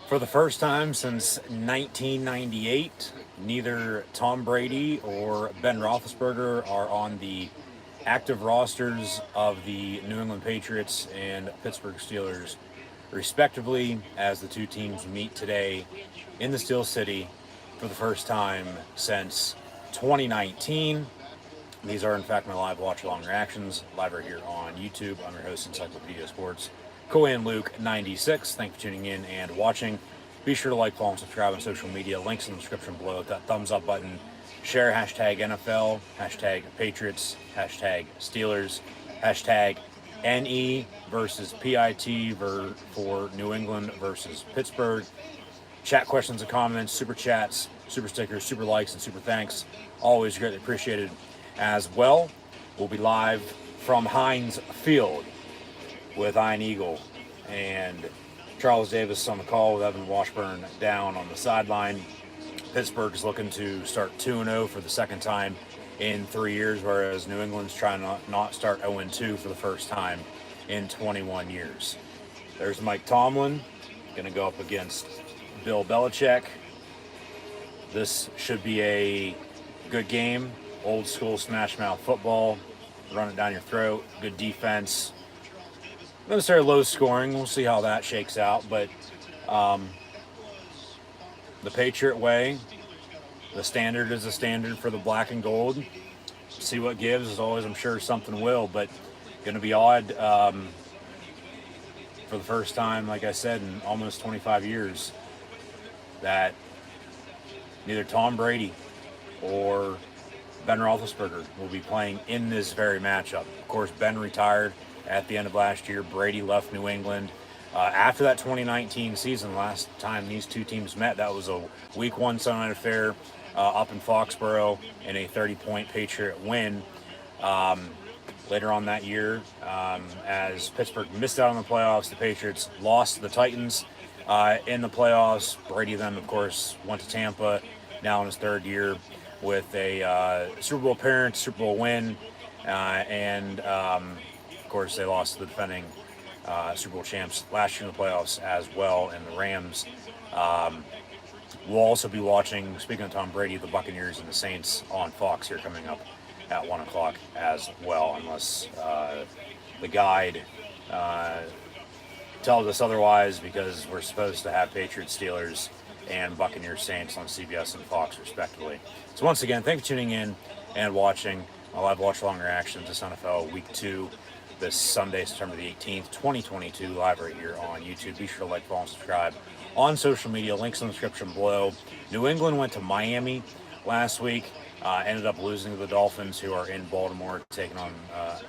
For the first time since 1998, neither Tom Brady or Ben Roethlisberger are on the active rosters of the New England Patriots and Pittsburgh Steelers, respectively, as the two teams meet today in the Steel City for the first time since 2019. These are, in fact, my live watch along reactions, live right here on YouTube. I'm your host, Encyclopedia Sports, Cohen Luke 96. Thanks for tuning in and watching. Be sure to like, follow, and subscribe on social media. Links in the description below. Hit that thumbs up button. Share hashtag NFL, hashtag Patriots, hashtag Steelers, hashtag NE versus PIT for New England versus Pittsburgh. Chat questions and comments, super chats, super stickers, super likes, and super thanks. Always greatly appreciated as well. We'll be live from Heinz Field with Ian Eagle and Charles Davis on the call with Evan Washburn down on the sideline. Pittsburgh is looking to start 2-0 for the second time in 3 years, whereas New England's trying to not start 0-2 for the first time in 21 years. There's Mike Tomlin going to go up against Bill Belichick. This should be a good game. Old school smash mouth football. Run it down your throat. Good defense. Not necessarily low scoring. We'll see how that shakes out. But the Patriot way, the standard is the standard for the black and gold. See what gives. As always, I'm sure something will. But going to be odd for the first time, like I said, in almost 25 years, that neither Tom Brady or Ben Roethlisberger will be playing in this very matchup. Of course, Ben retired at the end of last year. Brady left New England. After that 2019 season, last time these two teams met, that was a Week 1 Sunday night affair up in Foxborough in a 30-point Patriot win. Later on that year, as Pittsburgh missed out on the playoffs, the Patriots lost to the Titans in the playoffs. Brady then, of course, went to Tampa, now in his third year, with a Super Bowl appearance, Super Bowl win, and of course they lost to the defending Super Bowl champs last year in the playoffs as well, and the Rams. We'll also be watching, speaking of Tom Brady, the Buccaneers and the Saints on Fox here coming up at 1 o'clock as well, unless the guide tells us otherwise, because we're supposed to have Patriots, Steelers, and Buccaneers Saints on CBS and Fox, respectively. So once again, thanks for tuning in and watching my live watch-along reaction to NFL Week 2 this Sunday, September the 18th, 2022, live right here on YouTube. Be sure to like, follow, and subscribe on social media. Links in the description below. New England went to Miami last week, ended up losing to the Dolphins, who are in Baltimore, taking on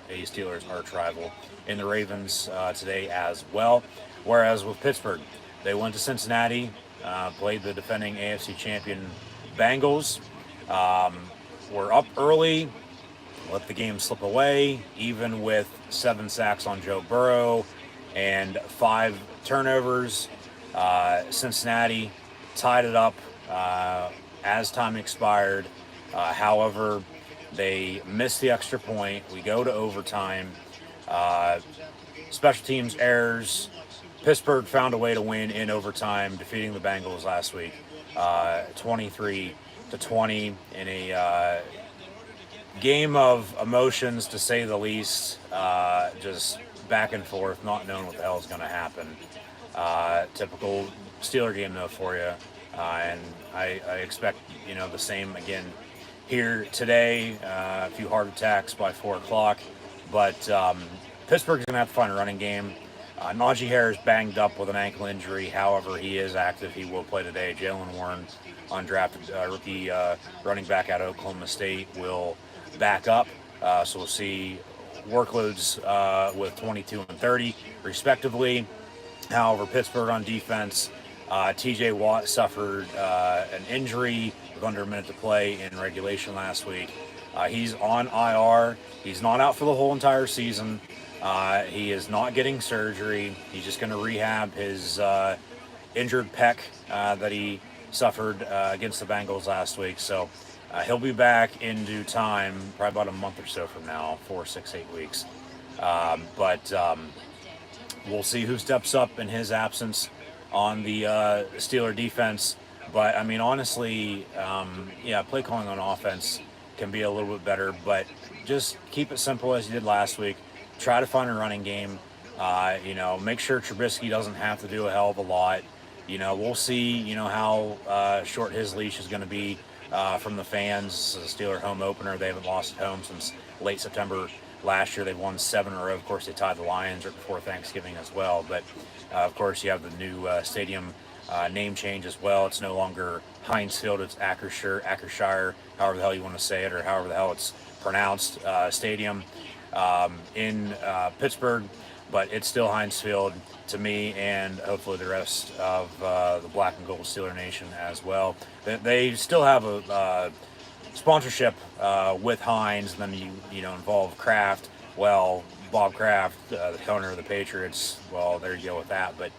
a Steelers arch rival in the Ravens today as well. Whereas with Pittsburgh, they went to Cincinnati, played the defending AFC champion Bengals. Were up early, let the game slip away, even with 7 sacks on Joe Burrow and 5 turnovers. Cincinnati tied it up as time expired. However, they missed the extra point. We go to overtime. Special teams errors. Pittsburgh found a way to win in overtime, defeating the Bengals last week, 23-20 in a game of emotions, to say the least. Just back and forth, not knowing what the hell is going to happen. Typical Steeler game, though, for you. And I expect, the same again here today. A few heart attacks by 4 o'clock. But Pittsburgh's going to have to find a running game. Najee Harris banged up with an ankle injury. However, he is active. He will play today. Jalen Warren, undrafted rookie running back out of Oklahoma State, will back up. So we'll see workloads with 22 and 30, respectively. However, Pittsburgh on defense, TJ Watt suffered an injury with under a minute to play in regulation last week. He's on IR. He's not out for the whole entire season. He is not getting surgery. He's just going to rehab his injured pec that he suffered against the Bengals last week. So he'll be back in due time, probably about a month or so from now, 4, 6, 8 weeks. But we'll see who steps up in his absence. on the Steeler defense. But I mean, honestly, yeah, play calling on offense can be a little bit better, but just keep it simple as you did last week. Try to find a running game. Make sure Trubisky doesn't have to do a hell of a lot. We'll see, how short his leash is going to be from the fans. The Steeler home opener, they haven't lost at home since late September last year. They've won 7 in a row. Of course, they tied the Lions right before Thanksgiving as well. But, of course, you have the new stadium name change as well. It's no longer Heinz Field, it's Ackershire, however the hell you want to say it, or however the hell it's pronounced, stadium in Pittsburgh. But it's still Heinz Field to me, and hopefully the rest of the Black and Gold Steeler Nation as well. They still have a sponsorship with Heinz, and then you involve Kraft. Well, Bob Kraft, the owner of the Patriots. Well, there you go with that. But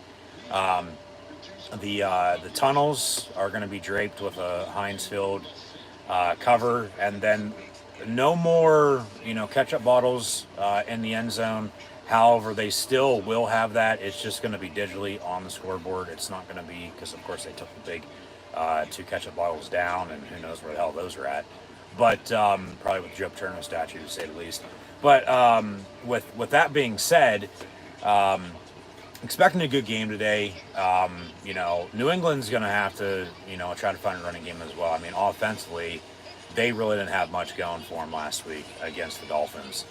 the tunnels are going to be draped with a Heinz Field cover, and then no more ketchup bottles in the end zone. However, they still will have that. It's just going to be digitally on the scoreboard. It's not going to be, because of course they took the big 2 ketchup bottles down, and who knows where the hell those are at. But probably with Joe Paterno statue, to say the least. But with that being said, expecting a good game today. New England's going to have to try to find a running game as well. I mean, offensively, they really didn't have much going for them last week against the Dolphins.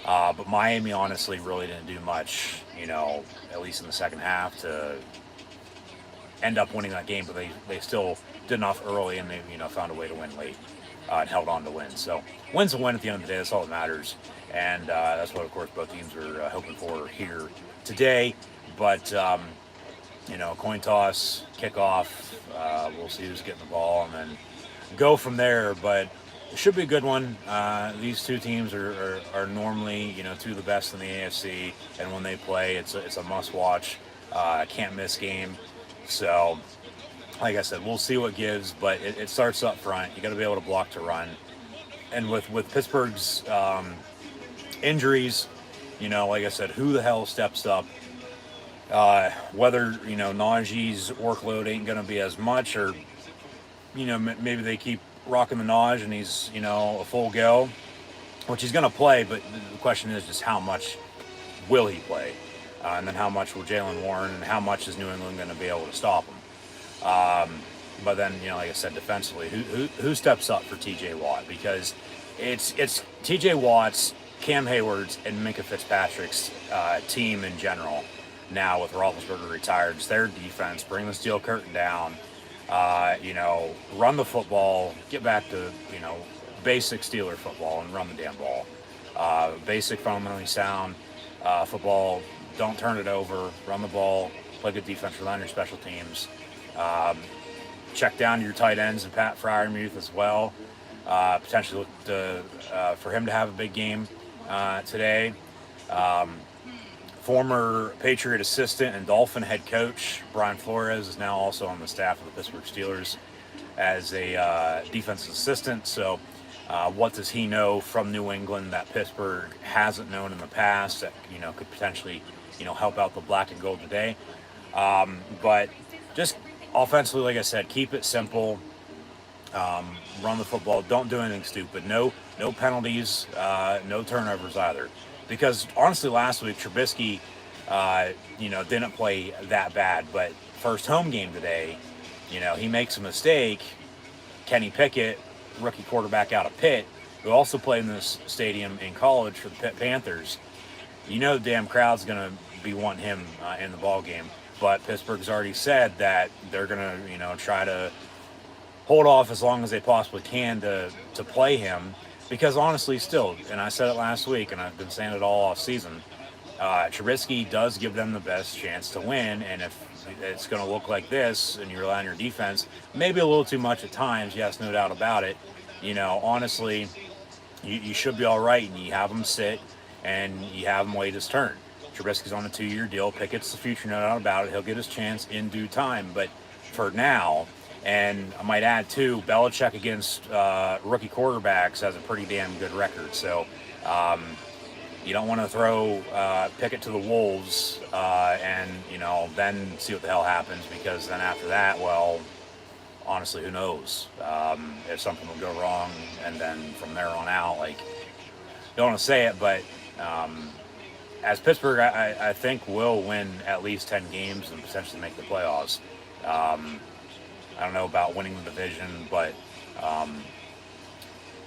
But Miami honestly really didn't do much, at least in the second half, to end up winning that game. But they still did enough early, and they found a way to win late and held on to win. So win's a win at the end of the day. That's all that matters, and that's what, of course, both teams are hoping for here today. But coin toss, kickoff. We'll see who's getting the ball, and then go from there. But it should be a good one. These two teams are normally, two of the best in the AFC, and when they play, it's a must-watch, can't miss game. So, like I said, we'll see what gives, but it starts up front. You got to be able to block to run, and with Pittsburgh's injuries, like I said, who the hell steps up? Whether Najee's workload ain't going to be as much, or maybe they keep rocking the Naj and he's a full go, which he's going to play, but the question is just how much will he play, and then how much will Jalen Warren, and how much is New England going to be able to stop him. But then like I said, defensively, who steps up for TJ Watt? Because it's TJ Watt's, Cam Hayward's, and Minka Fitzpatrick's team in general. Now with Roethlisberger retired, it's their defense. Bring the steel curtain down. Run the football, get back to, basic Steeler football and run the damn ball. Basic, fundamentally sound football. Don't turn it over. Run the ball. Play good defense. Rely on your special teams. Check down your tight ends and Pat Freiermuth as well. Potentially look for him to have a big game today. Former Patriot assistant and Dolphin head coach Brian Flores is now also on the staff of the Pittsburgh Steelers as a defensive assistant. So what does he know from New England that Pittsburgh hasn't known in the past that could potentially help out the black and gold today? But just offensively, like I said, keep it simple. Run the football. Don't do anything stupid. No penalties. No turnovers either. Because honestly, last week Trubisky, didn't play that bad. But first home game today, he makes a mistake. Kenny Pickett, rookie quarterback out of Pitt, who also played in this stadium in college for the Pitt Panthers. The damn crowd's going to be wanting him in the ball game. But Pittsburgh's already said that they're going to, try to hold off as long as they possibly can to play him. Because honestly, still, and I said it last week, and I've been saying it all off season, Trubisky does give them the best chance to win. And if it's going to look like this, and you rely on your defense, maybe a little too much at times, yes, no doubt about it. Honestly, you should be all right, and you have him sit, and you have him wait his turn. Trubisky's on a 2-year deal. Pickett's the future, no doubt about it. He'll get his chance in due time. But for now, and I might add too, Belichick against rookie quarterbacks has a pretty damn good record. So, You don't want to throw Pickett to the wolves and, then see what the hell happens, because then after that, well, honestly, who knows if something will go wrong, and then from there on out, like, don't want to say it, but as Pittsburgh, I think will win at least 10 games and potentially make the playoffs. I don't know about winning the division, but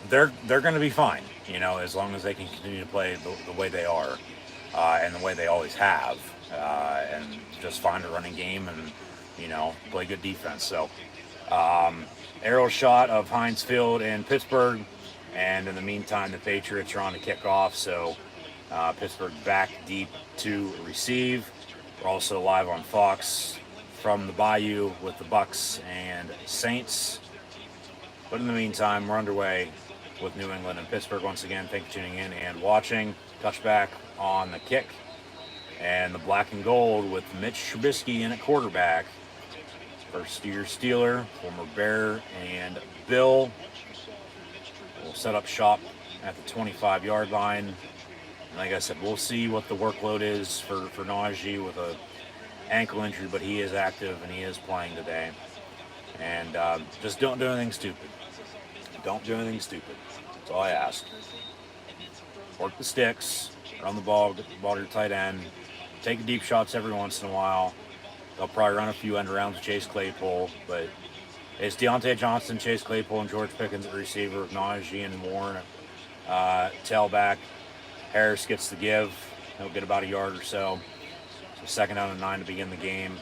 they're going to be fine, as long as they can continue to play the way they are and the way they always have, and just find a running game and, play good defense. So, aerial shot of Heinz Field in Pittsburgh, and in the meantime, the Patriots are on to kick off, so Pittsburgh back deep to receive. We're also live on Fox from the Bayou with the Bucks and Saints. But in the meantime, we're underway with New England and Pittsburgh once again. Thank you for tuning in and watching. Touchback on the kick. And the black and gold with Mitch Trubisky in at quarterback. First year Steeler, former Bear, and Bill will set up shop at the 25-yard line. And like I said, we'll see what the workload is for Najee with a ankle injury, but he is active and he is playing today. And just don't do anything stupid. Don't do anything stupid. That's all I ask. Work the sticks, run the ball, get the ball to your tight end, take deep shots every once in a while. They'll probably run a few end arounds with Chase Claypool, but it's Deontay Johnson, Chase Claypool, and George Pickens at receiver, with Najee and Warren tailback. Harris gets the give. He'll get about a yard or so. So 2nd down and 9 to begin the game.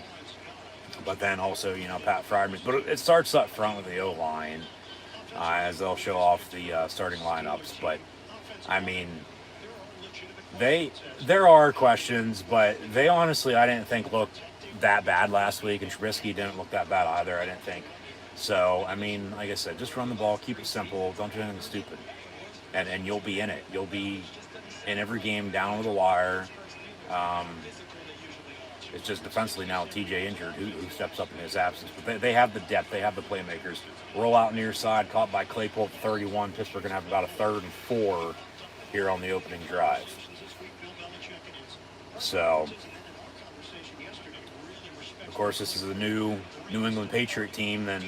But then also, Pat Freiermuth. But it starts up front with the O-line as they'll show off the starting lineups. But, I mean, there are questions, but they honestly, I didn't think, looked that bad last week. And Trubisky didn't look that bad either, I didn't think. So, I mean, like I said, just run the ball, keep it simple, don't do anything stupid. And you'll be in it. You'll be in every game down to the wire. It's just defensively now with TJ injured, who steps up in his absence. But they have the depth. They have the playmakers. Roll out near side, caught by Claypool at 31. Pittsburgh going to have about a 3rd and 4 here on the opening drive. So, of course, this is a new New England Patriot team than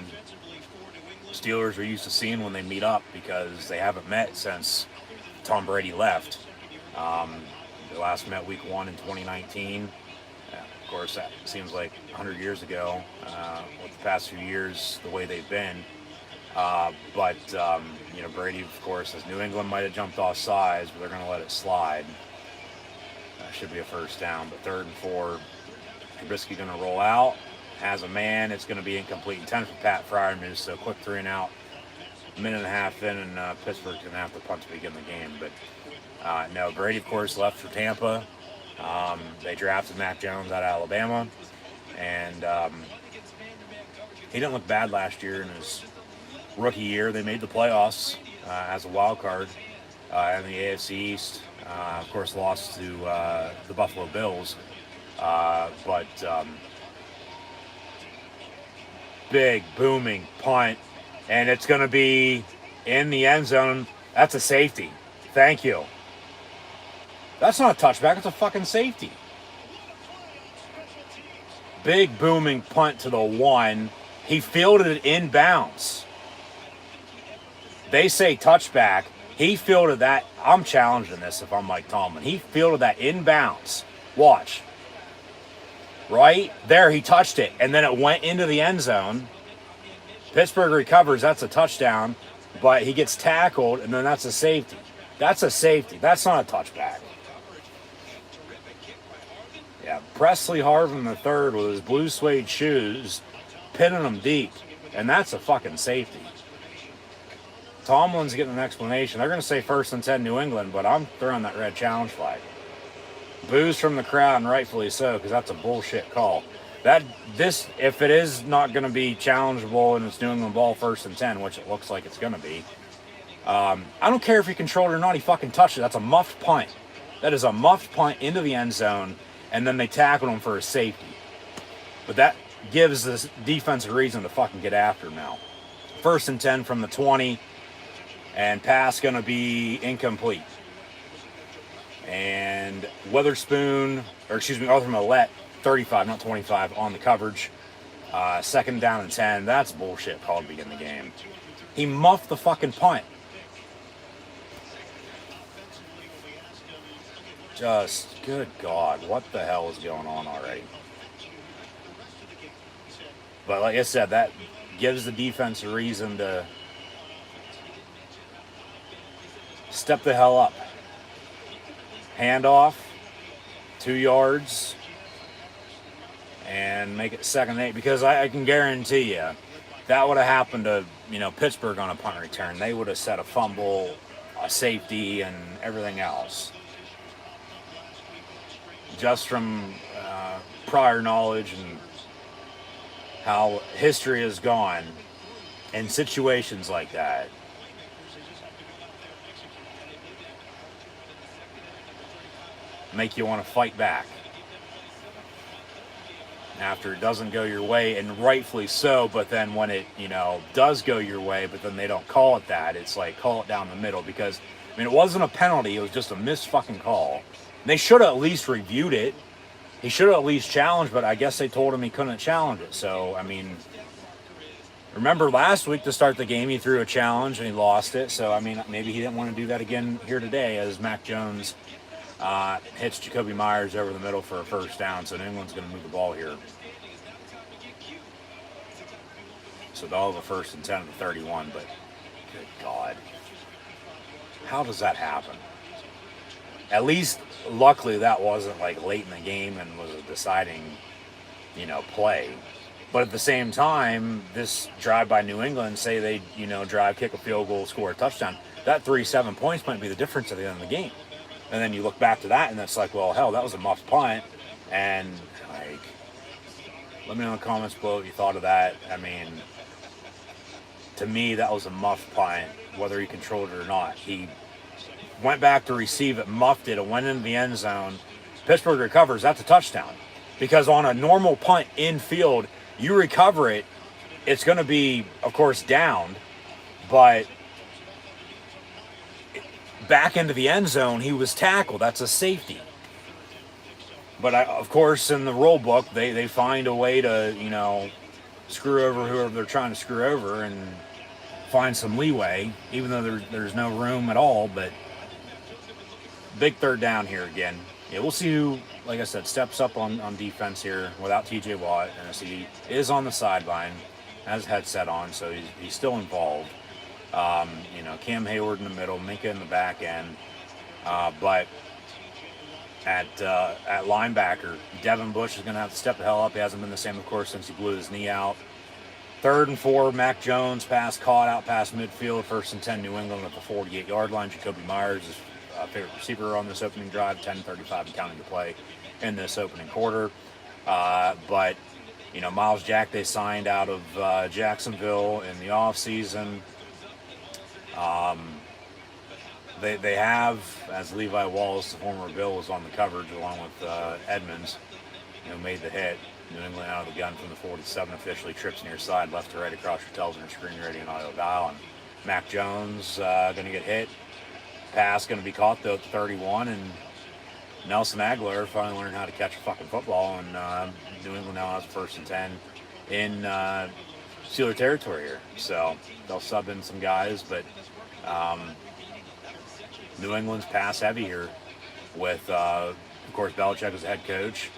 Steelers are used to seeing when they meet up, because they haven't met since Tom Brady left. They last met week 1 in 2019. Of course, that seems like 100 years ago with the past few years, the way they've been. But Brady, of course, as New England might have jumped off sides, but they're going to let it slide. Should be a 1st down, but 3rd and 4. Trubisky going to roll out. Has a man. It's going to be incomplete. Intended for Pat Freiermuth, so quick 3 and out. A minute and a half in, and Pittsburgh's going to have to punt to begin the game. But no, Brady, of course, left for Tampa. They drafted Mac Jones out of Alabama, and he didn't look bad last year in his rookie year. They made the playoffs as a wild card in the AFC East. Of course, lost to the Buffalo Bills, but big booming punt, and it's going to be in the end zone. That's a safety. Thank you. That's not a touchback, it's a fucking safety. Big booming punt to the 1. He fielded it inbounds. They say touchback. He fielded that. I'm challenging this if I'm Mike Tomlin. He fielded that inbounds. Watch. Right? There, he touched it, and then it went into the end zone. Pittsburgh recovers. That's a touchdown, but he gets tackled, and then that's a safety. That's a safety. That's not a touchback. Yeah, Presley Harvin III with his blue suede shoes, pinning them deep, and that's a fucking safety. Tomlin's getting an explanation. They're going to say 1st and 10 New England, but I'm throwing that red challenge flag. Boos from the crowd, and rightfully so, because that's a bullshit call. If it is not going to be challengeable and it's New England ball 1st and 10, which it looks like it's going to be, I don't care if he controlled it or not, he fucking touched it. That's a muffed punt. That is a muffed punt into the end zone, and then they tackled him for a safety. But that gives this defense a reason to fucking get after him now. 1st and 10 from the 20, and pass going to be incomplete. And Arthur Millette, 35, not 25, on the coverage. Second down and 10. That's bullshit call to begin the game. He muffed the fucking punt. Just, good God, what the hell is going on already? But like I said, that gives the defense a reason to step the hell up. Handoff, 2 yards, and make it 2nd and 8. Because I can guarantee you, that would have happened to Pittsburgh on a punt return. They would have set a fumble, a safety, and everything else. Just from prior knowledge and how history has gone in situations like that. Make you want to fight back after it doesn't go your way, and rightfully so. But then when it does go your way, but then they don't call it that, it's like, call it down the middle. Because it wasn't a penalty, it was just a missed fucking call. They should have at least reviewed it. He should have at least challenged, but I guess they told him he couldn't challenge it. So remember last week to start the game, he threw a challenge and he lost it. So maybe he didn't want to do that again here today, as Mac Jones hits Jacoby Myers over the middle for a first down. So New England's going to move the ball here. So they'll have a 1st and 10 at the 31. But good God, how does that happen? At least, luckily, that wasn't like late in the game and was a deciding, play. But at the same time, this drive by New England, say they, drive, kick a field goal, score a touchdown, that 3-7 points might be the difference at the end of the game. And then you look back to that, and it's like, well, hell, that was a muffed punt. And, let me know in the comments below what you thought of that. To me, that was a muffed punt, whether he controlled it or not. He went back to receive it, muffed it, and went into the end zone. Pittsburgh recovers. That's a touchdown. Because on a normal punt infield, you recover it, it's going to be, of course, downed. But back into the end zone, he was tackled. That's a safety. But, of course, in the rule book, they find a way to, screw over whoever they're trying to screw over and find some leeway, even though there's no room at all. But big 3rd down here again. Yeah, we'll see who, like I said, steps up on defense here without TJ Watt. And he is on the sideline, has headset on, so he's still involved. Cam Hayward in the middle, Minka in the back end. But at linebacker, Devin Bush is going to have to step the hell up. He hasn't been the same, of course, since he blew his knee out. 3rd and 4, Mac Jones, pass caught out past midfield. 1st and 10, New England at the 48-yard line. Jacoby Myers is favorite receiver on this opening drive, 10:35 and counting to play in this opening quarter. But Miles Jack, they signed out of Jacksonville in the offseason. They have, as Levi Wallace, the former Bill, was on the coverage along with Edmonds, who made the hit. New England out of the gun from the 47, officially trips near side, left to right across your tells and screen ready and auto dial. And Mac Jones going to get hit. Pass going to be caught though at 31, and Nelson Aguilar finally learned how to catch a fucking football, and New England now has 1st and 10 in Steeler territory here. So they'll sub in some guys, but New England's pass heavy here with, of course, Belichick as head coach,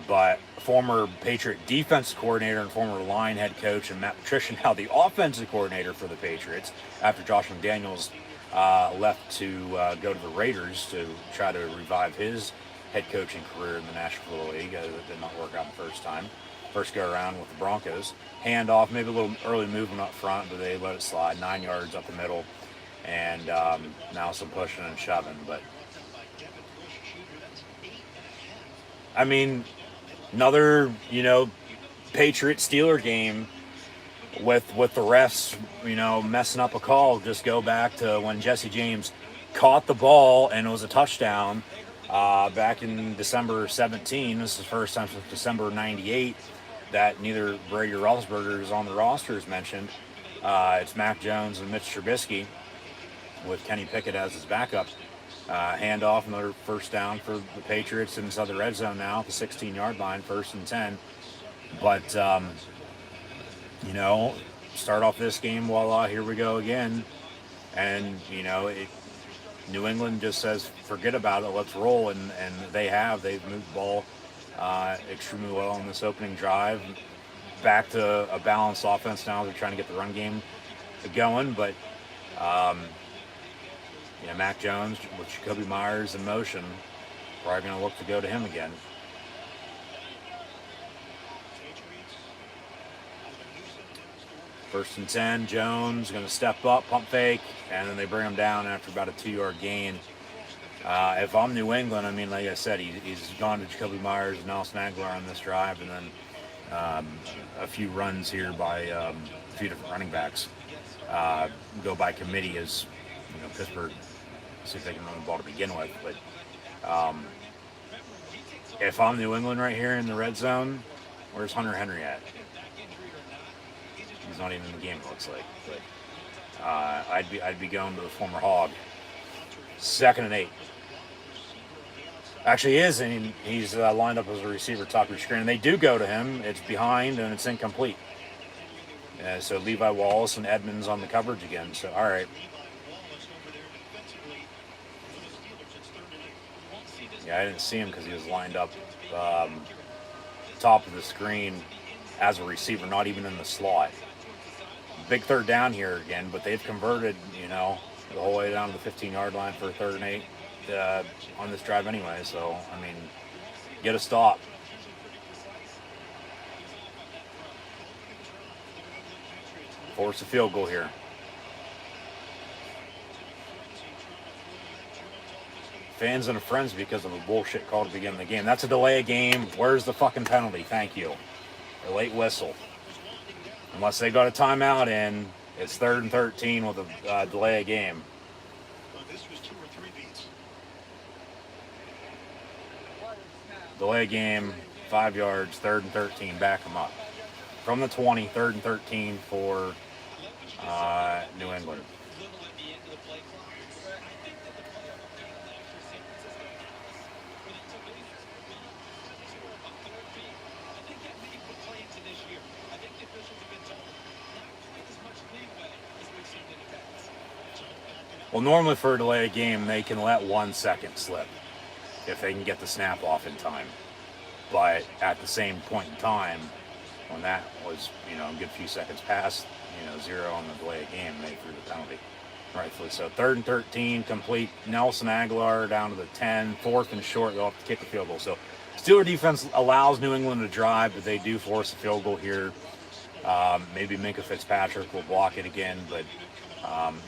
but former Patriot defense coordinator and former line head coach, and Matt Patricia now the offensive coordinator for the Patriots after Josh McDaniels left to go to the Raiders to try to revive his head coaching career in the National Football League. It did not work out the first go around with the Broncos. Handoff, maybe a little early movement up front, but they let it slide 9 yards up the middle, and now some pushing and shoving. But another Patriot-Steeler game with the refs, messing up a call. Just go back to when Jesse James caught the ball and it was a touchdown back in December 17. This is the first time since December 98 that neither Brady or Roethlisberger is on the roster as mentioned. It's Mac Jones and Mitch Trubisky with Kenny Pickett as his backup. Handoff, another first down for the Patriots inside the red zone now, the 16-yard line, 1st and 10. But, start off this game, voila, here we go again. And, New England just says, forget about it, let's roll. And they've moved the ball extremely well in this opening drive. Back to a balanced offense now. They're trying to get the run game going, but Mac Jones with Jacoby Myers in motion, probably going to look to go to him again. First and 10, Jones going to step up, pump fake, and then they bring him down after about a 2-yard gain. If I'm New England, I mean, like I said, he's gone to Jacoby Myers and Nelson Aguilar on this drive, and then a few runs here by a few different running backs go by committee as Pittsburgh see if they can run the ball to begin with. But if I'm New England right here in the red zone, where's Hunter Henry at? He's not even in the game, it looks like. But I'd be going to the former Hog. 2nd and 8. Actually, he is, and he's lined up as a receiver top of your screen. And they do go to him. It's behind, and it's incomplete. So Levi Wallace and Edmonds on the coverage again. So, all right. Yeah, I didn't see him because he was lined up top of the screen as a receiver, not even in the slot. Big 3rd down here again, but they've converted, the whole way down to the 15-yard line for a 3rd and 8 on this drive anyway. So, I mean, get a stop. Force a field goal here. Fans and friends because of a bullshit call to begin the game. That's a delay of game. Where's the fucking penalty? Thank you. A late whistle. Unless they got a timeout in, it's 3rd and 13 with a delay of game. Delay of game, 5 yards, 3rd and 13, back them up. From the 20, 3rd and 13 for New England. Well, normally for a delay game, they can let 1 second slip if they can get the snap off in time. But at the same point in time, when that was, a good few seconds past, 0 on the delay game, they threw the penalty. Rightfully so. 3rd and 13, complete. Nelson Aguilar down to the 10. 4th and short, they'll have to kick the field goal. So Steeler defense allows New England to drive, but they do force a field goal here. Maybe Minkah Fitzpatrick will block it again, but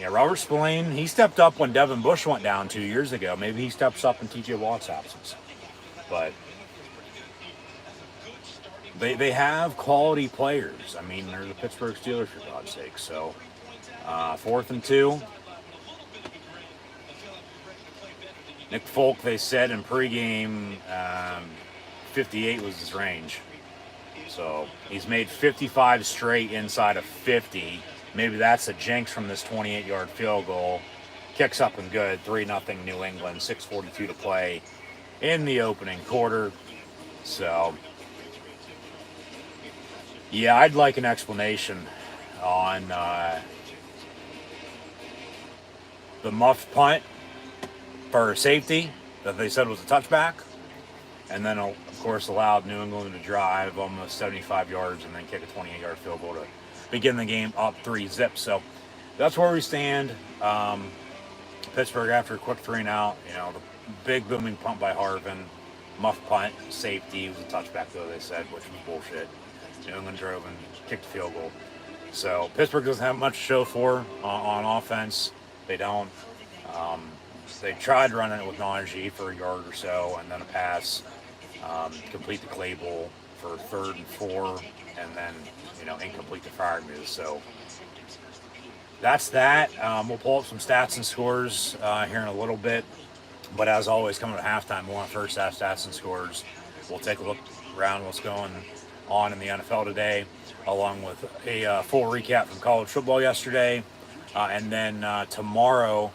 Robert Spillane, he stepped up when Devin Bush went down 2 years ago. Maybe he steps up in TJ Watt's absence. But they have quality players. I mean, they're the Pittsburgh Steelers, for God's sake. So, 4th and 2. Nick Folk, they said in pregame, 58 was his range. So, he's made 55 straight inside of 50. Maybe that's a jinx from this 28-yard field goal. Kicks up and good. 3-0 New England. 6:42 to play in the opening quarter. So, yeah, I'd like an explanation on the muffed punt for safety that they said was a touchback. And then, of course, allowed New England to drive almost 75 yards and then kick a 28-yard field goal to begin the game up 3-0. So that's where we stand. Pittsburgh after a quick 3-and-out. The big booming punt by Harvin. Muff punt, safety. It was a touchback, though, they said, which was bullshit. New England drove and kicked the field goal. So Pittsburgh doesn't have much to show for on offense. They don't. They tried running it with Najee for a yard or so and then a pass. Complete the Claypool for 3rd and 4. And then, incomplete to Freiermuth. So that's that. We'll pull up some stats and scores here in a little bit. But as always, coming to halftime, we'll want first half stats and scores. We'll take a look around what's going on in the NFL today, along with a full recap from college football yesterday. And then tomorrow,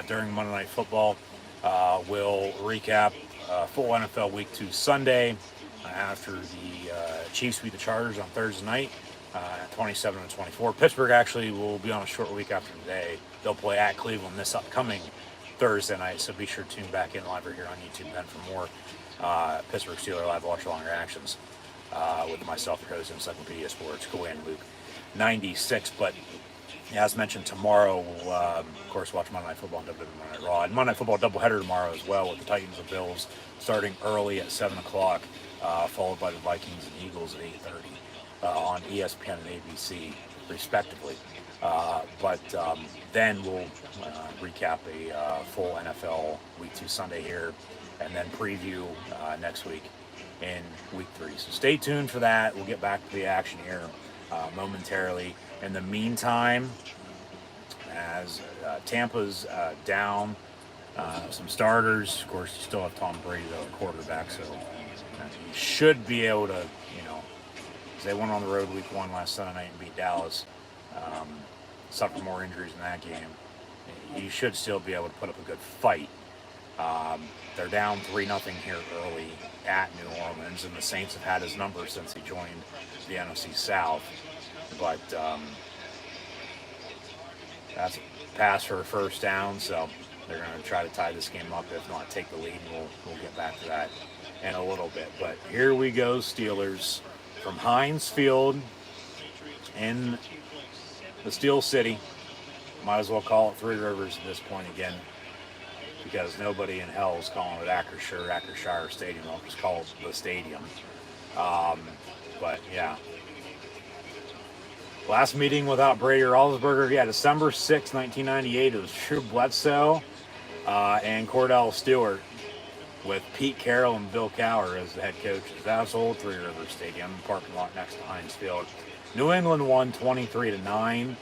during Monday Night Football, We'll recap full NFL Week 2 Sunday after the Chiefs beat the Chargers on Thursday night, 27-24. Pittsburgh actually will be on a short week after today. They'll play at Cleveland this upcoming Thursday night, so be sure to tune back in live right here on YouTube then for more Pittsburgh Steelers live watch-along reactions with myself, your host, Encyclopedia Sports, Coy and Luke 96. But as mentioned, tomorrow we'll, of course, watch Monday Night Football and Monday Night Raw. And Monday Night Football doubleheader tomorrow as well with the Titans and Bills starting early at 7 o'clock, followed by the Vikings and Eagles at 8:30 on ESPN and ABC, respectively. But then we'll recap a full NFL Week 2 Sunday here, and then preview next week in Week 3. So stay tuned for that. We'll get back to the action here momentarily. In the meantime, as Tampa's down some starters, of course, you still have Tom Brady, though, quarterback, so you should be able to, because they went on the road Week 1 last Sunday night and beat Dallas, suffered more injuries in that game. You should still be able to put up a good fight. They're down 3-0 here early at New Orleans, and the Saints have had his number since he joined the NFC South. But that's a pass for a first down, so they're going to try to tie this game up. If not, take the lead, and we'll get back to that in a little bit. But here we go, Steelers, from Heinz Field in the Steel City. Might as well call it Three Rivers at this point again, because nobody in hell is calling it Ackershire Stadium. I'll just call it the stadium. But yeah. Last meeting without Brady or Roethlisberger, December 6, 1998. It was Drew Bledsoe and Cordell Stewart with Pete Carroll and Bill Cowher as the head coaches. That's old Three Rivers Stadium, parking lot next to Heinz Field. New England won 23-9.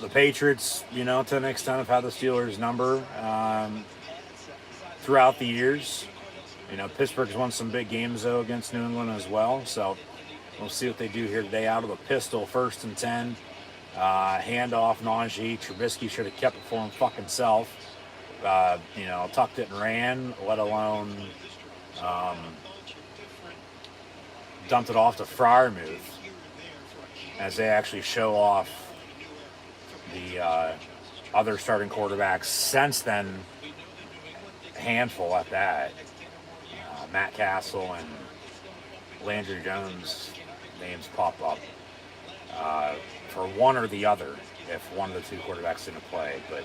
The Patriots, to an extent, have had the Steelers' number throughout the years. Pittsburgh's won some big games, though, against New England as well. So we'll see what they do here today. Out of the pistol, 1st and 10. Handoff, Najee. Trubisky should have kept it for him fucking self. Tucked it and ran, let alone dumped it off to Freiermuth as they actually show off the other starting quarterbacks since then, handful at that. Matt Castle and Landry Jones names pop up for one or the other if one of the two quarterbacks didn't play. But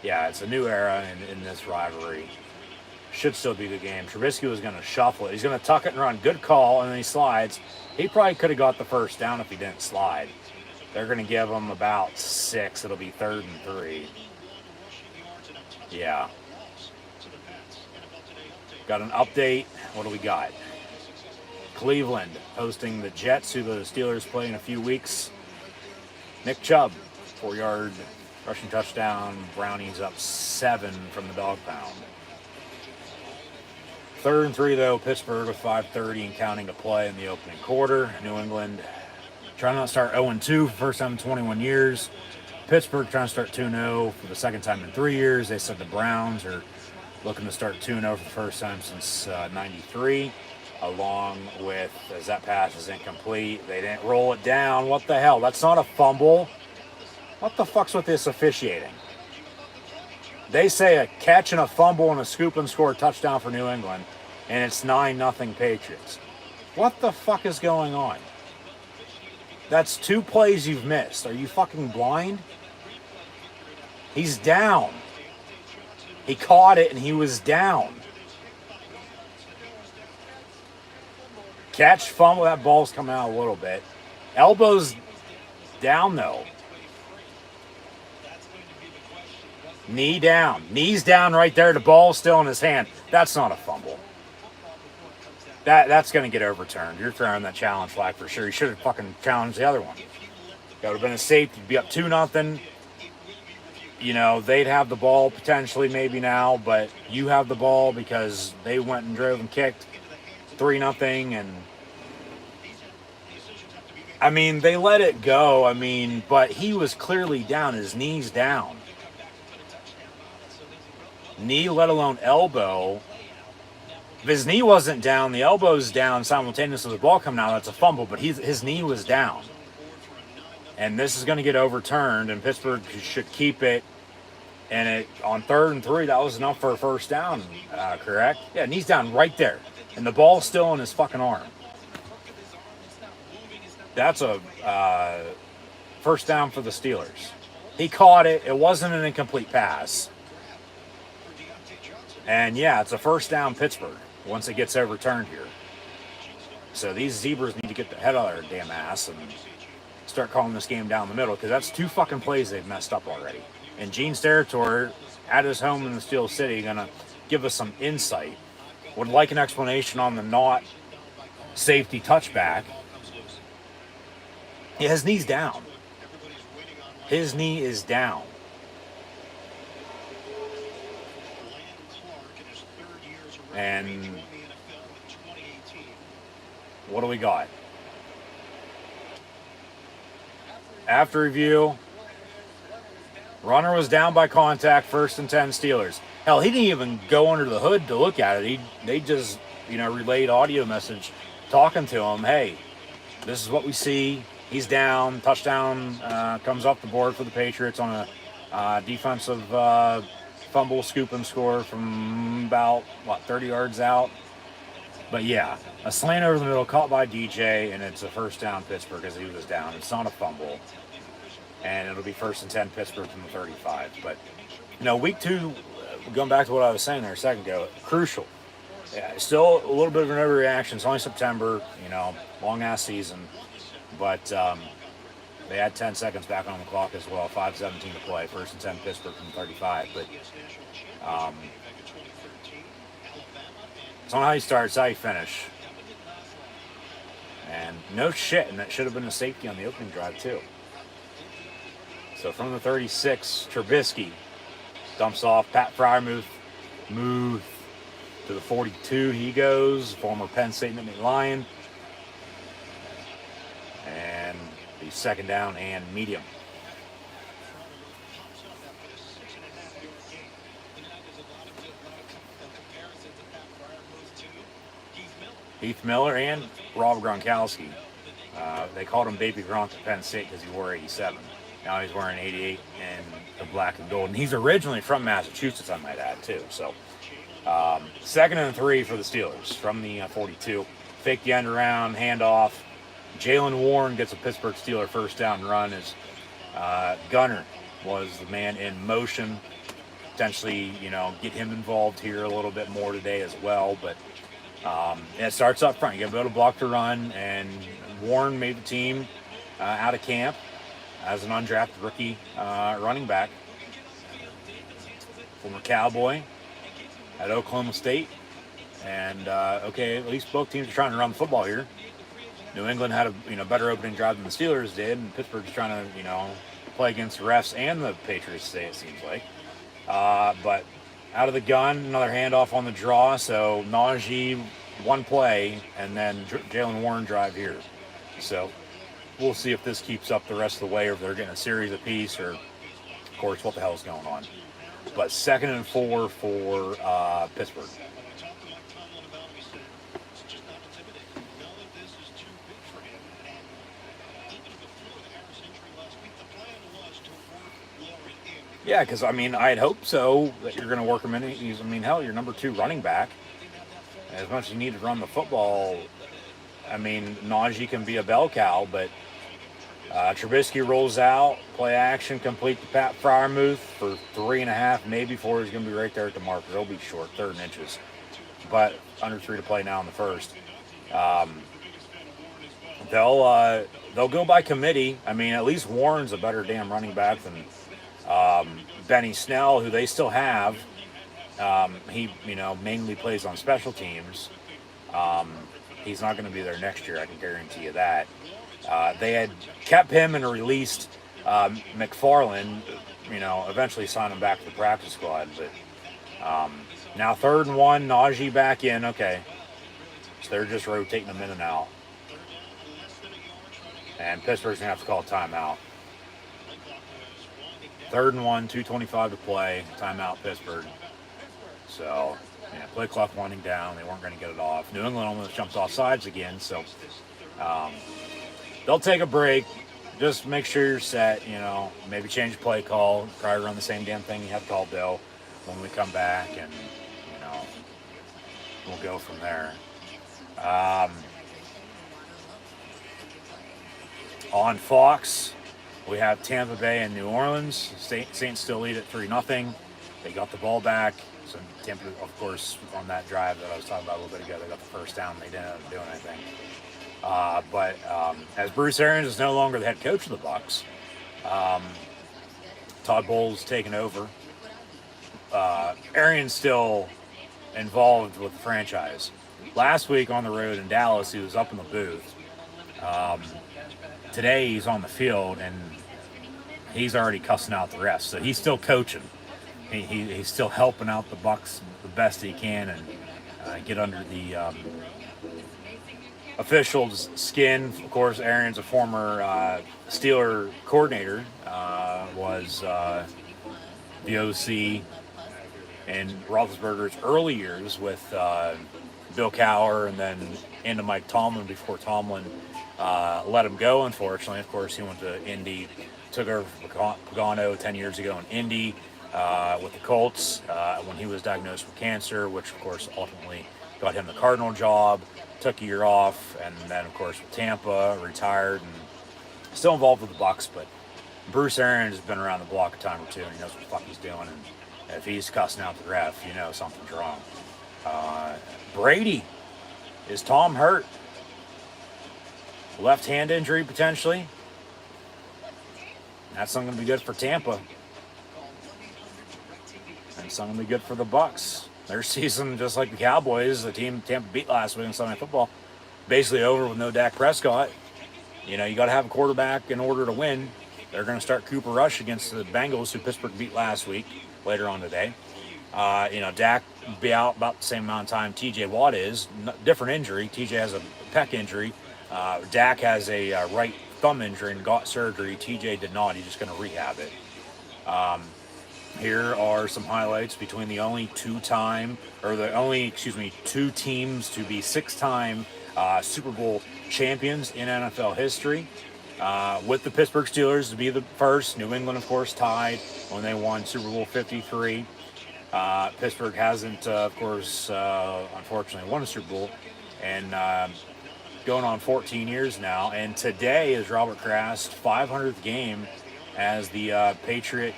yeah, it's a new era in this rivalry. Should still be a good game. Trubisky was going to shuffle it. He's going to tuck it and run. Good call, and then he slides. He probably could have got the first down if he didn't slide. They're going to give him about 6. It'll be 3rd and 3. Yeah. Got an update. What do we got? Cleveland hosting the Jets, who the Steelers play in a few weeks. Nick Chubb, 4-yard rushing touchdown. Brownies up 7 from the dog pound. 3rd and 3, though. Pittsburgh with 5:30 and counting to play in the opening quarter. New England trying not to start 0-2 for the first time in 21 years. Pittsburgh trying to start 2-0 for the second time in 3 years. They said the Browns are looking to start 2-0 for the first time since 93. Along with, as that pass is incomplete, they didn't roll it down. What the hell? That's not a fumble. What the fuck's with this officiating? They say a catch and a fumble and a scoop and score touchdown for New England, and it's 9-0 Patriots. What the fuck is going on? That's 2 plays you've missed. Are you fucking blind? He's down. He caught it and he was down. Catch, fumble, that ball's coming out a little bit. Elbows down, though. Knee down. Knee's down right there. The ball's still in his hand. That's not a fumble. That's going to get overturned. You're throwing that challenge flag for sure. You should have fucking challenged the other one. That would have been a safety. You'd be up 2-0. They'd have the ball potentially maybe now, but you have the ball because they went and drove and kicked 3-0. And they let it go. But he was clearly down. His knee's down. knee, let alone elbow. If his knee wasn't down, the elbow's down simultaneously with the ball coming out. That's a fumble, but his knee was down. And this is going to get overturned, and Pittsburgh should keep it. And on 3rd and 3, that was enough for a first down, correct? Yeah, knee's down right there. And the ball's still in his fucking arm. That's a first down for the Steelers. He caught it. It wasn't an incomplete pass. And yeah, it's a first down Pittsburgh once it gets overturned here. So these Zebras need to get the head out of their damn ass and start calling this game down the middle, because that's 2 fucking plays they've messed up already. And Gene's territory, at his home in the Steel City, going to give us some insight. Would like an explanation on the not safety touchback. Yeah, his knee's down. His knee is down. And what do we got? After review, runner was down by contact, 1st and 10 Steelers. Hell, he didn't even go under the hood to look at it. They just, relayed audio message talking to him. Hey, this is what we see. He's down. Touchdown comes off the board for the Patriots on a defensive fumble, scoop and score from about, 30 yards out. But yeah, a slant over the middle, caught by DJ, and it's a first down Pittsburgh because he was down. It's not a fumble. And it'll be 1st and 10 Pittsburgh from the 35. But, week 2, going back to what I was saying there a second ago, crucial. Yeah, still a little bit of an overreaction. It's only September, long-ass season. But they had 10 seconds back on the clock as well, 5:17 to play, 1st and 10 Pittsburgh from 35. But it's not how you start, it's how you finish. And no shit, and that should have been a safety on the opening drive too. So from the 36, Trubisky dumps off. Pat Fryermuth to the 42. He goes, former Penn State Nittany Lion. And the 2nd down and medium. Heath Miller and Rob Gronkowski. They called him Baby Gronk at Penn State because he wore 87. Now he's wearing 88 and the black and gold. And he's originally from Massachusetts, I might add, too. So 2nd and 3 for the Steelers from the 42. Fake the end around, handoff. Jalen Warren gets a Pittsburgh Steeler first down run as Gunner was the man in motion. Potentially, get him involved here a little bit more today as well. But it starts up front. You got to be able to block the run, and Warren made the team out of camp as an undrafted rookie running back. Former Cowboy at Oklahoma State. And, at least both teams are trying to run the football here. New England had a better opening drive than the Steelers did, and Pittsburgh's trying to, play against the refs and the Patriots today, it seems like. But out of the gun, another handoff on the draw, so Najee, one play, and then Jalen Warren drive here. So we'll see if this keeps up the rest of the way, or if they're getting a series apiece, or, of course, what the hell is going on. But 2nd and 4 for Pittsburgh. Yeah, because, I'd hope so, that you're going to work him in. Hell, you're number 2 running back. As much as you need to run the football, Najee can be a bell cow, but Trubisky rolls out, play action, complete to Pat Fryermuth for 3.5, maybe 4. He's going to be right there at the marker. He'll be short, 3rd and inches. But under 3 to play now in the 1st. They'll go by committee. At least Warren's a better damn running back than Benny Snell, who they still have. He, mainly plays on special teams. He's not going to be there next year, I can guarantee you that. They had kept him and released McFarland, eventually signed him back to the practice squad. But now 3rd and 1, Najee back in. Okay. So they're just rotating him in and out. And Pittsburgh's going to have to call a timeout. 3rd and 1, 2:25 to play. Timeout, Pittsburgh. So, yeah, play clock winding down. They weren't going to get it off. New England almost jumped off sides again, so they'll take a break. Just make sure you're set, maybe change play call. Probably run the same damn thing you had called, though, when we come back, and, we'll go from there. On Fox, we have Tampa Bay and New Orleans. Saints still lead at 3-0. They got the ball back. So Tampa, of course, on that drive that I was talking about a little bit ago, they got the first down. They didn't end up doing anything. But as Bruce Arians is no longer the head coach of the Bucs, Todd Bowles taking over. Arians still involved with the franchise. Last week on the road in Dallas, he was up in the booth. Today he's on the field and he's already cussing out the refs. So he's still coaching. He's still helping out the Bucs the best he can and get under the officials' skin. Of course, Arians, a former Steeler coordinator, was the OC in Roethlisberger's early years with Bill Cowher, and then into Mike Tomlin before Tomlin let him go, unfortunately. Of course, he went to Indy, took over Pagano 10 years ago in Indy with the Colts when he was diagnosed with cancer, which, of course, ultimately got him the Cardinal job. Took a year off, and then, of course, with Tampa, retired, and still involved with the Bucs. But Bruce Arians has been around the block a time or two, and he knows what the fuck he's doing. And if he's cussing out the ref, something's wrong. Brady, is Tom hurt? Left hand injury potentially. That's not going to be good for Tampa. And it's not going to be good for the Bucs. Their season, just like the Cowboys, the team Tampa beat last week in Sunday Night Football, basically over with no Dak Prescott. You got to have a quarterback in order to win. They're going to start Cooper Rush against the Bengals, who Pittsburgh beat last week, later on today. Dak will be out about the same amount of time TJ Watt is. Different injury. TJ has a pec injury. Dak has a right thumb injury and got surgery. TJ did not. He's just going to rehab it. Here are some highlights between the only two teams to be six-time Super Bowl champions in NFL history. With the Pittsburgh Steelers to be the first. New England, of course, tied when they won Super Bowl 53. Pittsburgh hasn't, of course, unfortunately won a Super Bowl. And going on 14 years now. And today is Robert Kraft's 500th game as the Patriot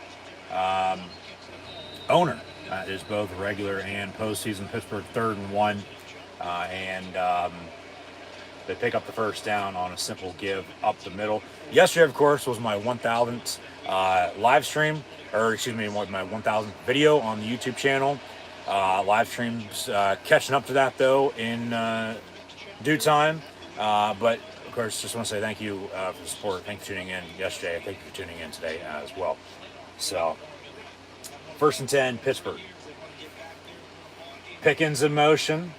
owner. Is both regular and postseason. Pittsburgh 3rd and 1. They pick up the first down on a simple give up the middle. Yesterday, of course, was my 1,000th live stream, my 1,000th video on the YouTube channel. Live streams catching up to that, though, in due time. But, of course, just want to say thank you for the support. Thank you for tuning in yesterday. Thank you for tuning in today as well. So, 1st and 10, Pittsburgh. Pickens in motion.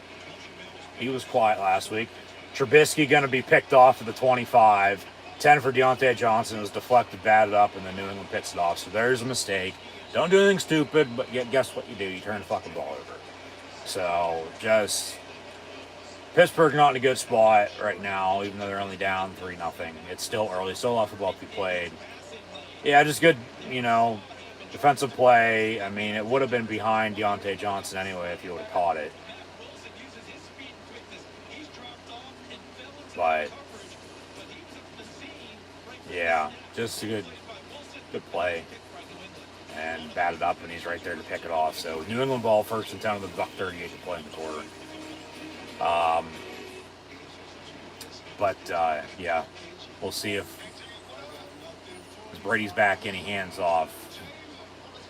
He was quiet last week. Trubisky going to be picked off at the 25. 10 for Deontay Johnson. It was deflected, batted up, and then New England picks it off. So there's a mistake. Don't do anything stupid, but yet guess what you do? You turn the fucking ball over. So just Pittsburgh not in a good spot right now, even though they're only down 3-0. It's still early. Still a lot of football to be played. Yeah, just good, defensive play. I mean, it would have been behind Deontay Johnson anyway if he would have caught it. But yeah, just a good play, and batted up, and he's right there to pick it off. So New England ball, 1st and 10 with a $1:38 to play in the quarter. Yeah, we'll see if Brady's back in, he hands off.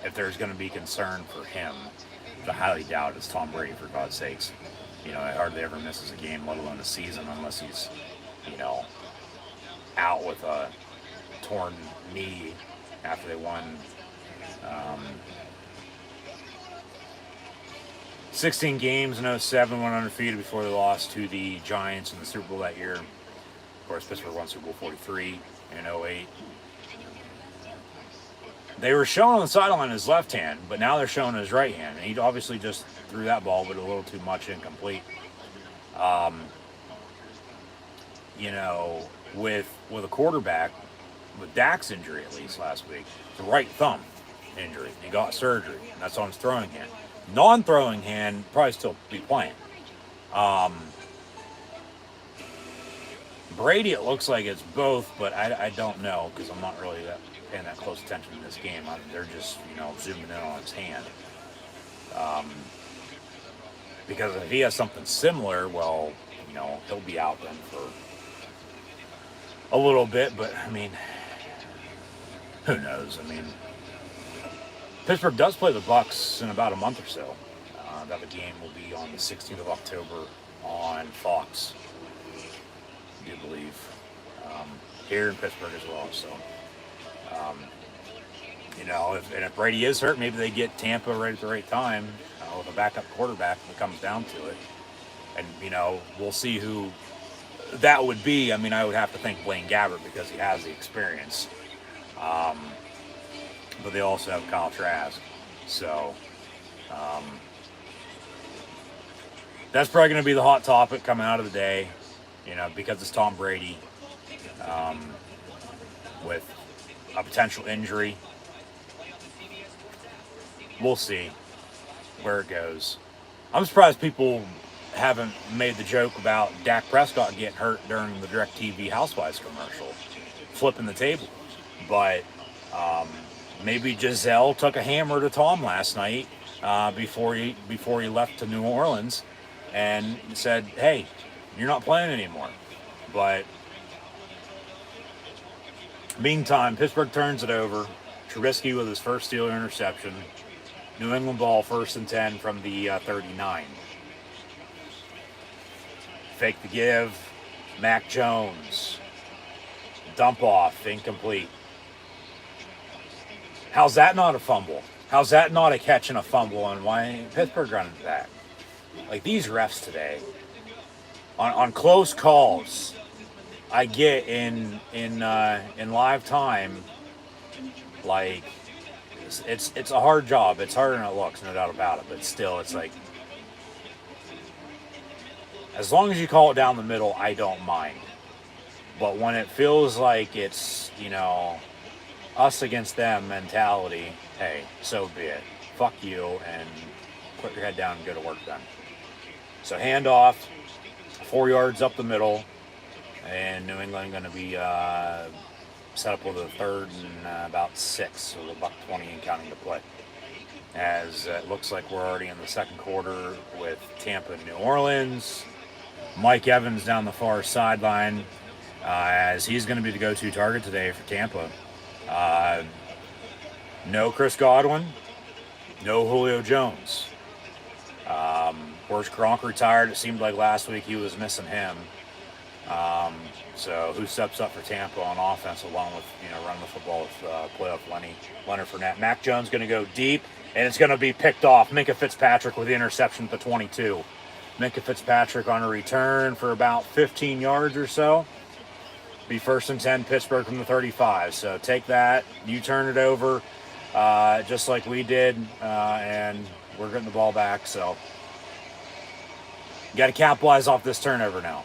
If there's going to be concern for him, I highly doubt it's Tom Brady, for God's sakes. He hardly ever misses a game, let alone a season, unless he's, out with a torn knee after they won 16 games in 07, went undefeated before they lost to the Giants in the Super Bowl that year. Of course, Pittsburgh won Super Bowl 43 in 08. they were showing on the sideline his left hand, but now they're showing his right hand. And he obviously just threw that ball, but a little too much incomplete. You know, with a quarterback, with Dak's injury at least last week, the right thumb injury. He got surgery. And that's on his throwing hand. Non-throwing hand, probably still be playing. Brady, it looks like it's both, but I don't know because I'm not really paying that close attention to this game. They're just, you know, zooming in on his hand. Because if he has something similar, well, you know, he'll be out then for a little bit. But, I mean, who knows? I mean, Pittsburgh does play the Bucs in about a month or so. That the game will be on the 16th of October on Fox, I do believe, here in Pittsburgh as well. So, you know, if Brady is hurt, maybe they get Tampa right at the right time with a backup quarterback when it comes down to it. And, you know, we'll see who that would be. I mean, I would have to think Blaine Gabbert because he has the experience. But they also have Kyle Trask. So, that's probably going to be the hot topic coming out of the day, you know, because it's Tom Brady with a potential injury. We'll see where it goes. I'm surprised people haven't made the joke about Dak Prescott getting hurt during the DirecTV Housewives commercial, flipping the table. But maybe Giselle took a hammer to Tom last night before he left to New Orleans and said, hey, you're not playing anymore. But meantime, Pittsburgh turns it over. Trubisky with his first Steeler interception. New England ball 1st and 10 from the 39. Fake the give. Mac Jones. Dump off. Incomplete. How's that not a fumble? How's that not a catch and a fumble? And why Pittsburgh running back? Like these refs today, on close calls, I get in live time. Like it's a hard job. It's harder than it looks, no doubt about it. But still, it's like as long as you call it down the middle, I don't mind. But when it feels like it's, you know, us against them mentality, hey, so be it. Fuck you, and put your head down and go to work then. So handoff, 4 yards up the middle, and New England going to be set up with a 3rd and about 6, so $1:20 and counting to play. As it looks like we're already in the second quarter with Tampa and New Orleans. Mike Evans down the far sideline, as he's going to be the go-to target today for Tampa. No Chris Godwin, no Julio Jones. Where's Gronk retired? It seemed like last week he was missing him. So who steps up for Tampa on offense along with, you know, running the football with playoff Leonard Fournette. Mac Jones going to go deep, and it's going to be picked off. Minkah Fitzpatrick with the interception at the 22. Minkah Fitzpatrick on a return for about 15 yards or so. Be 1st and 10 Pittsburgh from the 35. So take that. You turn it over just like we did, and we're getting the ball back. So you got to capitalize off this turnover now.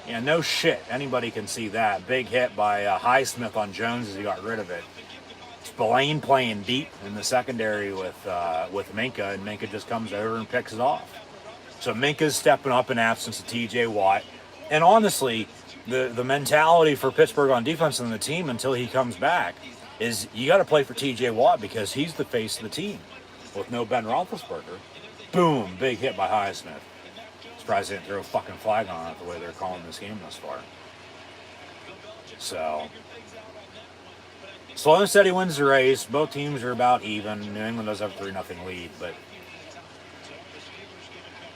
Yeah, no shit. Anybody can see that. Big hit by Highsmith on Jones as he got rid of it. Spillane playing deep in the secondary with Minkah, and Minkah just comes over and picks it off. So Minka's stepping up in absence of T.J. Watt. And honestly, the mentality for Pittsburgh on defense and the team until he comes back is you got to play for T.J. Watt because he's the face of the team. With no Ben Roethlisberger, boom, big hit by Highsmith. Surprised they didn't throw a fucking flag on it the way they're calling this game thus far. So, slow and steady wins the race. Both teams are about even. New England does have a 3-0 lead, but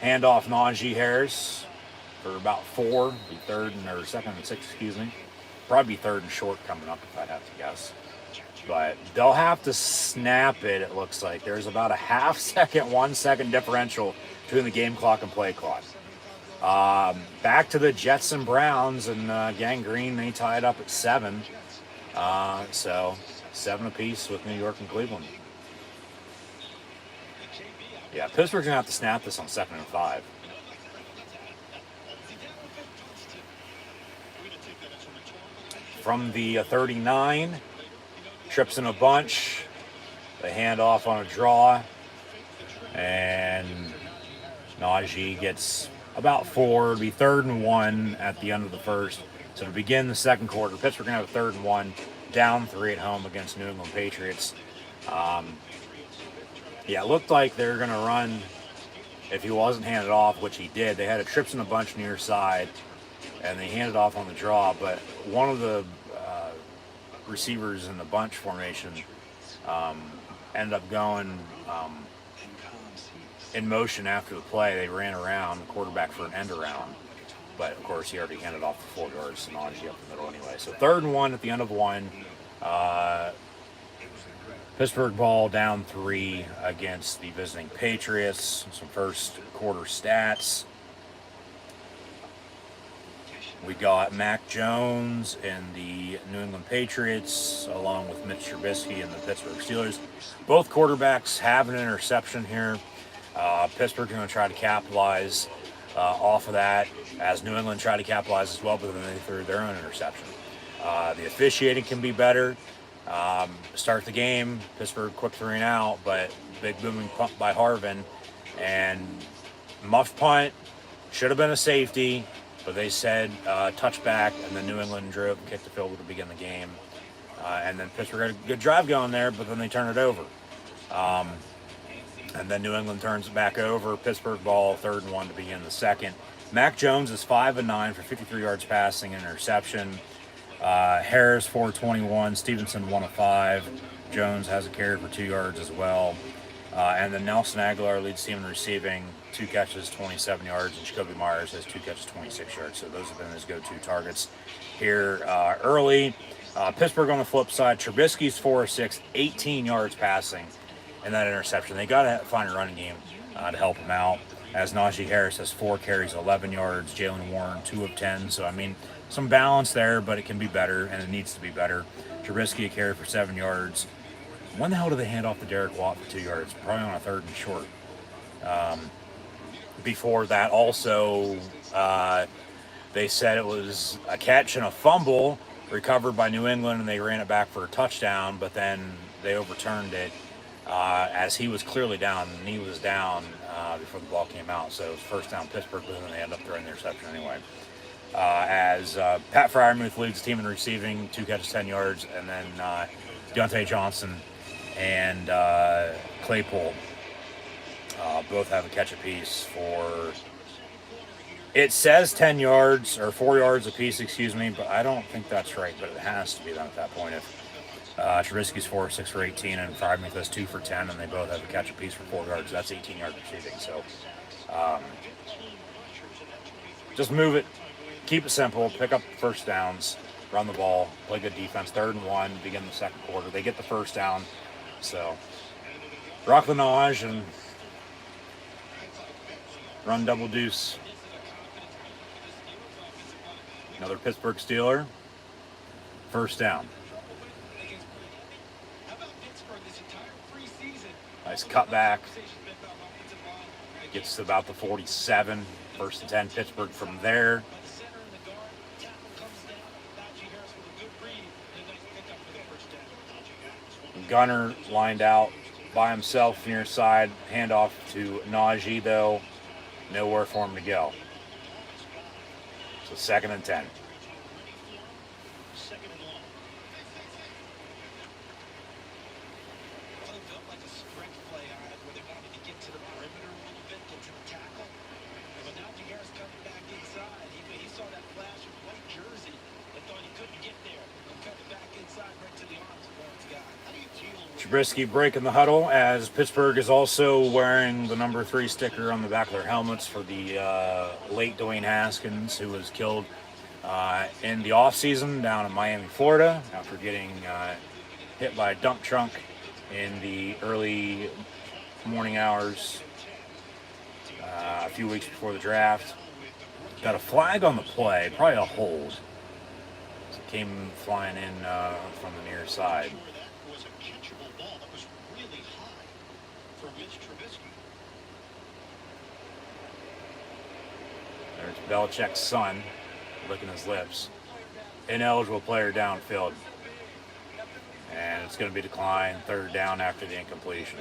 handoff Najee Harris for about 4, be 3rd or 2nd and 6, excuse me. Probably be 3rd and short coming up if I'd have to guess. But they'll have to snap it, it looks like. There's about a half second, 1 second differential between the game clock and play clock. Back to the Jets and Browns, and Gang Green, they tied up at 7. So 7 apiece with New York and Cleveland. Yeah, Pittsburgh's gonna have to snap this on 2nd and 5. From the 39, trips in a bunch. They hand off on a draw, and Najee gets about 4. It'll be 3rd and 1 at the end of the first. So to begin the second quarter, Pittsburgh gonna have a 3rd and 1, down 3 at home against New England Patriots. Yeah, it looked like they were gonna run if he wasn't handed off, which he did. They had a trips in a bunch near side, and they handed off on the draw. But one of the receivers in the bunch formation ended up going in motion after the play. They ran around the quarterback for an end around, but of course he already handed off the 4 yards to Najee up the middle anyway. So 3rd and 1 at the end of 1. Pittsburgh ball down 3 against the visiting Patriots. Some first quarter stats. We got Mac Jones and the New England Patriots, along with Mitch Trubisky and the Pittsburgh Steelers. Both quarterbacks have an interception here. Pittsburgh's going to try to capitalize off of that, as New England tried to capitalize as well, but then they threw their own interception. The officiating can be better. Start the game, Pittsburgh quick 3 and out, but big booming punt by Harvin, and muff punt, should have been a safety, but they said touchback, and then New England drove and kicked the field goal to begin the game. And then Pittsburgh had a good drive going there, but then they turn it over. And then New England turns it back over. Pittsburgh ball, 3rd and 1 to begin the second. Mac Jones is 5 and 9 for 53 yards passing and interception. Harris 421, Stevenson 1 of 5. Jones has a carry for 2 yards as well. And then Nelson Aguilar leads team in receiving, 2 catches, 27 yards, and Jacoby Myers has 2 catches, 26 yards. So those have been his go-to targets here early. Pittsburgh on the flip side, Trubisky's 4 of 6, 18 yards passing, and that interception. They got to find a running game to help him out, as Najee Harris has 4 carries, 11 yards, Jalen Warren 2 of 10. So, I mean, some balance there, but it can be better, and it needs to be better. Trubisky a carry for 7 yards. When the hell did they hand off to Derek Watt for 2 yards? Probably on a 3rd and short. Before that, also, they said it was a catch and a fumble recovered by New England, and they ran it back for a touchdown, but then they overturned it as he was clearly down, and he was down before the ball came out. So it was first down Pittsburgh, but then they ended up throwing the interception anyway. As Pat Freiermuth leads the team in receiving, 2 catches, 10 yards, and then Deontay Johnson and Claypool both have a catch apiece for, it says 10 yards, or 4 yards apiece, excuse me, but I don't think that's right, but it has to be then at that point. If Trubisky's 4 of 6 for 18, and Freiermuth has 2 for 10, and they both have a catch apiece for 4 yards, that's 18 yards receiving. So just move it. Keep it simple, pick up first downs, run the ball, play good defense. 3rd and 1, begin the second quarter. They get the first down, so rock the Naj and run double deuce. Another Pittsburgh Steeler, first down. Nice cutback. Gets to about the 47, 1st and 10, Pittsburgh from there. Gunner lined out by himself near side. Handoff to Najee, though. Nowhere for him to go. So 2nd and 10. Trubisky breaking the huddle, as Pittsburgh is also wearing the number 3 sticker on the back of their helmets for the late Dwayne Haskins, who was killed in the offseason down in Miami, Florida, after getting hit by a dump truck in the early morning hours a few weeks before the draft. Got a flag on the play, probably a hold. came flying in from the near side. There's Belichick's son licking his lips. Ineligible player downfield. And it's going to be declined, third down after the incompletion.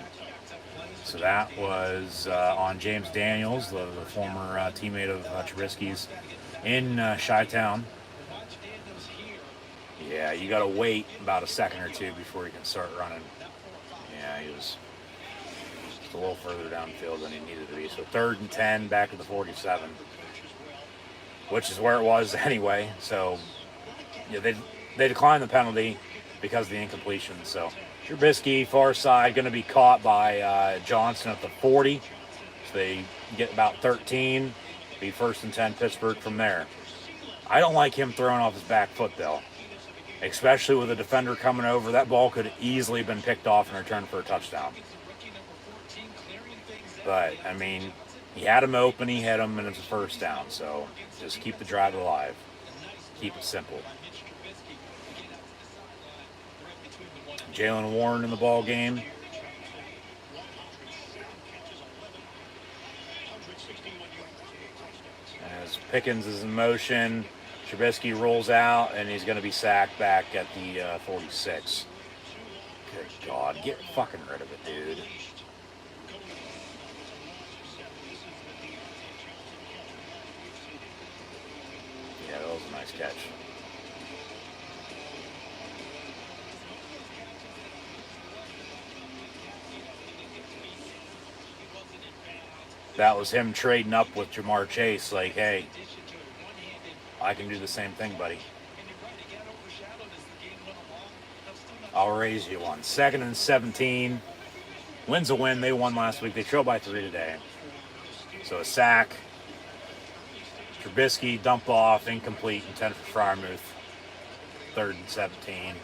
So that was on James Daniels, the former teammate of Trubisky's in Chi-Town. Yeah, you got to wait about a second or two before you can start running. Yeah, he was just a little further downfield than he needed to be. So 3rd and 10 back at the 47, which is where it was anyway. So yeah, they declined the penalty because of the incompletion. So Trubisky, far side, going to be caught by Johnson at the 40. So they get about 13. Be 1st and 10 Pittsburgh from there. I don't like him throwing off his back foot, though. Especially with a defender coming over. That ball could have easily been picked off and returned for a touchdown. But, I mean, he had him open, he hit him, and it's a first down. So just keep the drive alive. Keep it simple. Jalen Warren in the ball game. As Pickens is in motion, Trubisky rolls out, and he's going to be sacked back at the 46. Good God, get fucking rid of it, dude. Yeah, that was a nice catch. That was him trading up with Jamar Chase, like, hey, I can do the same thing, buddy. I'll raise you one. 2nd and 17. Win's a win. They won last week. They trail by 3 today. So a sack. Trubisky, dump off, incomplete, intended for Freiermuth. 3rd and 17.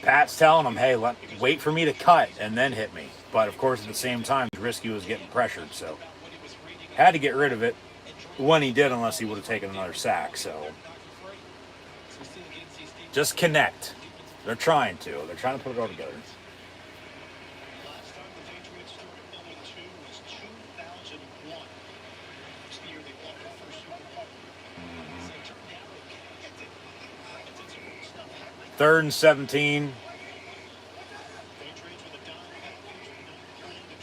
Pat's telling him, hey, wait for me to cut and then hit me. But, of course, at the same time, Trubisky was getting pressured, so had to get rid of it when he did, unless he would have taken another sack. So just connect. They're trying to. They're trying to put it all together. Third and 17.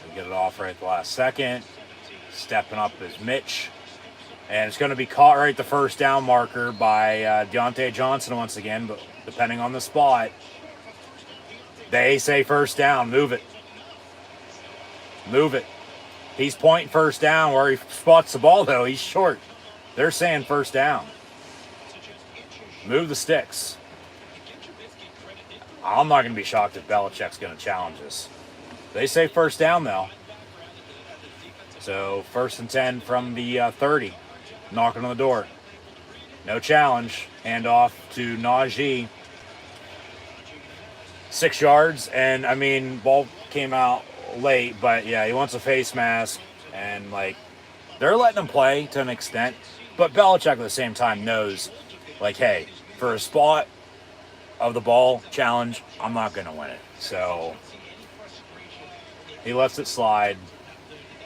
We get it off right at the last second. Stepping up is Mitch. And it's going to be caught right at the first down marker by Deontay Johnson once again. But depending on the spot, they say first down. Move it. Move it. He's pointing first down. Where he spots the ball, though, he's short. They're saying first down. Move the sticks. I'm not going to be shocked if Belichick's going to challenge this. They say first down, though. So 1st and 10 from the 30. Knocking on the door. No challenge. Hand off to Najee. 6 yards. And, I mean, ball came out late. But, yeah, he wants a face mask. And, like, they're letting him play to an extent. But Belichick at the same time knows, like, hey, for a spot of the ball challenge, I'm not going to win it. So he lets it slide.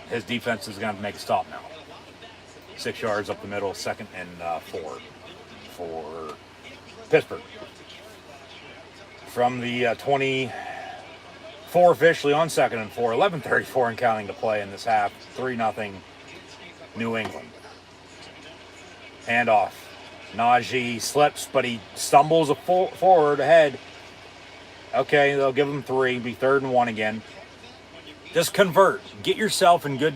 His defense is going to make a stop now. 6 yards up the middle, 2nd and 4 for Pittsburgh. From the 24 officially on 2nd and 4, 11:34 and counting to play in this half. 3-0 New England. Handoff. Najee slips, but he stumbles forward ahead. Okay, they'll give him 3. Be 3rd and 1 again. Just convert. Get yourself in good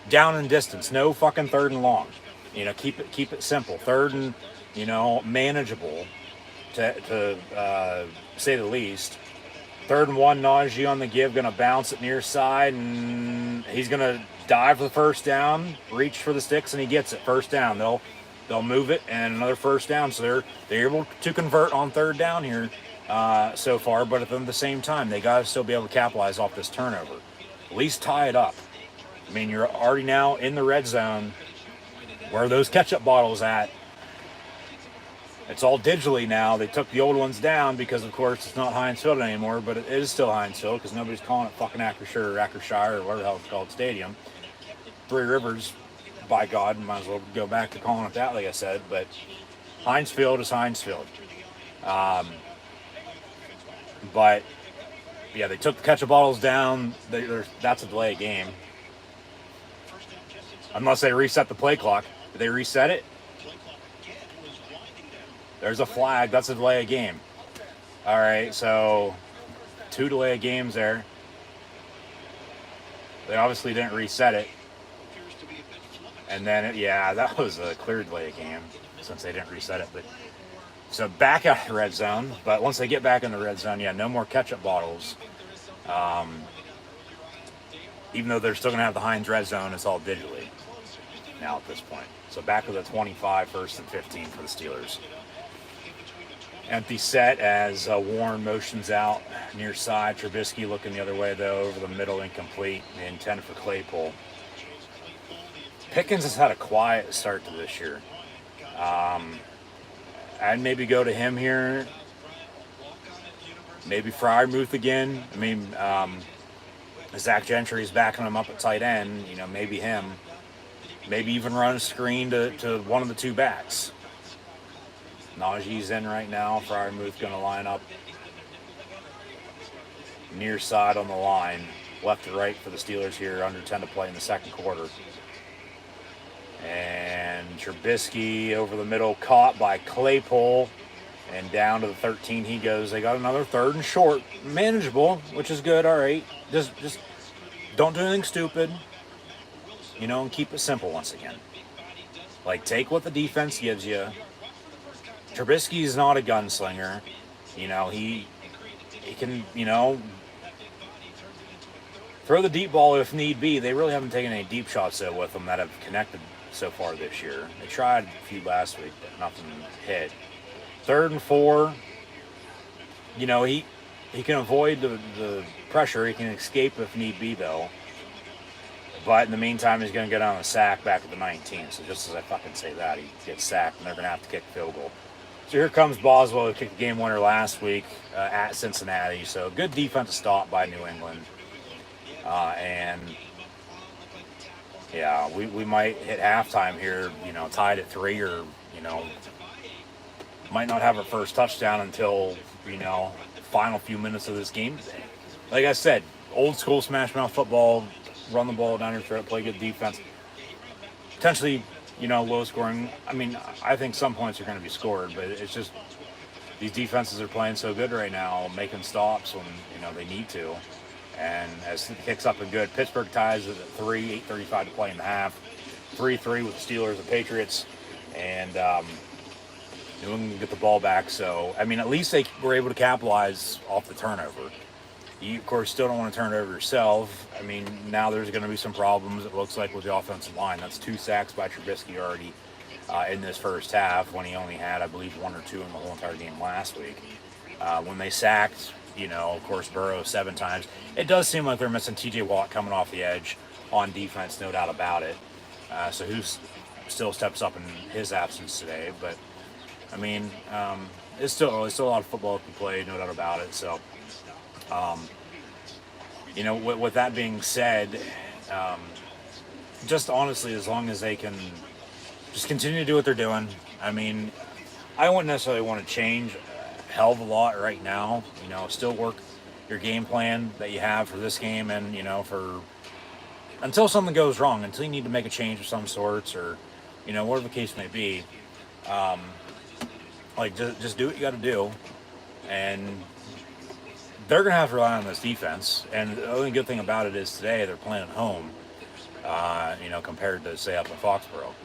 down and distance. No fucking 3rd and long. You know, keep it simple. 3rd and, you know, manageable to say the least. 3rd and 1, Najee on the give, going to bounce it near side, and he's going to dive for the first down, reach for the sticks, and he gets it. First down. They'll move it, and another first down. So they're able to convert on 3rd down here so far, but at the same time, they got to still be able to capitalize off this turnover. At least tie it up. I mean, you're already now in the red zone. Where are those ketchup bottles at? It's all digitally now. They took the old ones down because, of course, it's not Heinz Field anymore, but it is still Heinz Field because nobody's calling it fucking Acrisure or Akershire or whatever the hell it's called stadium. Three Rivers, by God, might as well go back to calling it that, like I said, but Heinz Field is Heinz Field. But, yeah, they took the ketchup bottles down. That's a delay of game. Unless they reset the play clock. Did they reset it? There's a flag. That's a delay of game. All right, so 2 delay of games there. They obviously didn't reset it. And then, yeah, that was a clear delay of game since they didn't reset it. But so back out of the red zone. But once they get back in the red zone, yeah, no more ketchup bottles. Even though they're still going to have the Heinz red zone, it's all digitally now at this point. So back with a 25, 1st and 15 for the Steelers. Empty set as Warren motions out near side. Trubisky looking the other way, though, over the middle, incomplete. Intended for Claypool. Pickens has had a quiet start to this year. I'd maybe go to him here. Maybe Freiermuth again. I mean, Zach Gentry is backing him up at tight end. You know, maybe him. Maybe even run a screen to one of the 2 backs. Najee's in right now. Freiermuth going to line up near side on the line. Left to right for the Steelers here. Under 10 to play in the second quarter. And Trubisky over the middle, caught by Claypool. And down to the 13 he goes. They got another 3rd and short. Manageable, which is good. All right. Just don't do anything stupid. You know, and keep it simple once again. Like, take what the defense gives you. Trubisky's not a gunslinger. You know, he can, you know, throw the deep ball if need be. They really haven't taken any deep shots, though, with them that have connected so far this year. They tried a few last week, but nothing hit. 3rd and 4. You know, he can avoid the pressure. He can escape if need be, though. But in the meantime, he's going to get on a sack back at the 19. So just as I fucking say that, he gets sacked, and they're going to have to kick a field goal. So here comes Boswell, who kicked the game winner last week at Cincinnati. So good defensive stop by New England. And, yeah, we might hit halftime here, you know, tied at 3 or, you know, might not have our first touchdown until, you know, final few minutes of this game today. Like I said, old school smash mouth football, run the ball down your throat, play good defense. Potentially, you know, low scoring. I mean, I think some points are going to be scored, but it's just these defenses are playing so good right now, making stops when, you know, they need to. And as it kicks up and good, Pittsburgh ties it at 3, 8:35 to play in the half. 3-3 with the Steelers and Patriots. And New England get the ball back. So, I mean, at least they were able to capitalize off the turnover. You, of course, still don't want to turn it over yourself. I mean, now there's going to be some problems, it looks like, with the offensive line. That's 2 sacks by Trubisky already in this first half, when he only had, I believe, 1 or 2 in the whole entire game last week. When they sacked, you know, of course, Burrow 7 times. It does seem like they're missing T.J. Watt coming off the edge on defense, no doubt about it. So who still steps up in his absence today. But, I mean, it's still a lot of football to be played, no doubt about it. So, you know, with that being said, just honestly, as long as they can just continue to do what they're doing. I mean, I wouldn't necessarily want to change a hell of a lot right now. You know, still work your game plan that you have for this game, and, you know, for until something goes wrong, until you need to make a change of some sorts, or, you know, whatever the case may be. Like, just do what you got to do, and they're going to have to rely on this defense. And the only good thing about it is today they're playing at home, you know, compared to, say, up in Foxborough.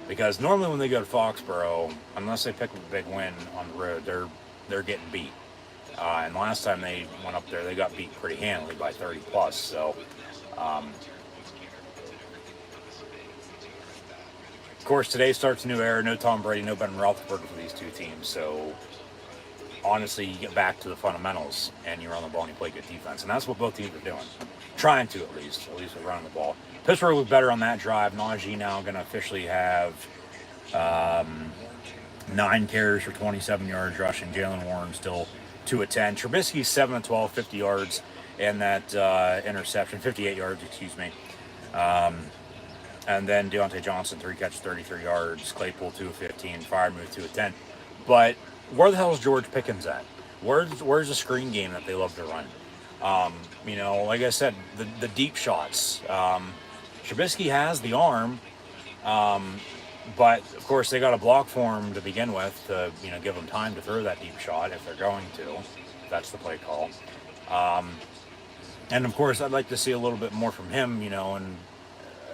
Because normally when they go to Foxborough, unless they pick up a big win on the road, they're getting beat. And last time they went up there, they got beat pretty handily by 30 plus. So, of course, today starts a new era. No Tom Brady, no Ben Roethlisberger for these two teams. So, honestly, you get back to the fundamentals and you run the ball and you play good defense. And that's what both teams are doing. Trying to, at least. At least they're running the ball. Pittsburgh was better on that drive. Najee now going to officially have 9 carries for 27 yards rushing. Jalen Warren still 2 of 10. Trubisky's 7 of 12, 50 yards, and that interception, 58 yards, excuse me. And then Deontay Johnson, 3 catches, 33 yards. Claypool, 2 of 15. Freiermuth, 2 of 10. But where the hell is George Pickens at? Where's the screen game that they love to run? Like I said, the deep shots. Trubisky has the arm, but of course they got a block for him to begin with to give him time to throw that deep shot if they're going to. That's the play call. And of course I'd like to see a little bit more from him, and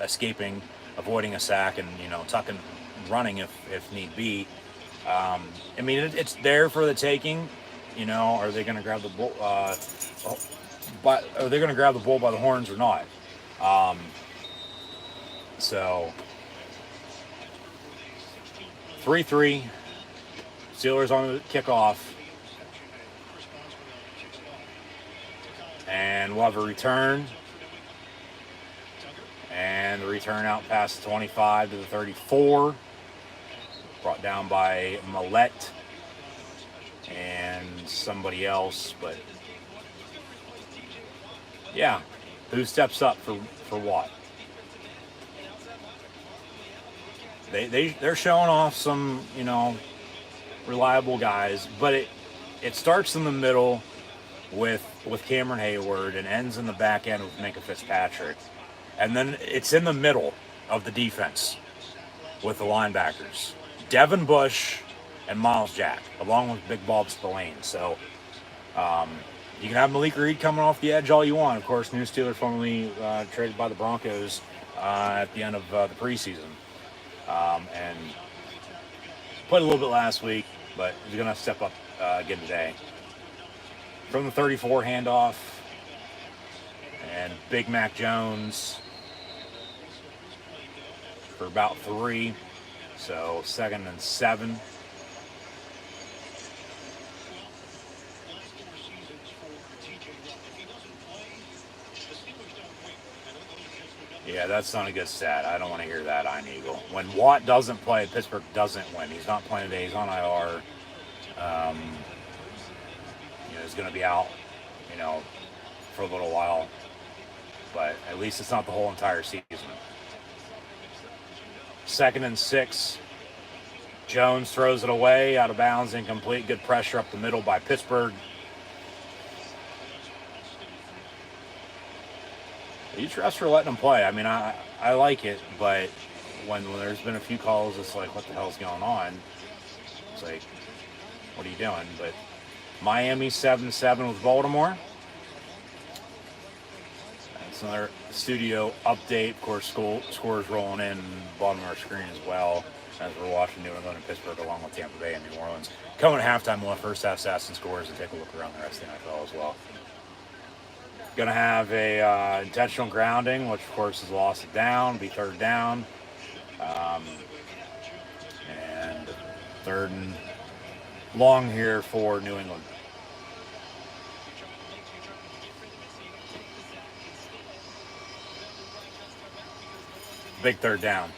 escaping, avoiding a sack, and tucking, running if need be. It's there for the taking. Are they going to grab the bull? But are they going to grab the bull by the horns or not? So 3-3. Steelers on the kickoff, and we'll have a return. And the return out past the 25 to the 34. Brought down by Millette and somebody else, but yeah, who steps up for what? They're showing off some reliable guys, but it starts in the middle with Cameron Hayward and ends in the back end with Minkah Fitzpatrick, and then it's in the middle of the defense with the linebackers, Devin Bush and Miles Jack, along with Big Bob Spillane. So you can have Malik Reed coming off the edge all you want. Of course, new Steeler formerly traded by the Broncos at the end of the preseason. And played a little bit last week, but he's going to step up again today. From the 34 handoff, and Big Mac Jones for about 3. So 2nd and 7. Yeah, that's not a good stat. I don't want to hear that, Iron Eagle. When Watt doesn't play, Pittsburgh doesn't win. He's not playing today. He's on IR. He's going to be out, for a little while. But at least it's not the whole entire season. 2nd and 6. Jones throws it away, out of bounds, incomplete. Good pressure up the middle by Pittsburgh. You trust for letting them play. I like it, but when there's been a few calls, it's like, what the hell's going on? It's like, what are you doing? But Miami 7-7 with Baltimore. That's another studio update. Of course, scores rolling in bottom of our screen as well as we're watching New England and Pittsburgh along with Tampa Bay and New Orleans. Coming at halftime, we'll have first half stats and scores and take a look around the rest of the NFL as well. Going to have a intentional grounding, which of course is lost it down, be 3rd down. And 3rd and long here for New England. Big 3rd down.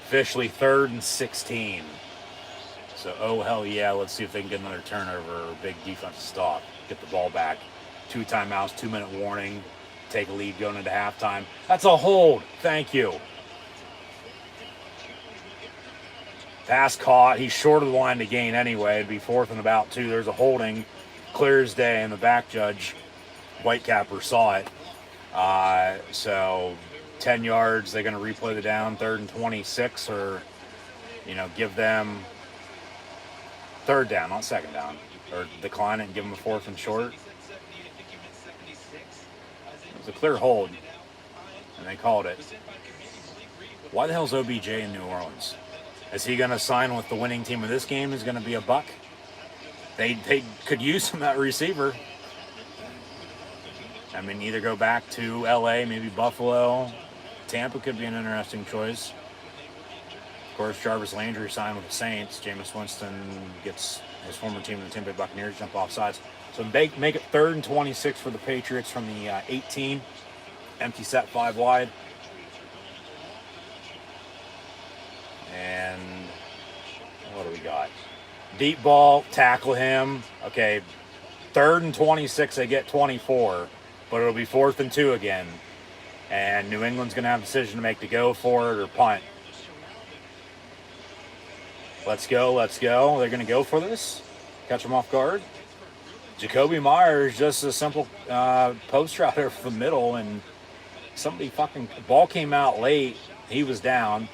Officially 3rd and 16. So, oh hell yeah, let's see if they can get another turnover or big defensive stop. Get the ball back. 2 timeouts, 2-minute warning. Take a lead going into halftime. That's a hold. Thank you. Pass caught. He's short of the line to gain anyway. It'd be 4th and about 2. There's a holding. Clear as day, and the back judge, Whitecapper, saw it. So 10 yards, they're going to replay the down, 3rd and 26, or, give them 3rd down, not 2nd down, or decline it and give them a 4th and short. It was a clear hold, and they called it. Why the hell's OBJ in New Orleans? Is he going to sign with the winning team of this game? Is going to be a buck? They could use him at receiver. Either go back to LA, maybe Buffalo. Tampa could be an interesting choice. Of course, Jarvis Landry signed with the Saints. Jameis Winston gets his former team, the Tampa Bay Buccaneers, jump off sides. So make it 3rd and 26 for the Patriots from the 18. Empty set, 5 wide. And what do we got? Deep ball, tackle him. Okay, 3rd and 26, they get 24, but it'll be 4th and 2 again. And New England's going to have a decision to make to go for it or punt. Let's go. They're going to go for this. Catch them off guard. Jacoby Myers, just a simple post route over the middle, and somebody ball came out late. He was down.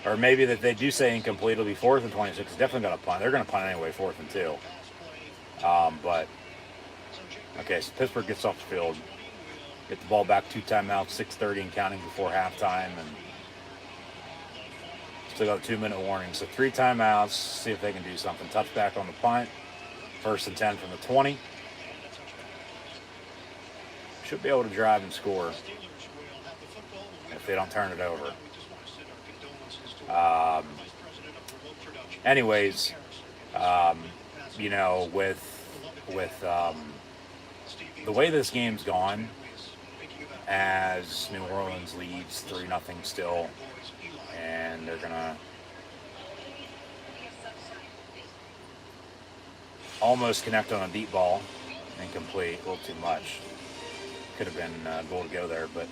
Or maybe that they do say incomplete. It'll be 4th and 26. It's definitely going to punt. They're going to punt anyway, 4th and 2. But, okay, so Pittsburgh gets off the field. Get the ball back, 2 timeouts, 6:30 and counting before halftime. And still got a 2-minute warning. So 3 timeouts, see if they can do something. Touchback on the punt. 1st and 10 from the 20. Should be able to drive and score if they don't turn it over. Anyways, you know, with the way this game's gone, as New Orleans leads 3-0 still, and they're gonna almost connect on a deep ball, incomplete, a little too much. Could have been a goal to go there, but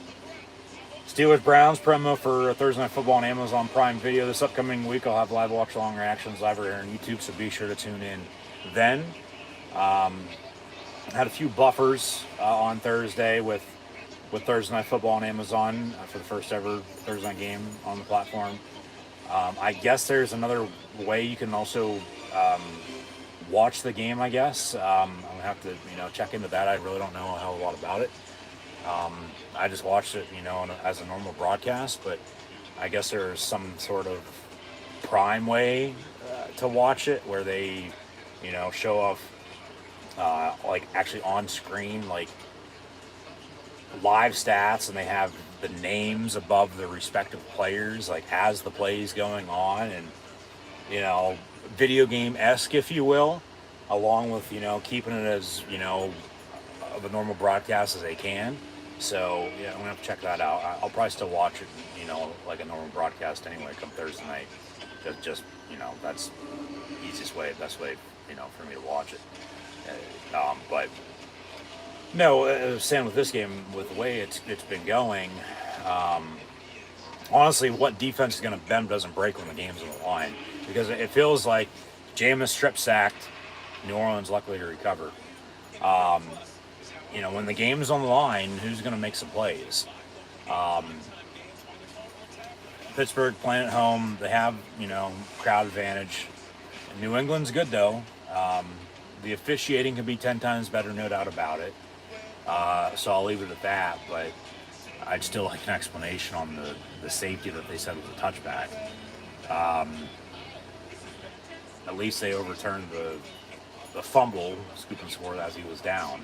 Steelers-Browns promo for Thursday Night Football on Amazon Prime Video. This upcoming week I'll have live watch-along reactions live here on YouTube, so be sure to tune in then. Had a few buffers on Thursday with Thursday Night Football on Amazon for the first ever Thursday night game on the platform. I guess there's another way you can also watch the game, I guess. I'm going to have to, check into that. I really don't know a hell of a lot about it. I just watched it, as a normal broadcast, but I guess there's some sort of prime way to watch it where they, show off, like actually on screen, like live stats, and they have the names above the respective players, like as the play's going on, and, video game-esque, if you will, along with, keeping it as, of a normal broadcast as they can. So, yeah, I'm going to have to check that out. I'll probably still watch it, like a normal broadcast anyway, come Thursday night. Just that's the easiest way, best way, for me to watch it. But, no, saying with this game, with the way it's been going, honestly, what defense is going to bend doesn't break when the game's on the line. Because it feels like Jameis strip sacked, New Orleans luckily to recover. When the game's on the line, who's going to make some plays? Pittsburgh playing at home, they have, crowd advantage. New England's good, though. The officiating can be 10 times better, no doubt about it. So I'll leave it at that, but I'd still like an explanation on the safety that they said was a touchback. At least they overturned the fumble, scoop and score as he was down.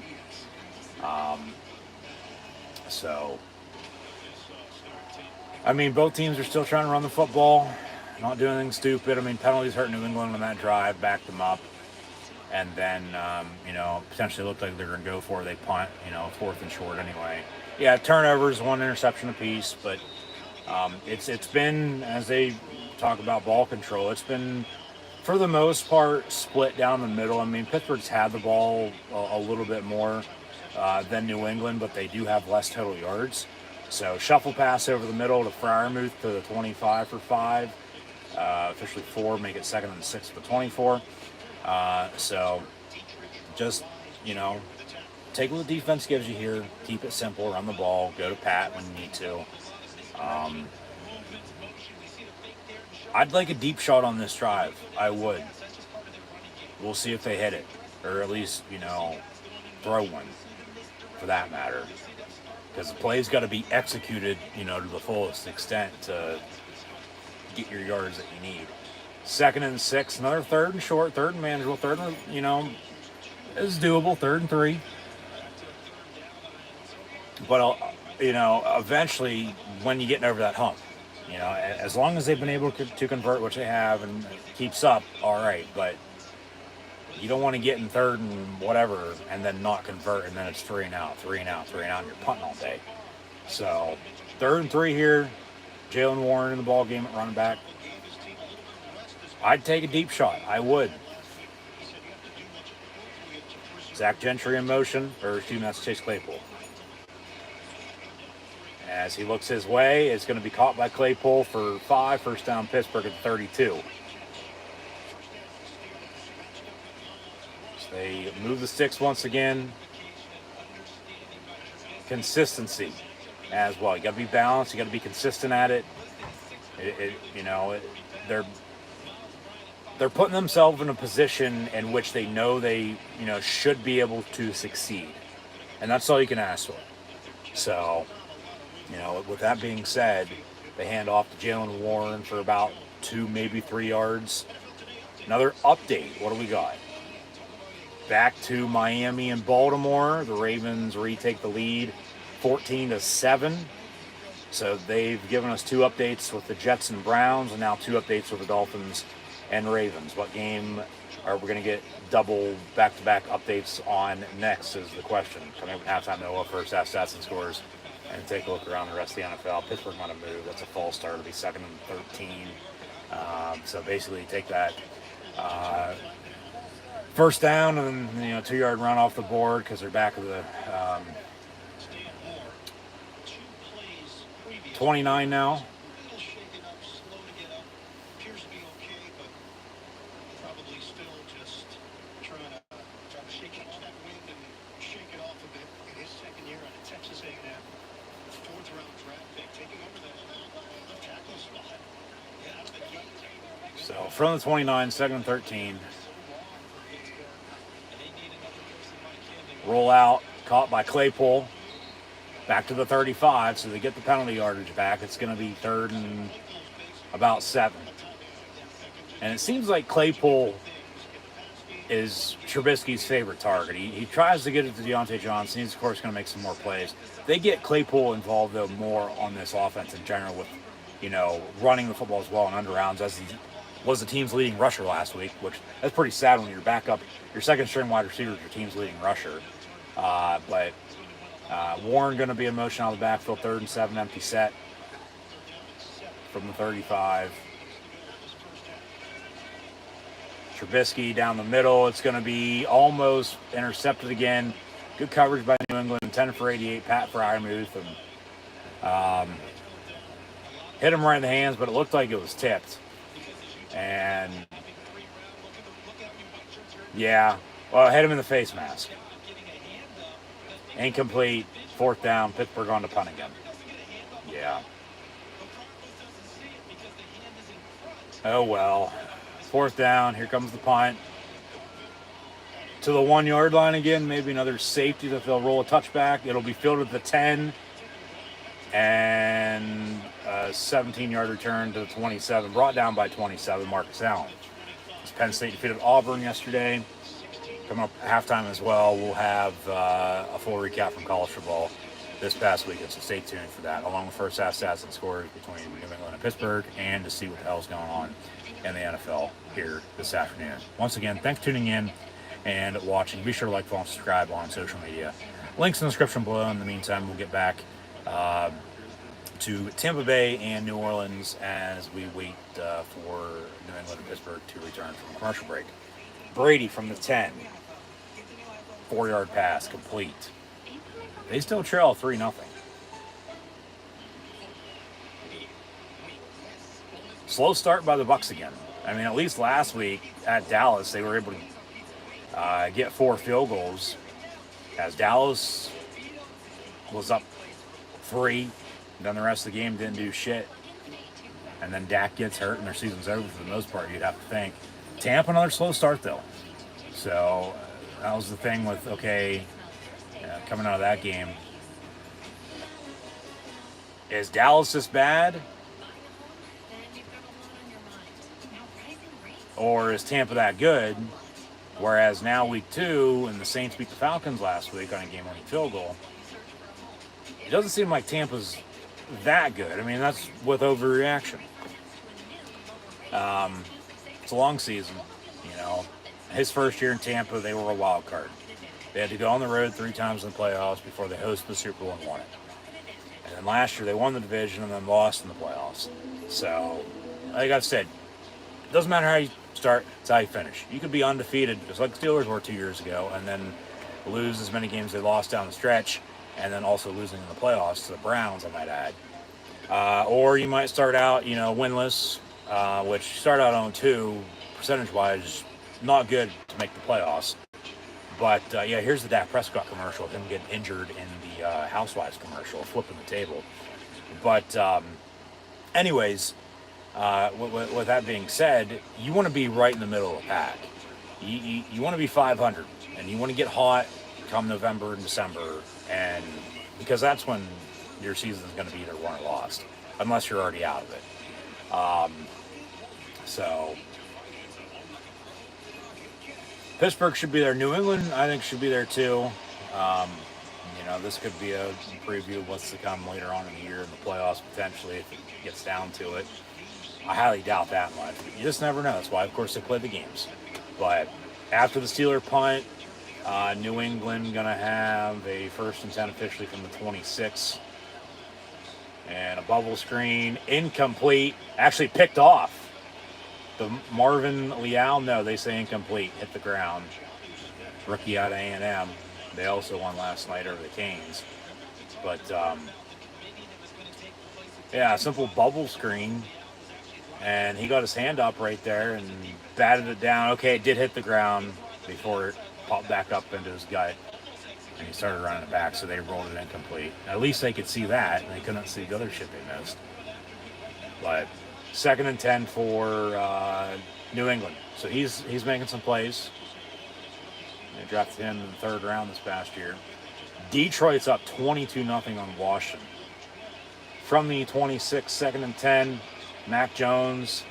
So, I mean, both teams are still trying to run the football, not doing anything stupid. I mean, penalties hurt New England on that drive, backed them up. And then, potentially looked like they're going to go for it. They punt, 4th and short anyway. Yeah, turnovers, 1 interception apiece, but it's been, as they talk about ball control, it's been, for the most part, split down the middle. I mean, Pittsburgh's had the ball a little bit more than New England, but they do have less total yards. So shuffle pass over the middle to Freiermuth to the 25 for 5. Officially 4, make it 2nd and 6 for 24. So just, take what the defense gives you here, keep it simple, run the ball, go to Pat when you need to. I'd like a deep shot on this drive. I would. We'll see if they hit it, or at least, throw one for that matter. Because the play's got to be executed, to the fullest extent to get your yards that you need. 2nd and 6, another 3rd and short, 3rd and manageable, 3rd and, is doable, 3rd and 3. But, eventually, when you're getting over that hump, You know, as long as they've been able to convert, which they have, and it keeps up, all right. But you don't want to get in third and whatever, and then not convert, and then it's 3 and out, 3 and out, 3 and out, and you're punting all day. So 3rd and 3 here. Jalen Warren in the ball game at running back. I'd take a deep shot. I would. Zach Gentry in motion, or excuse me, that's Chase Claypool. As he looks his way, it's going to be caught by Claypool for 5, first down Pittsburgh at 32. So they move the sticks once again. Consistency as well. You got to be balanced. You got to be consistent at it. They're putting themselves in a position in which they know they should be able to succeed, and that's all you can ask for. So, with that being said, they hand off to Jalen Warren for about 2, maybe 3 yards. Another update. What do we got? Back to Miami and Baltimore. The Ravens retake the lead 14-7. So they've given us 2 updates with the Jets and Browns, and now 2 updates with the Dolphins and Ravens. What game are we going to get double back-to-back updates on next is the question. Coming up at halftime, Noah first half stats and scores, and take a look around the rest of the NFL. Pittsburgh might have moved. That's a false start. It'll be 2nd and 13. So basically, take that first down and 2-yard run off the board because they're back of the 29 now. So from the 29, 2nd and 13. Roll out, caught by Claypool. Back to the 35, so they get the penalty yardage back. It's going to be 3rd and about 7. And it seems like Claypool is Trubisky's favorite target. He tries to get it to Deontay Johnson. He's, of course, going to make some more plays. They get Claypool involved, though, more on this offense in general with, running the football as well and under rounds, as he was the team's leading rusher last week, which that's pretty sad when you're back up. Your second-string wide receiver is your team's leading rusher. But Warren going to be in motion out of the backfield, 3rd and 7, empty set from the 35. Trubisky down the middle. It's going to be almost intercepted again. Good coverage by New England, 10 for 88, Pat Fryermuth. And hit him right in the hands, but it looked like it was tipped. And, yeah, well, hit him in the face mask. Incomplete, 4th down, Pittsburgh on to punt again. Yeah. Oh, well. 4th down, here comes the punt. To the 1-yard line again, maybe another safety that they'll roll a touchback. It'll be fielded at the 10. And a 17-yard return to the 27, brought down by 27, Marcus Allen. As Penn State defeated Auburn yesterday. Coming up halftime as well, we'll have a full recap from college football this past weekend, so stay tuned for that, along with first half stats and scores between New England and Pittsburgh, and to see what the hell's going on in the NFL here this afternoon. Once again, thanks for tuning in and watching. Be sure to like, follow, and subscribe on social media. Links in the description below. In the meantime, we'll get back to Tampa Bay and New Orleans as we wait for New England and Pittsburgh to return from a commercial break. Brady from the 10. 4-yard pass, complete. They still trail 3-0. Slow start by the Bucs again. I mean, at least last week at Dallas, they were able to get 4 field goals as Dallas was up 3. Then the rest of the game didn't do shit. And then Dak gets hurt and their season's over for the most part, you'd have to think. Tampa, another slow start, though. So that was the thing with, coming out of that game. Is Dallas this bad? Or is Tampa that good? Whereas now week 2, and the Saints beat the Falcons last week on a game-winning field goal. It doesn't seem like Tampa's that good. I mean, that's with overreaction. It's a long season, you know. His first year in Tampa, they were a wild card. They had to go on the road 3 times in the playoffs before they hosted the Super Bowl and won it. And then last year, they won the division and then lost in the playoffs. So, like I've said, it doesn't matter how you start, it's how you finish. You could be undefeated, just like the Steelers were 2 years ago, and then lose as many games they lost down the stretch, and then also losing in the playoffs to the Browns, I might add. Or you might start out, winless, which start out on 2, percentage-wise, not good to make the playoffs. But, here's the Dak Prescott commercial of him getting injured in the Housewives commercial, flipping the table. But, anyways, with that being said, you want to be right in the middle of the pack. You want to be 500, and you want to get hot come November and December, and because that's when your season is going to be either won or lost, unless you're already out of it. So Pittsburgh should be there. New England, I think, should be there too. This could be a preview of what's to come later on in the year in the playoffs, potentially, if it gets down to it. I highly doubt that much. You just never know. That's why, of course, they play the games. But after the Steeler punt, New England going to have a 1st and 10 officially from the 26. And a bubble screen, incomplete, actually picked off. The Marvin Leal, no, they say incomplete, hit the ground. Rookie out of A&M. They also won last night over the Canes. But, simple bubble screen. And he got his hand up right there and batted it down. Okay, it did hit the ground before it popped back up into his gut. And he started running it back, so they rolled it incomplete. At least they could see that, and they couldn't see the other shit they missed. But 2nd and 10 for New England. So he's making some plays. They drafted him in the 3rd round this past year. Detroit's up 22-0 on Washington. From the 26, 2nd and 10, Mac Jones,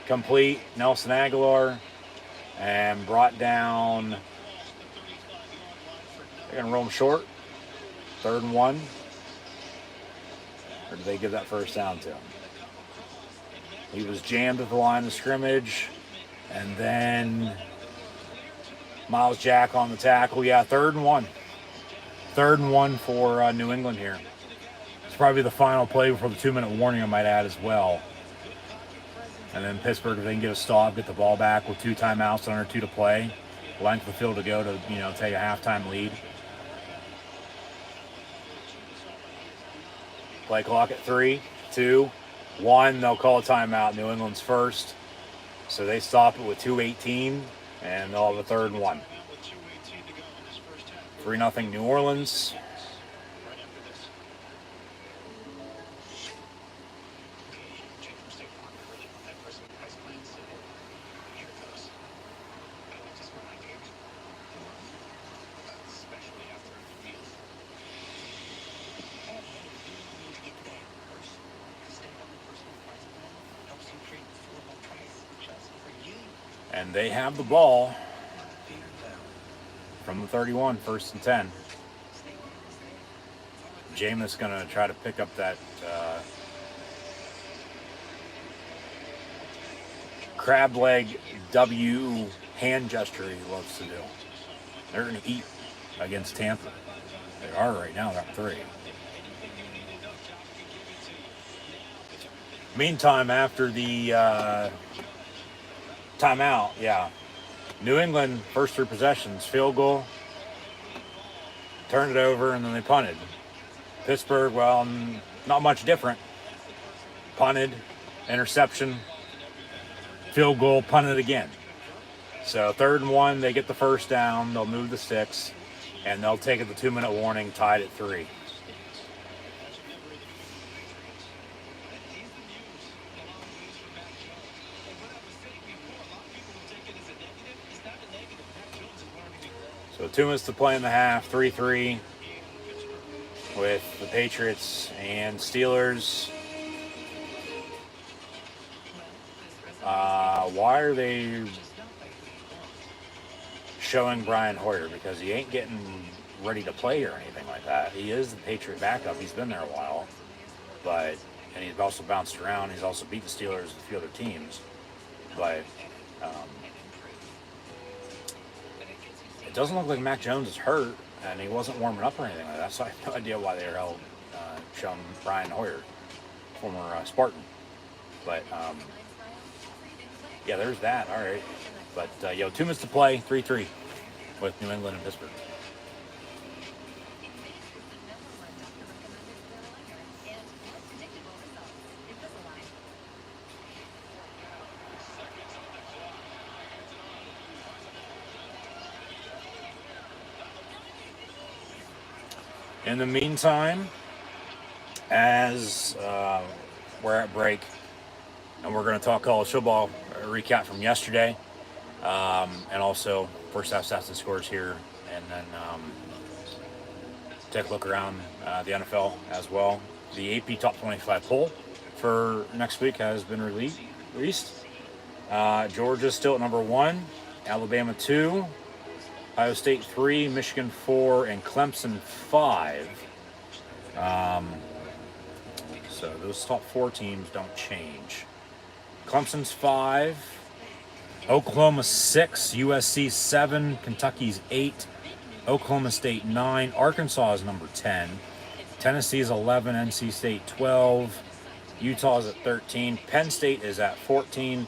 complete, Nelson Aguilar, and brought down. They're going to roll him short. 3rd and 1. Or did they give that first down to him? He was jammed at the line of scrimmage. And then Miles Jack on the tackle. Yeah, 3rd and 1. 3rd and 1 for New England here. It's probably the final play before the 2-minute warning, I might add, as well. And then Pittsburgh, if they can get a stop, get the ball back with 2 timeouts, under 2 to play, length of the field to go to, take a halftime lead. Play clock at 3, 2, 1. They'll call a timeout. New England's first. So they stop it with 2:18, and they'll have a 3rd and 1. 3-0 New Orleans. And they have the ball from the 31, 1st and 10. Jameis going to try to pick up that crab leg W hand gesture he loves to do. They're going to eat against Tampa. They are right now. They're up 3. Meantime, after the timeout, New England, first 3 possessions, field goal, turned it over, and then they punted. Pittsburgh, well, not much different. Punted, interception, field goal, punted again. So 3rd and 1, they get the first down, they'll move the sticks, and they'll take it the 2-minute warning, tied at 3. So 2 minutes to play in the half, 3-3 with the Patriots and Steelers. Why are they showing Brian Hoyer? Because he ain't getting ready to play or anything like that. He is the Patriot backup. He's been there a while. And he's also bounced around. He's also beat the Steelers and a few other teams. But it doesn't look like Mac Jones is hurt, and he wasn't warming up or anything like that. So I have no idea why they were showing Brian Hoyer, former Spartan. But yeah, there's that. All right. But 2 minutes to play, 3-3 with New England and Pittsburgh. In the meantime, as we're at break, and we're going to talk college football, recap from yesterday, and also first half stats and scores here, and then take a look around the NFL as well. The AP Top 25 poll for next week has been released. Georgia's still at number 1, Alabama 2, Ohio State 3, Michigan 4, and Clemson 5. So those top 4 teams don't change. Clemson's 5, Oklahoma 6, USC 7, Kentucky's 8, Oklahoma State 9, Arkansas is number 10, Tennessee's 11, NC State 12, Utah's at 13, Penn State is at 14,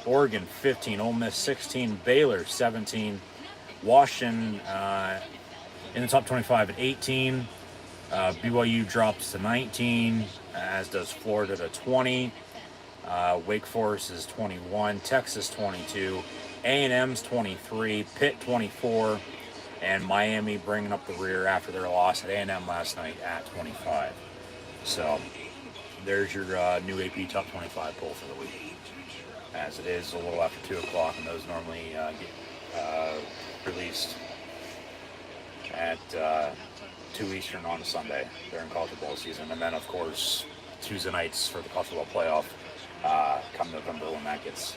Oregon 15, Ole Miss 16, Baylor 17, Washington in the top 25 at 18. BYU drops to 19, as does Florida to 20. Wake Forest is 21, Texas 22, A&M's 23, Pitt 24, and Miami bringing up the rear after their loss at A&M last night at 25. So there's your new AP Top 25 poll for the week. As it is a little after 2 o'clock, and those normally get released at 2 Eastern on a Sunday during college football season. And then, of course, Tuesday nights for the college football playoff come November when that gets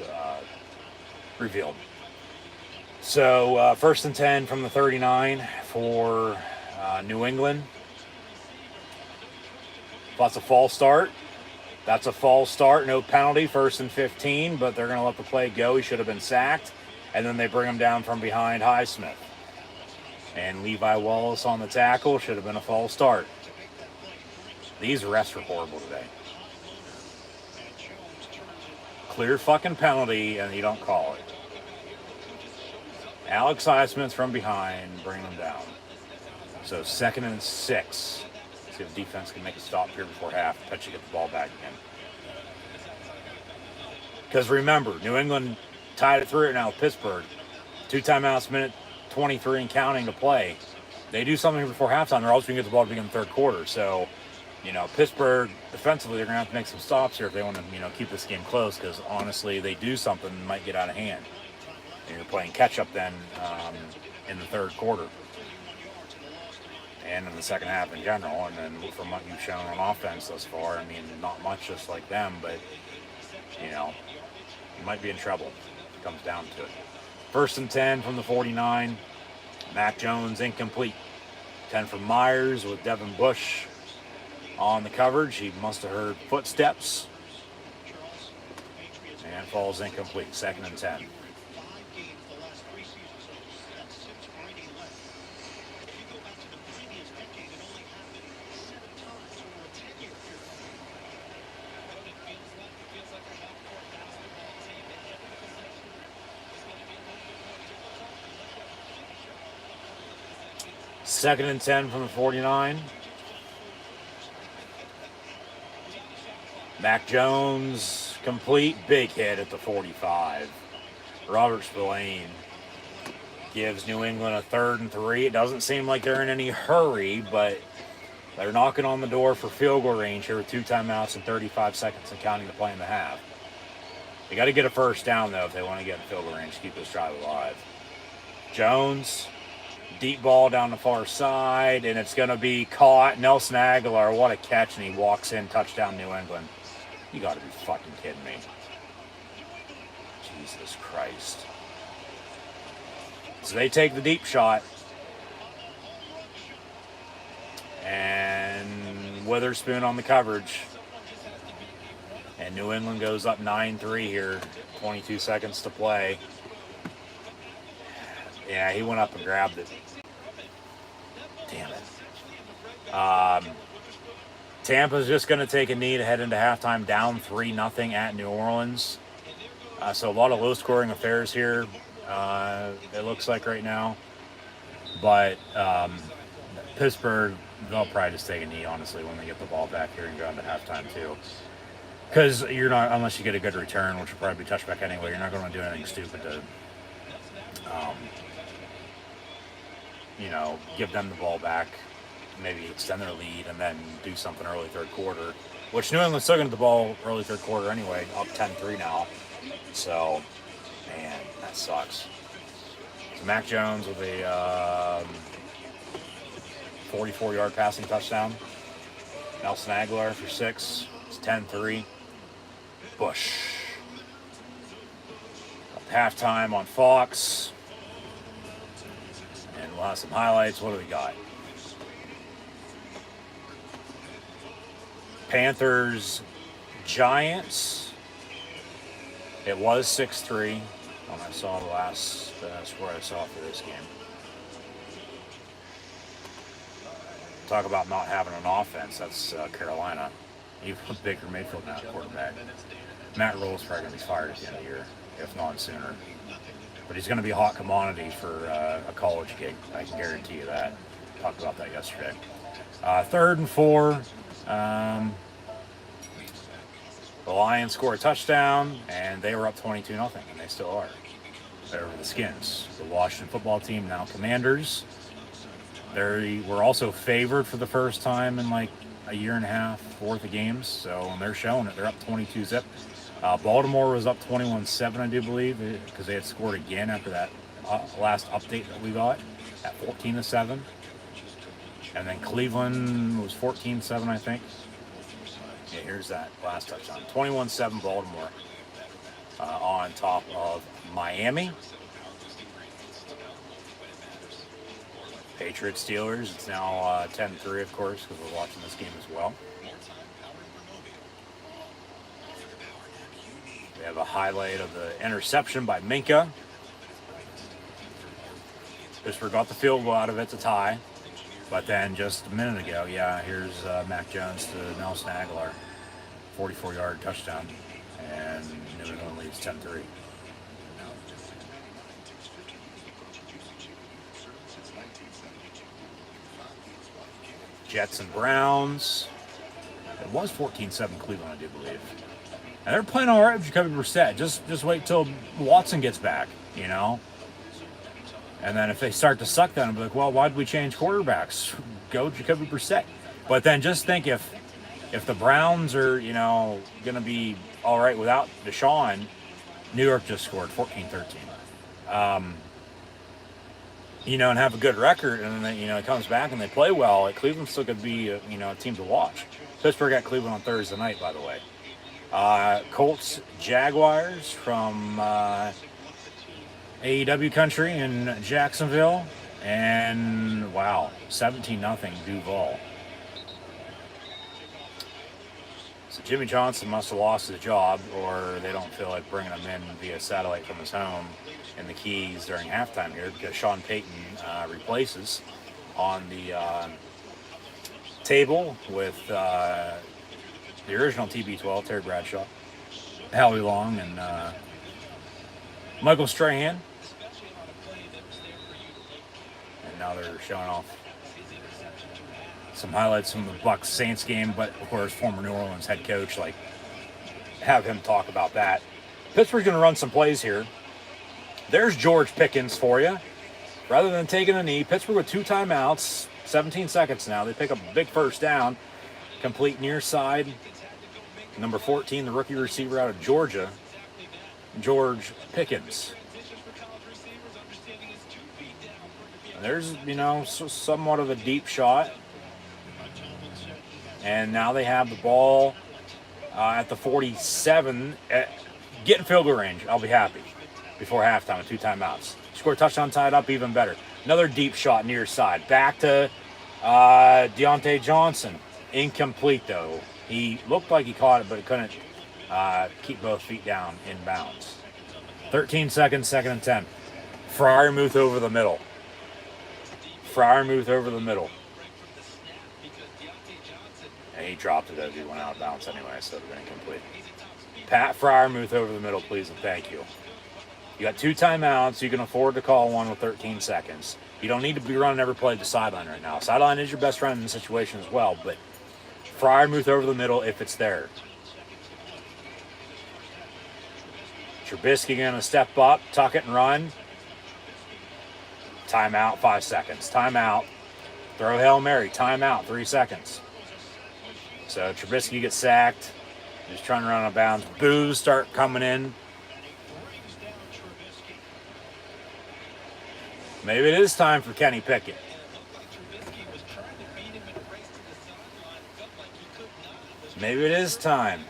revealed. So, 1st and 10 from the 39 for New England. That's a false start. No penalty, 1st and 15, but they're going to let the play go. He should have been sacked. And then they bring him down from behind Highsmith. And Levi Wallace on the tackle, should have been a false start. These refs are horrible today. Clear fucking penalty, and you don't call it. Alex Highsmith from behind, bring him down. So 2nd and 6. See if the defense can make a stop here before half. Bet you get the ball back again. Because remember, New England tied it 3 right now with Pittsburgh. 2 timeouts, minute 23 and counting to play. They do something before halftime, they're also going to get the ball to begin the 3rd quarter. So, Pittsburgh, defensively, they're going to have to make some stops here if they want to, keep this game close, because honestly, they do something, it might get out of hand. And you're playing catch-up then in the 3rd quarter. And in the 2nd half in general. And then from what you've shown on offense thus far, not much just like them, but, you might be in trouble. It comes down to it. 1st and 10 from the 49. Mac Jones incomplete. 10 from Myers with Devin Bush on the coverage. He must have heard footsteps. And falls incomplete. 2nd and 10. Second and 10 from the 49. Mac Jones complete, big hit at the 45. Robert Spillane gives New England a 3rd and 3. It doesn't seem like they're in any hurry, but they're knocking on the door for field goal range here with 2 timeouts and 35 seconds and counting to play in the half. They got to get a 1st down, though, if they want to get in field goal range to keep this drive alive. Jones, deep ball down the far side, and it's going to be caught. Nelson Aguilar, what a catch, and he walks in, touchdown New England. You got to be fucking kidding me. Jesus Christ. So they take the deep shot. And Witherspoon on the coverage. And New England goes up 9-3 here, 22 seconds to play. Yeah, he went up and grabbed it. Damn it. Tampa's just going to take a knee to head into halftime, down 3-0 at New Orleans. So a lot of low-scoring affairs here, it looks like right now. But Pittsburgh, they'll probably just take a knee, honestly, when they get the ball back here and go into halftime, too. Because you're not, unless you get a good return, which will probably be touchback anyway, you're not going to do anything stupid to, give them the ball back, maybe extend their lead, and then do something early third quarter, which New England's still going to the ball early third quarter anyway, up 10-3 now. So, man, that sucks. So Mac Jones with a 44-yard passing touchdown. Nelson Aguilar for 6. It's 10-3. Bush. Up halftime on Fox. And we'll have some highlights. What do we got? Panthers, Giants. It was 6-3 when I saw the last, that's where I saw for this game. Talk about not having an offense, that's Carolina. Even Baker Mayfield now quarterback. Matt Rule's probably going to be fired at the end of the year, if not sooner. But he's going to be a hot commodity for a college gig, I can guarantee you that. Talked about that yesterday. 3rd and 4. The Lions score a touchdown, and they were up 22-0, and they still are. They're over the Skins. The Washington football team, now Commanders. They were also favored for the first time in like a year and a half worth of games, so they're showing it. They're up 22-0. Baltimore was up 21-7, I do believe, because they had scored again after that last update that we got at 14-7. And then Cleveland was 14-7, I think. Yeah, here's that last touchdown. 21-7 Baltimore on top of Miami. Patriots Steelers. It's now 10-3, of course, because we're watching this game as well. We have a highlight of the interception by Minka. Pittsburgh got the field goal out of it to tie. But then just a minute ago, here's Mac Jones to Nelson Aguilar. 44-yard touchdown. And New England leads 10-3. Jets and Browns. It was 14-7 Cleveland, I do believe. And they're playing all right with Jacoby Brissett. Just wait till Watson gets back, And then if they start to suck, then I'll be like, well, why did we change quarterbacks? Go Jacoby Brissett. But then just think if the Browns are, going to be all right without Deshaun, New York just scored 14-13. And have a good record, and then, it comes back and they play well. Cleveland still could be, a team to watch. Pittsburgh got Cleveland on Thursday night, by the way. Colts, Jaguars from AEW country in Jacksonville. And, wow, 17-0 Duval. So Jimmy Johnson must have lost his job, or they don't feel like bringing him in via satellite from his home in the Keys during halftime here, because Sean Payton replaces on the table with the original TB12, Terry Bradshaw, Howie Long, and Michael Strahan. And now they're showing off some highlights from the Bucs Saints game, but of course former New Orleans head coach, have him talk about that. Pittsburgh's going to run some plays here. There's George Pickens for you. Rather than taking a knee, Pittsburgh with 2 timeouts, 17 seconds now. They pick up a big first down, complete near side. Number 14, the rookie receiver out of Georgia, George Pickens. And there's, somewhat of a deep shot. And now they have the ball at the 47. Get in field goal range. I'll be happy. Before halftime with 2 timeouts. Score a touchdown, tied up, even better. Another deep shot near side. Back to Deontay Johnson. Incomplete, though. He looked like he caught it, but couldn't Keep both feet down in bounds. 13 seconds, 2nd and 10. Fryermuth over the middle. Fryermuth over the middle. And he dropped it as he went out of bounds anyway, so it would have been incomplete. Pat Fryermuth over the middle, please, and thank you. You got 2 timeouts. You can afford to call one with 13 seconds. You don't need to be running every play to the sideline right now. Sideline is your best run in the situation as well, but Fryermuth over the middle if it's there. Trubisky going to step up, tuck it, and run. Timeout, 5 seconds. Timeout. Throw Hail Mary. Timeout, 3 seconds. So Trubisky gets sacked. He's trying to run out of bounds. Boos start coming in. Maybe it is time for Kenny Pickett. Maybe it is time.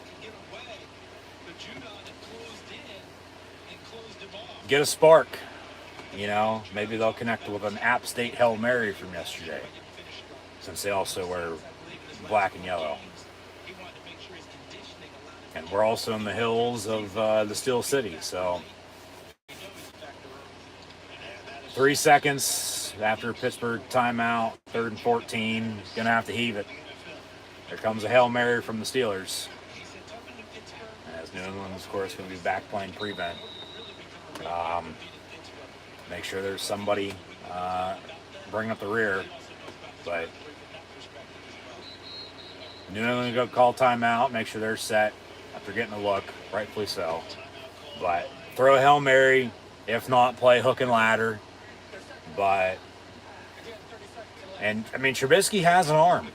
Get a spark. You know, maybe they'll connect with an App State Hail Mary from yesterday, since they also wear black and yellow. And we're also in the hills of the Steel City, so 3 seconds after Pittsburgh timeout, 3rd and 14, gonna have to heave it. There comes a Hail Mary from the Steelers. As New England's, of course, gonna be back playing prevent. Make sure there's somebody bringing up the rear, but New England go call timeout, make sure they're set after getting a look, rightfully so. But throw a Hail Mary, if not, play hook and ladder. But, and I mean, Trubisky has an arm.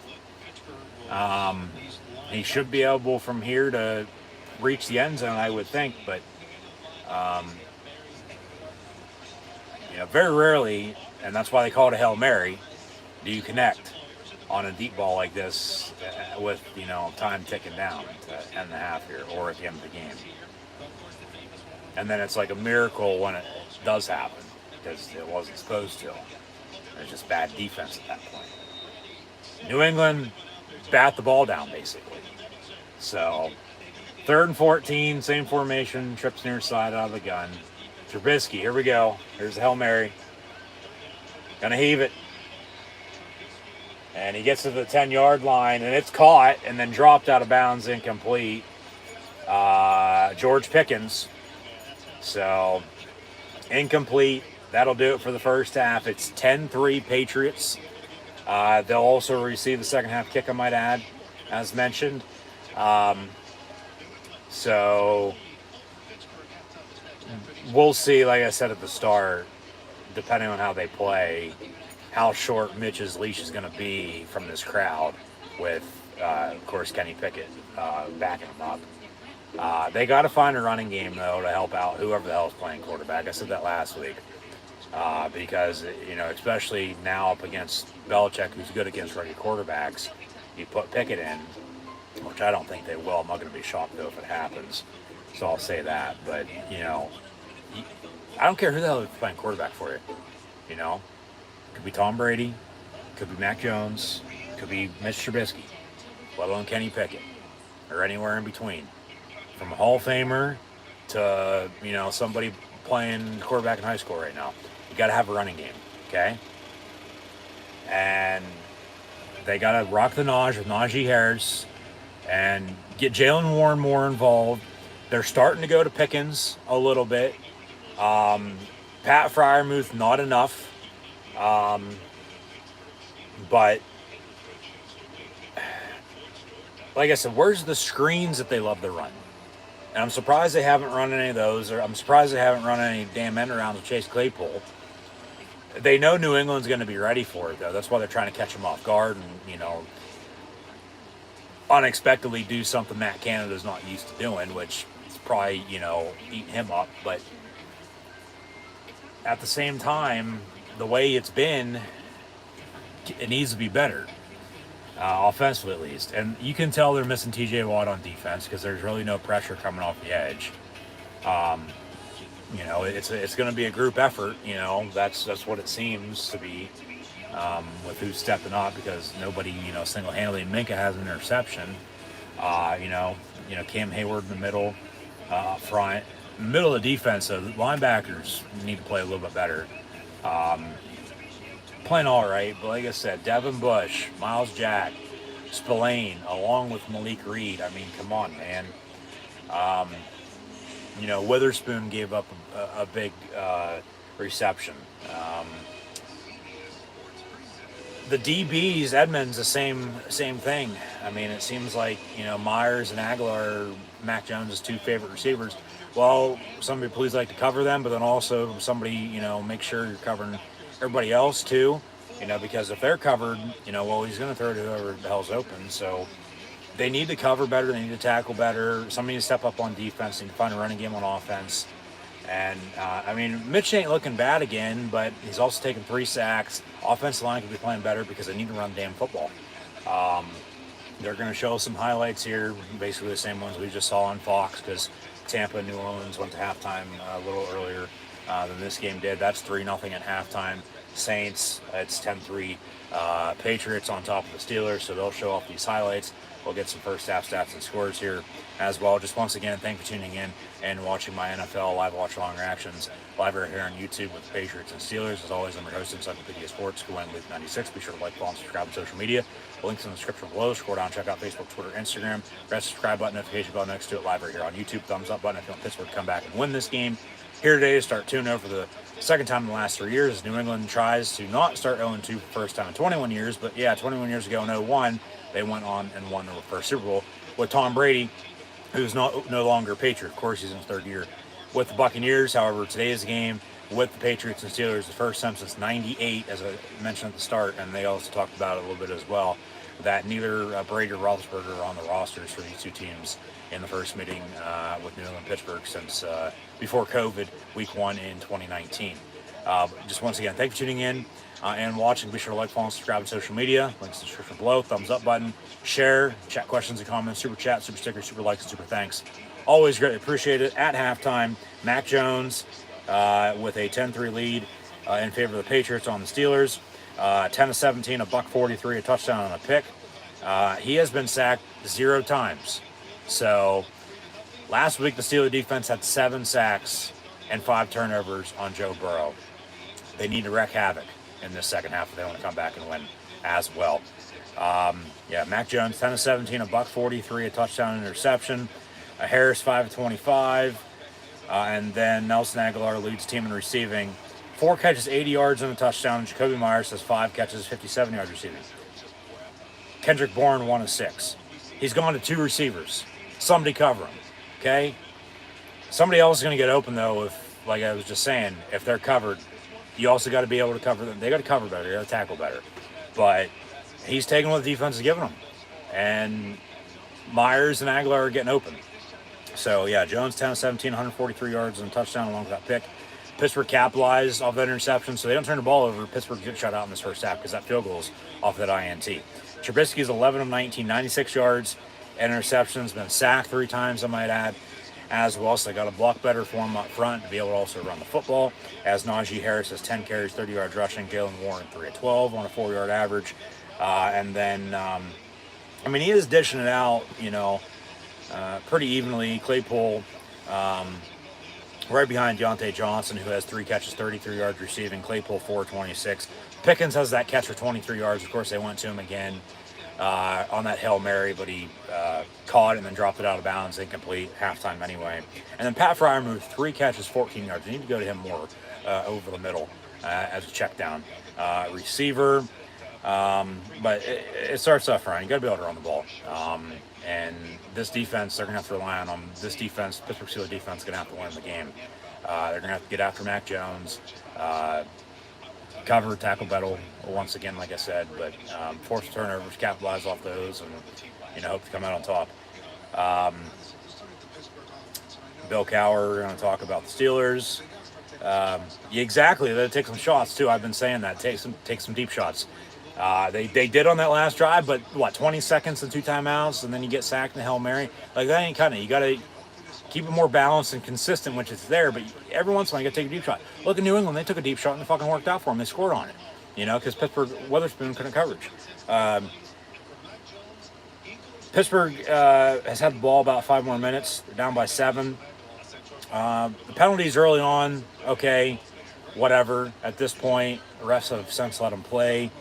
He should be able from here to reach the end zone, I would think, but you know, very rarely, and that's why they call it a Hail Mary, do you connect on a deep ball like this with, you know, time ticking down to end the half here or at the end of the game. And then it's like a miracle when it does happen, because it wasn't supposed to. There's just bad defense at that point. New England bat the ball down, basically. So, 3rd and 14, same formation, trips near side out of the gun. Trubisky, here we go. Here's the Hail Mary. Gonna heave it. And he gets to the 10-yard line, and it's caught and then dropped out of bounds, incomplete. George Pickens. So, incomplete. That'll do it for the first half. It's 10-3 Patriots. They'll also receive the second half kick, I might add, as mentioned. So we'll see, like I said at the start, depending on how they play, how short Mitch's leash is going to be from this crowd with, of course, Kenny Pickett backing him up. They got to find a running game, though, to help out whoever the hell is playing quarterback. I said that last week. Because, you know, especially now up against Belichick, who's good against rookie quarterbacks, you put Pickett in, which I don't think they will. I'm not going to be shocked, though, if it happens. So I'll say that. But, you know, I don't care who the hell is playing quarterback for you. You know, could be Tom Brady, could be Mac Jones, could be Mitch Trubisky, let alone Kenny Pickett, or anywhere in between. From a Hall of Famer to, you know, somebody playing quarterback in high school right now. You got to have a running game, okay? And they got to rock the Naj with Najee Harris and get Jalen Warren more involved. They're starting to go to Pickens a little bit. Pat Fryermuth, not enough. But, like I said, where's the screens that they love to run? And I'm surprised they haven't run any of those, or I'm surprised they haven't run any damn end around with Chase Claypool. They know New England's going to be ready for it, though. That's why they're trying to catch him off guard and, you know, unexpectedly do something Matt Canada's not used to doing, which is probably, you know, eating him up. But at the same time, the way it's been, it needs to be better. Offensively, at least. And you can tell they're missing TJ Watt on defense because there's really no pressure coming off the edge. You know, it's going to be a group effort. You know, that's what it seems to be with who's stepping up, because nobody, you know, single-handedly. Minka has an interception. You know, Cam Hayward in the middle, up front. Middle of the defense, so the linebackers need to play a little bit better. Playing all right, but like I said, Devin Bush, Miles Jack, Spillane, along with Malik Reed. I mean, come on, man. Witherspoon gave up a big reception. The DBs, Edmonds, the same thing. I mean, it seems like Myers and Aguilar are Mac Jones' two favorite receivers. Well, somebody please like to cover them, but then also somebody make sure you're covering everybody else too. Because if they're covered, well, he's going to throw to whoever the hell's open. So they need to cover better. They need to tackle better. Somebody needs to step up on defense. They need to find a running game on offense. And, Mitch ain't looking bad again, but he's also taken 3 sacks. Offensive line could be playing better because they need to run the damn football. They're going to show some highlights here, basically the same ones we just saw on Fox, because Tampa and New Orleans went to halftime a little earlier than this game did. That's 3-0 at halftime. Saints, it's 10-3. Patriots on top of the Steelers, so they'll show off these highlights. We'll get some first half stats and scores here as well. Just once again, thank you for tuning in and watching my NFL live watch along reactions live right here on YouTube with the Patriots and Steelers. As always, I'm your host, Encyclopedia Sports, Glenn Luke 96. Be sure to like, follow, and subscribe on social media. The links in the description below. Scroll down, check out Facebook, Twitter, Instagram. Press the subscribe button, notification bell next to it, live right here on YouTube. Thumbs up button if you want Pittsburgh to come back and win this game. Here today to start 2-0 for the second time in the last 3 years as New England tries to not start 0-2 for the first time in 21 years. But yeah, 21 years ago in 0-1, they went on and won their first Super Bowl with Tom Brady, who's no longer a Patriot. Of course, he's in his 3rd year with the Buccaneers. However, today's game with the Patriots and Steelers, the first time since '98, as I mentioned at the start, and they also talked about it a little bit as well, that neither Brady or Roethlisberger are on the rosters for these two teams in the first meeting with New England Pittsburgh since before COVID, Week 1 in 2019. Just once again, thank you for tuning in and watching. Be sure to like, follow, and subscribe on social media. Links in the description below. Thumbs up button. Share. Chat questions and comments. Super chat, super stickers, super likes, and super thanks. Always greatly appreciated. At halftime, Mac Jones with a 10-3 lead in favor of the Patriots on the Steelers. 10-17, a $143, a touchdown and a pick. He has been sacked 0 times. So last week the Steelers defense had 7 sacks and 5 turnovers on Joe Burrow. They need to wreak havoc in this second half if they want to come back and win as well. Mac Jones 10-17, a $143, a touchdown and interception. Harris 5-25, and then Nelson Aguilar leads team in receiving. 4 catches, 80 yards and a touchdown. Jacoby Myers has 5 catches, 57 yards receiving. Kendrick Bourne 1 of 6. He's gone to 2 receivers. Somebody cover him, okay? Somebody else is going to get open though. If, like I was just saying, if they're covered, you also got to be able to cover them. They got to cover better. They got to tackle better. But he's taking what the defense is giving him, and Myers and Aguilar are getting open. So yeah, Jones 10-17, 143 yards and a touchdown along with that pick. Pittsburgh capitalized off that interception, so they don't turn the ball over. Pittsburgh gets shut out in this first half because that field goal is off that INT. Trubisky's 11 of 19, 96 yards and interceptions. Been sacked 3 times, I might add, as well. So they got to block better for him up front to be able to also run the football. As Najee Harris has 10 carries, 30 yards rushing. Jalen Warren 3 of 12 on a 4-yard average. And then, he is dishing it out, pretty evenly. Claypool right behind Deontay Johnson, who has 3 catches, 33 yards receiving. Claypool 4-26. Pickens has that catch for 23 yards. Of course, they went to him again on that Hail Mary, but he caught it and then dropped it out of bounds, incomplete, halftime anyway. And then Pat Fryer moved 3 catches, 14 yards. You need to go to him more over the middle as a check down receiver. But it starts off right. You got to be able to run the ball. And this defense, they're going to have to rely on them. This defense, Pittsburgh Steelers defense, is going to have to win the game. They're going to have to get after Mac Jones, cover, tackle battle once again, like I said, but force turnovers, capitalize off those, and hope to come out on top. Bill Cowher, we're going to talk about the Steelers. Exactly, they take some shots too. I've been saying that. Take some deep shots. They did on that last drive, but 20 seconds and 2 timeouts, and then you get sacked in the Hail Mary. Like, that ain't cutting it. You got to keep it more balanced and consistent, which it's there, but every once in a while you got to take a deep shot. Look at New England. They took a deep shot and it fucking worked out for them. They scored on it, because Pittsburgh Witherspoon couldn't coverage. Pittsburgh has had the ball about 5 more minutes. They're down by 7. The penalties early on, okay, whatever. At this point, the refs have since let them play.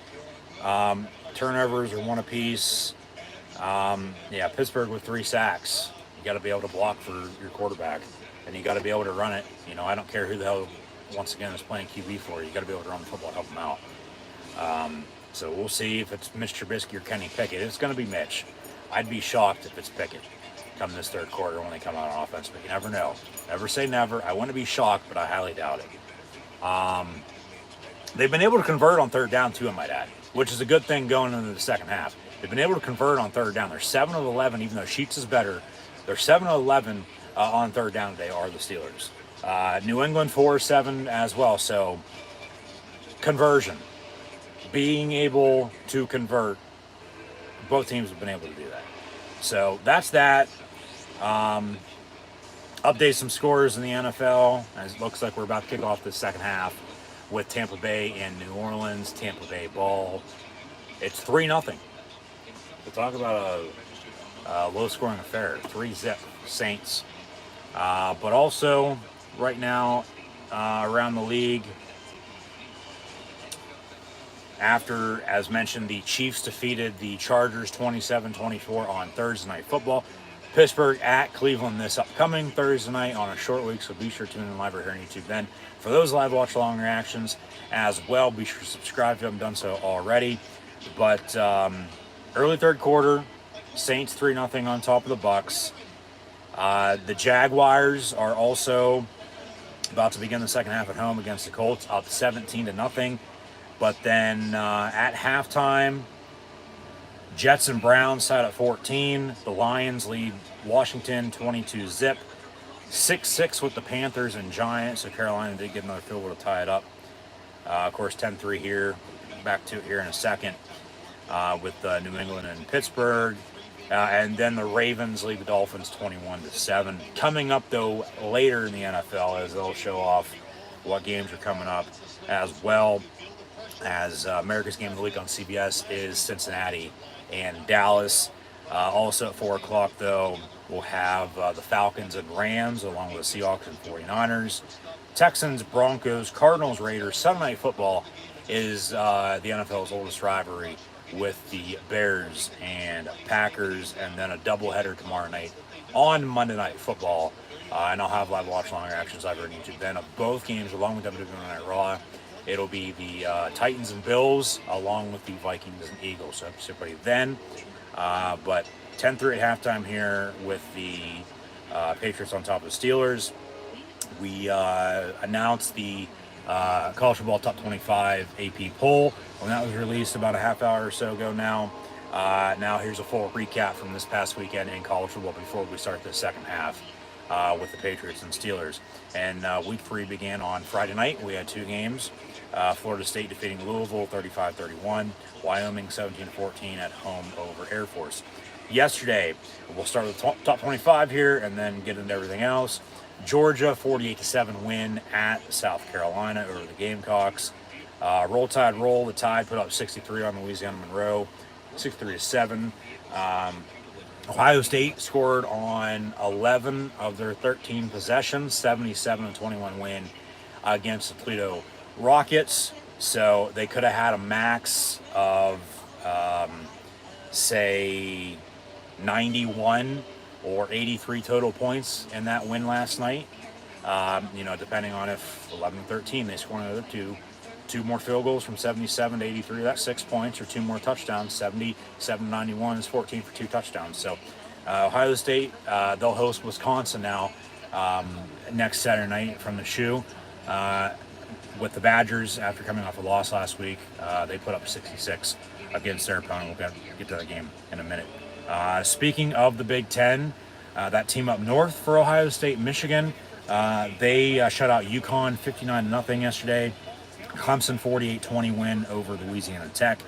Turnovers are 1 apiece. Yeah, Pittsburgh with 3 sacks. You got to be able to block for your quarterback, and you got to be able to run it. I don't care who the hell, once again, is playing QB for you. You got to be able to run the football and help them out. So we'll see if it's Mitch Trubisky or Kenny Pickett. It's going to be Mitch. I'd be shocked if it's Pickett come this third quarter when they come out on offense, but you never know. Never say never. I wouldn't be shocked, but I highly doubt it. They've been able to convert on third down too, I might add, which is a good thing going into the second half. They've been able to convert on third down. They're 7 of 11, even though Sheets is better. They're 7 of 11 on third down today are the Steelers. New England 4-7 as well. So conversion, being able to convert, both teams have been able to do that. So that's that. Update some scores in the NFL, as it looks like we're about to kick off the second half with Tampa Bay and New Orleans. Tampa Bay ball. It's 3-0. We'll talk about a low-scoring affair. 3-zip Saints. But also, right now, around the league, after, as mentioned, the Chiefs defeated the Chargers 27-24 on Thursday Night Football. Pittsburgh at Cleveland this upcoming Thursday night on a short week, so be sure to tune in live right here on YouTube then. For those live watch-along reactions as well, be sure to subscribe if you haven't done so already. But early third quarter, Saints 3-0 on top of the Bucks. The Jaguars are also about to begin the second half at home against the Colts, up 17-0. But then at halftime, Jets and Browns tied at 14. The Lions lead Washington 22-zip. 6-6 with the Panthers and Giants. So Carolina did get another field goal to tie it up. Of course, 10-3 here. Back to it here in a second with New England and Pittsburgh. And then the Ravens lead the Dolphins 21-7. Coming up, though, later in the NFL, as they'll show off what games are coming up, as well as America's Game of the Week on CBS is Cincinnati and Dallas. Also at 4 o'clock, though, we'll have the Falcons and Rams, along with the Seahawks and 49ers. Texans, Broncos, Cardinals, Raiders. Sunday Night Football is the NFL's oldest rivalry with the Bears and Packers, and then a doubleheader tomorrow night on Monday Night Football. And I'll have live watch-along reactions over on YouTube then of both games, along with WWE Monday Night Raw. It'll be the Titans and Bills, along with the Vikings and Eagles. So everybody then. But 10-3 at halftime here with the Patriots on top of the Steelers. We announced the College Football Top 25 AP poll when that was released about a half hour or so ago now. Now here's a full recap from this past weekend in college football before we start the second half with the Patriots and Steelers. And week 3 began on Friday night. We had 2 games. Florida State defeating Louisville 35-31. Wyoming 17-14 at home over Air Force. Yesterday, we'll start with the top 25 here and then get into everything else. Georgia 48-7 win at South Carolina over the Gamecocks. Roll Tide roll. The Tide put up 63 on Louisiana Monroe, 63-7. Ohio State scored on 11 of their 13 possessions, 77-21 win against the Toledo Rockets. So they could have had a max of, say, 91 or 83 total points in that win last night. Depending on if 11-13 they score another two more field goals from 77 to 83, that's 6 points, or 2 more touchdowns. 77-91 is 14 for 2 touchdowns. So Ohio State, they'll host Wisconsin now next Saturday night from the Shoe. With the Badgers, after coming off a loss last week, they put up 66 against their opponent. We'll get to that game in a minute. Speaking of the Big Ten, that team up north for Ohio State, Michigan, they shut out UConn 59-0 yesterday. Clemson 48-20 win over Louisiana Tech.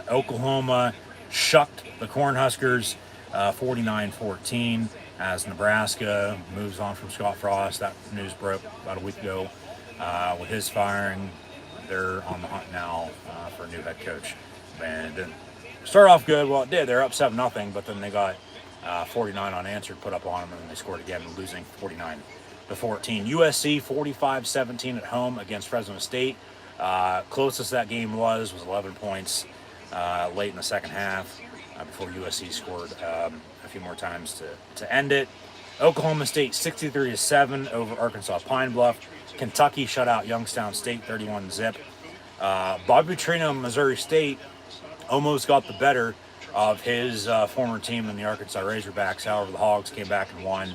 Oklahoma shucked the Cornhuskers 49-14 as Nebraska moves on from Scott Frost. That news broke about a week ago. With his firing, they're on the hunt now for a new head coach. And started off good. Well, it did. They're up 7-0, but then they got 49 unanswered put up on them, and then they scored again, losing 49-14. USC 45-17 at home against Fresno State. Closest that game was 11 points late in the second half before USC scored a few more times to end it. Oklahoma State 63-7 over Arkansas Pine Bluff. Kentucky shut out Youngstown State 31-0. Bobby Petrino, Missouri State, almost got the better of his former team in the Arkansas Razorbacks. However, the Hogs came back and won.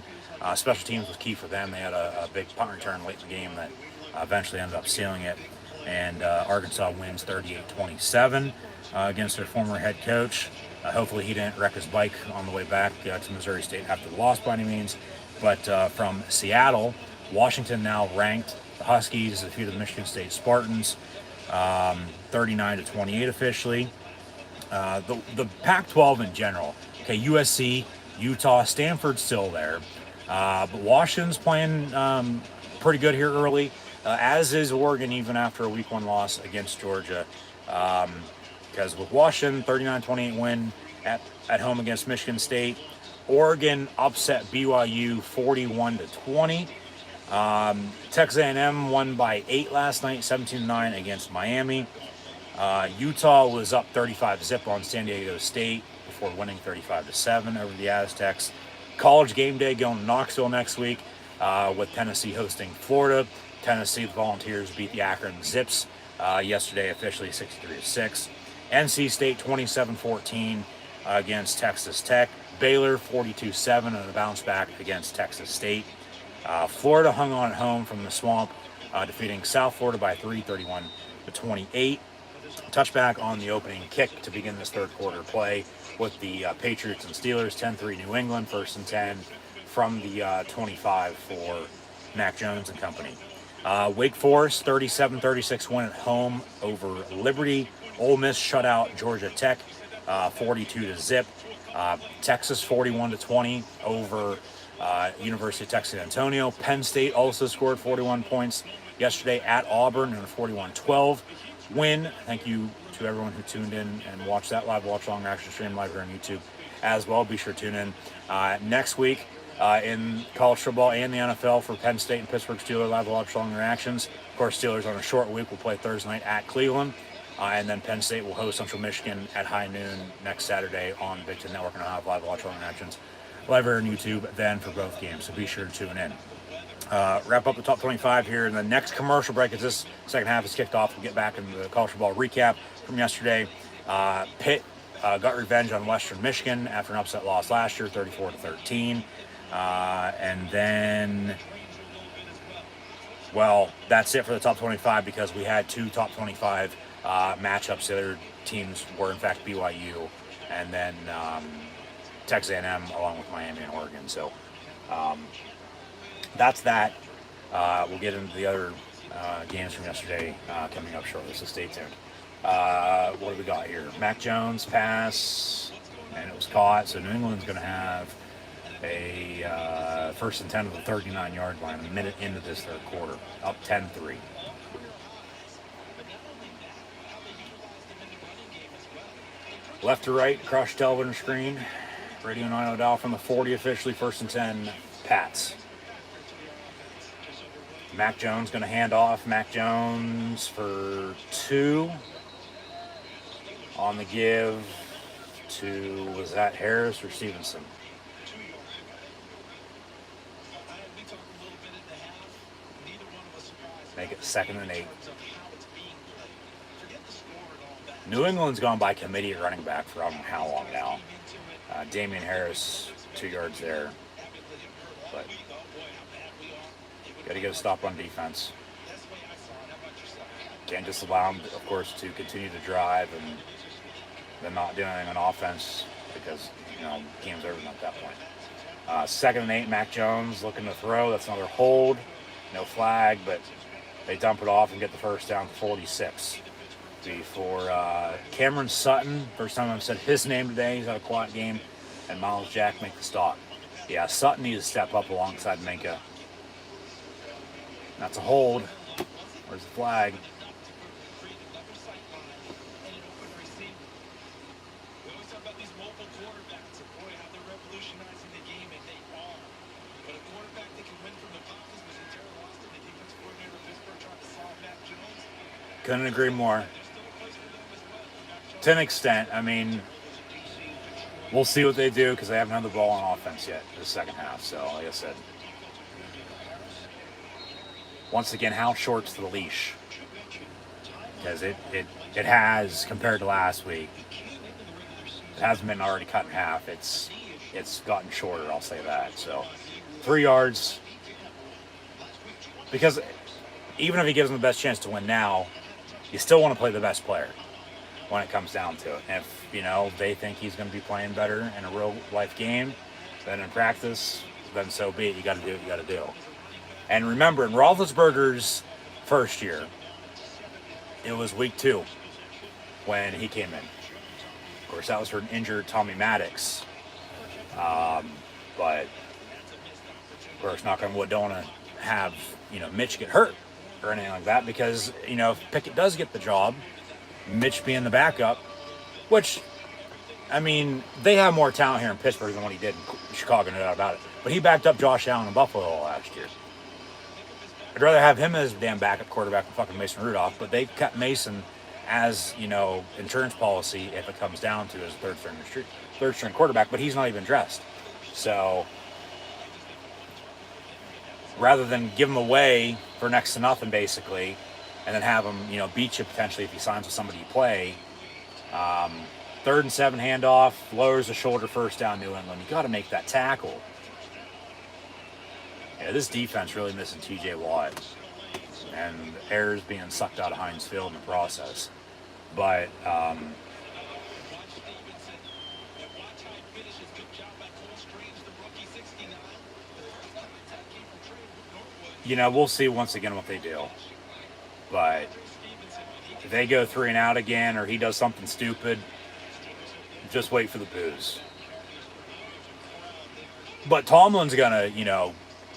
Special teams was key for them. They had a big punt return late in the game that eventually ended up sealing it. And Arkansas wins 38-27 against their former head coach. Hopefully he didn't wreck his bike on the way back to Missouri State after the loss by any means. But from Seattle, Washington now ranked. The Huskies defeated the Michigan State Spartans 39-28 officially. The Pac-12 in general. Okay, USC, Utah, Stanford's still there. But Washington's playing pretty good here early, as is Oregon, even after a week 1 loss against Georgia. Because with Washington, 39-28 win at home against Michigan State. Oregon upset BYU 41-20. Texas A&M won by 8 last night, 17-9 against Miami. Utah was up 35-0 on San Diego State before winning 35-7 over the Aztecs. College game day going to Knoxville next week with Tennessee hosting Florida. Tennessee, the Volunteers beat the Akron Zips yesterday, officially 63-6. NC State 27-14 against Texas Tech. Baylor 42-7 and a bounce back against Texas State. Florida hung on at home from the swamp, defeating South Florida by 3, 31-28. Touchback on the opening kick to begin this third quarter play with the Patriots and Steelers. 10-3 New England, 1st and 10 from the 25 for Mac Jones and company. Wake Forest 37-36 win at home over Liberty. Ole Miss shut out Georgia Tech 42-0. Texas 41-20 over University of Texas San Antonio. Penn State also scored 41 points yesterday at Auburn in a 41-12 win. Thank you to everyone who tuned in and watched that live watch along reaction stream live here on YouTube as well. Be sure to tune in next week in college football and the NFL for Penn State and Pittsburgh Steelers live watch along reactions. Of course, Steelers on a short week will play Thursday night at Cleveland. And then Penn State will host Central Michigan at high noon next Saturday on Big Ten Network, and I'll have live watch along reactions live here on YouTube then for both games, so be sure to tune in. Wrap up the top 25 here in the next commercial break as this second half is kicked off. We'll get back into the college football recap from yesterday. Pitt got revenge on Western Michigan after an upset loss last year, 34-13. And then, well, that's it for the top 25 because we had 2 top 25 matchups. The other teams were, in fact, BYU and then Texas A&M along with Miami and Oregon. So that's that. We'll get into the other games from yesterday coming up shortly, so stay tuned. What do we got here? Mac Jones pass, and it was caught. So New England's going to have a 1st and 10 of the 39-yard line a minute into this third quarter, up 10-3. Left to right, across your television screen. Radio 9 dial from the 40, officially 1st and 10, Pats. Mac Jones going to hand off. Mac Jones for 2. On the give to, was that Harris or Stevenson? Make it 2nd and 8. New England's gone by committee at running back for I don't know how long now. Damian Harris, 2 yards there. But got to get a stop on defense. Can't just allow them, of course, to continue to drive and then not doing anything on offense because, you know, game's over at that point. 2nd and 8, Mac Jones looking to throw. That's another hold. No flag, but they dump it off and get the first down to 46. For Cameron Sutton, first time I've said his name today. He's had a quiet game, and Miles Jack make the stop. Yeah, Sutton needs to step up alongside Minka. That's a hold. Where's the flag? Couldn't agree more. To an extent, I mean, we'll see what they do because they haven't had the ball on offense yet the second half. So, like I said, once again, how short's the leash? Because it has, compared to last week, it hasn't been already cut in half. It's gotten shorter, I'll say that. So 3 yards. Because even if he gives them the best chance to win now, you still want to play the best player when it comes down to it. And if, they think he's going to be playing better in a real life game than in practice, then so be it. You got to do what you got to do. And remember, in Roethlisberger's first year, it was week 2 when he came in. Of course, that was for an injured Tommy Maddox. But, of course, knock on wood, don't want to have, Mitch get hurt or anything like that because, if Pickett does get the job, Mitch being the backup, which, I mean, they have more talent here in Pittsburgh than what he did in Chicago, no doubt about it. But he backed up Josh Allen in Buffalo last year. I'd rather have him as damn backup quarterback than fucking Mason Rudolph, but they've kept Mason as, insurance policy if it comes down to his third string quarterback, but he's not even dressed. So rather than give him away for next to nothing, basically, and then have him, beat you potentially if he signs with somebody you play, 3rd and 7 handoff, lowers the shoulder, first down, New England. You got to make that tackle. Yeah, this defense really missing T.J. Watt, and errors being sucked out of Heinz Field in the process. But we'll see once again what they do. But if they go 3 and out again, or he does something stupid, just wait for the boos. But Tomlin's gonna,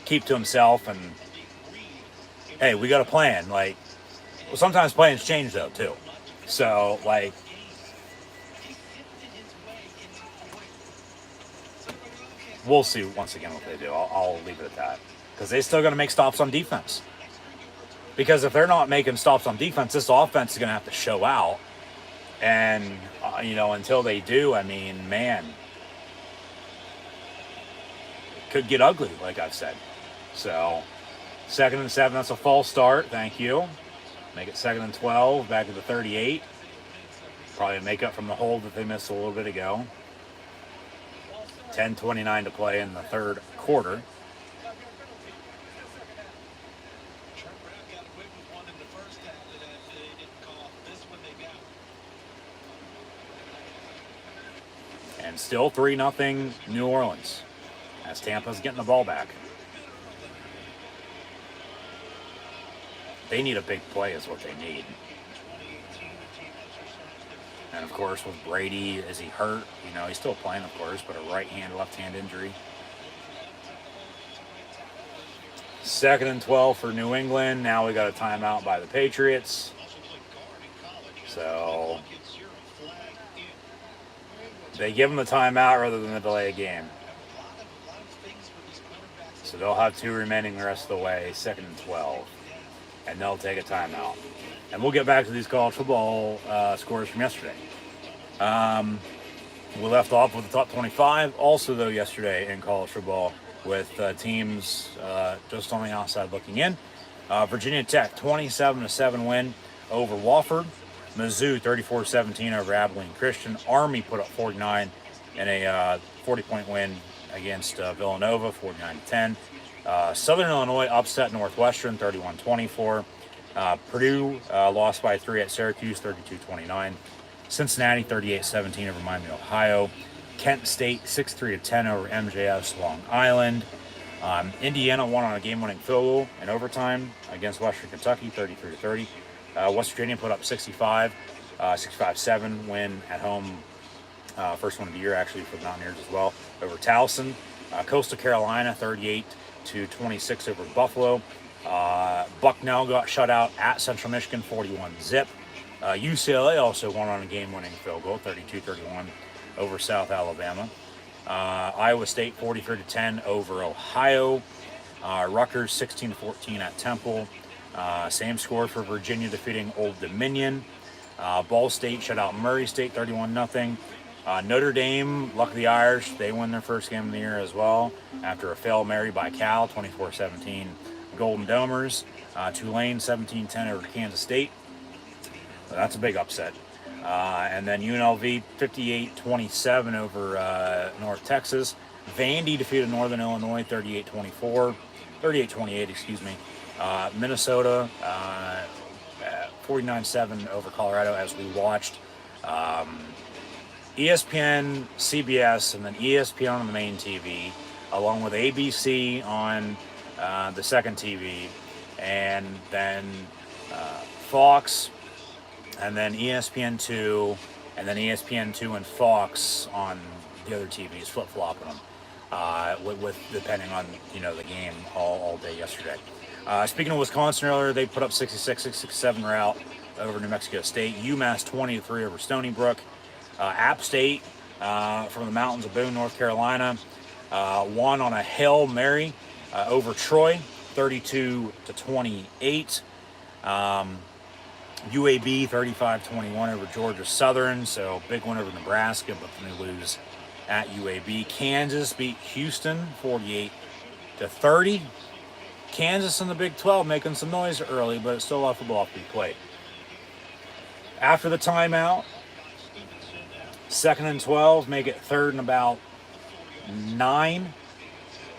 keep to himself and, hey, we got a plan. Like, well, sometimes plans change though too. So we'll see once again what they do. I'll leave it at that because they still got to make stops on defense. Because if they're not making stops on defense, this offense is going to have to show out. And until they do, I mean, man, it could get ugly, like I've said. So 2nd and 7, that's a false start. Thank you. Make it 2nd and 12, back to the 38. Probably make up from the hold that they missed a little bit ago. 10:29 to play in the third quarter. And still 3-0 New Orleans as Tampa's getting the ball back. They need a big play is what they need. And, of course, with Brady, is he hurt? He's still playing, of course, but a right hand, left hand injury. 2nd and 12 for New England. Now we got a timeout by the Patriots. So they give them the timeout rather than the delay a game. So they'll have 2 remaining the rest of the way, 2nd and 12. And they'll take a timeout. And we'll get back to these college football scores from yesterday. We left off with the top 25. Also, though, yesterday in college football with teams just on the outside looking in. Virginia Tech, 27-7 win over Wofford. Mizzou, 34-17 over Abilene Christian. Army put up 49 in a 40-point win against Villanova, 49-10. Southern Illinois upset Northwestern, 31-24. Purdue lost by 3 at Syracuse, 32-29. Cincinnati, 38-17 over Miami, Ohio. Kent State, 6-3-10 over MJS Long Island. Indiana won on a game-winning field goal in overtime against Western Kentucky, 33-30. West Virginia put up 65-7 win at home. First one of the year, actually, for the Mountaineers as well, over Towson. Coastal Carolina, 38-26 over Buffalo. Bucknell got shut out at Central Michigan, 41-zip. UCLA also won on a game-winning field goal, 32-31 over South Alabama. Iowa State, 43-10 over Ohio. Rutgers, 16-14 at Temple. Same score for Virginia defeating Old Dominion. Ball State shut out Murray State 31-0. Notre Dame, luck of the Irish, they won their first game of the year as well after a Hail Mary by Cal, 24-17. Golden Domers, Tulane 17-10 over Kansas State. So that's a big upset. And then UNLV 58-27 over North Texas. Vandy defeated Northern Illinois 38-28, excuse me. Minnesota 49-7 over Colorado as we watched ESPN, CBS, and then ESPN on the main TV, along with ABC on the second TV, and then Fox, and then ESPN2, and then ESPN2 and Fox on the other TVs, flip-flopping them, with depending on the game all day yesterday. Speaking of Wisconsin earlier, they put up 66-67 rout over New Mexico State. UMass 20-3 over Stony Brook. App State from the mountains of Boone, North Carolina, won on a Hail Mary over Troy, 32-28. UAB 35-21 over Georgia Southern, so big one over Nebraska, but then they lose at UAB. Kansas beat Houston 48-30. Kansas in the Big 12 making some noise early, but it's still a lot of football to be played. After the timeout, 2nd and 12, make it 3rd and about 9.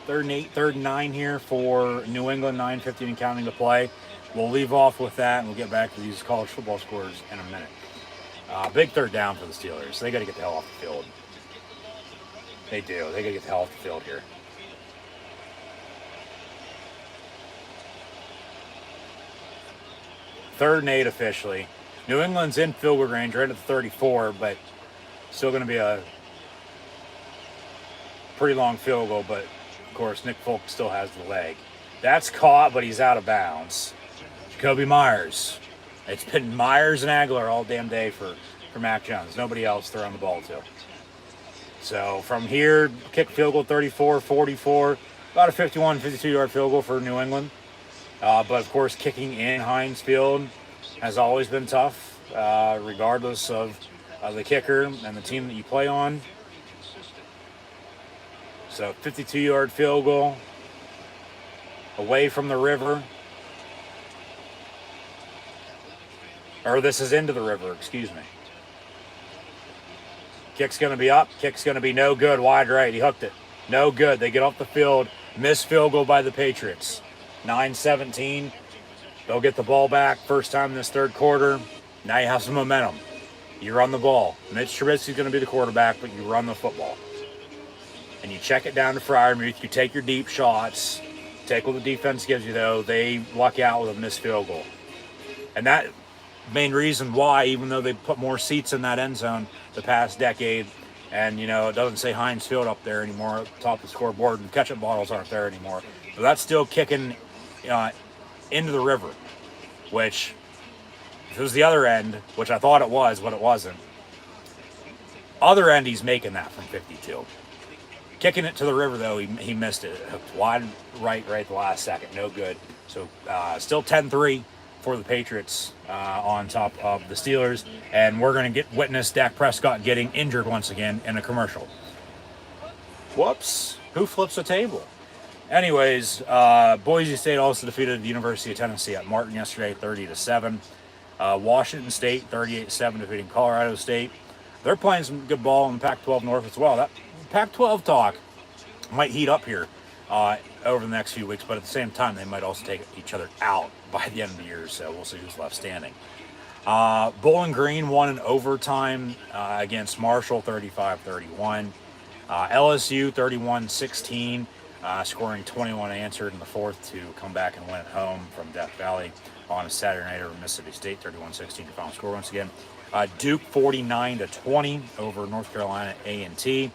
3rd and 8, 3rd and 9 here for New England, 9:15 and counting to play. We'll leave off with that, and we'll get back to these college football scores in a minute. Big 3rd down for the Steelers. They got to get the hell off the field. They do. They got to get the hell off the field here. 3rd and 8 officially. New England's in field goal range, right at the 34, but still going to be a pretty long field goal, but of course Nick Folk still has the leg. That's caught, but he's out of bounds. Jacoby Myers. It's been Myers and Aguilar all damn day for Mac Jones. Nobody else throwing the ball to. So from here, kick field goal 34, 44, about a 51, 52-yard field goal for New England. But of course, kicking in Heinz Field has always been tough, regardless of the kicker and the team that you play on. So 52-yard field goal away from the river. Or this is into the river, excuse me. Kick's going to be up. Kick's going to be no good. Wide right. He hooked it. No good. They get off the field. Missed field goal by the Patriots. 9-17. They'll get the ball back. First time in this third quarter. Now you have some momentum. You run the ball. Mitch Trubisky's going to be the quarterback, but you run the football. And you check it down to Freiermuth. You take your deep shots. Take what the defense gives you, though. They luck out with a missed field goal. And that main reason why, even though they put more seats in that end zone the past decade, and it doesn't say Heinz Field up there anymore at the top of the scoreboard, and ketchup bottles aren't there anymore, but that's still kicking into the river, which if it was the other end, which I thought it was, but it wasn't, other end he's making that from 52. Kicking it to the river, though, he missed it. It hooked wide right at the last second. No good. So still 10-3 for the Patriots on top of the Steelers. And we're going to witness Dak Prescott getting injured once again in a commercial. Whoops. Who flips a table? Anyways, Boise State also defeated the University of Tennessee at Martin yesterday, 30-7. Washington State, 38-7, defeating Colorado State. They're playing some good ball in the Pac-12 North as well. That Pac-12 talk might heat up here over the next few weeks, but at the same time, they might also take each other out by the end of the year, so we'll see who's left standing. Bowling Green won in overtime against Marshall, 35-31. LSU, 31-16, scoring 21 answered in the fourth to come back and win at home from Death Valley on a Saturday night over Mississippi State, 31-16, the final score once again. Duke, 49-20 over North Carolina A&T.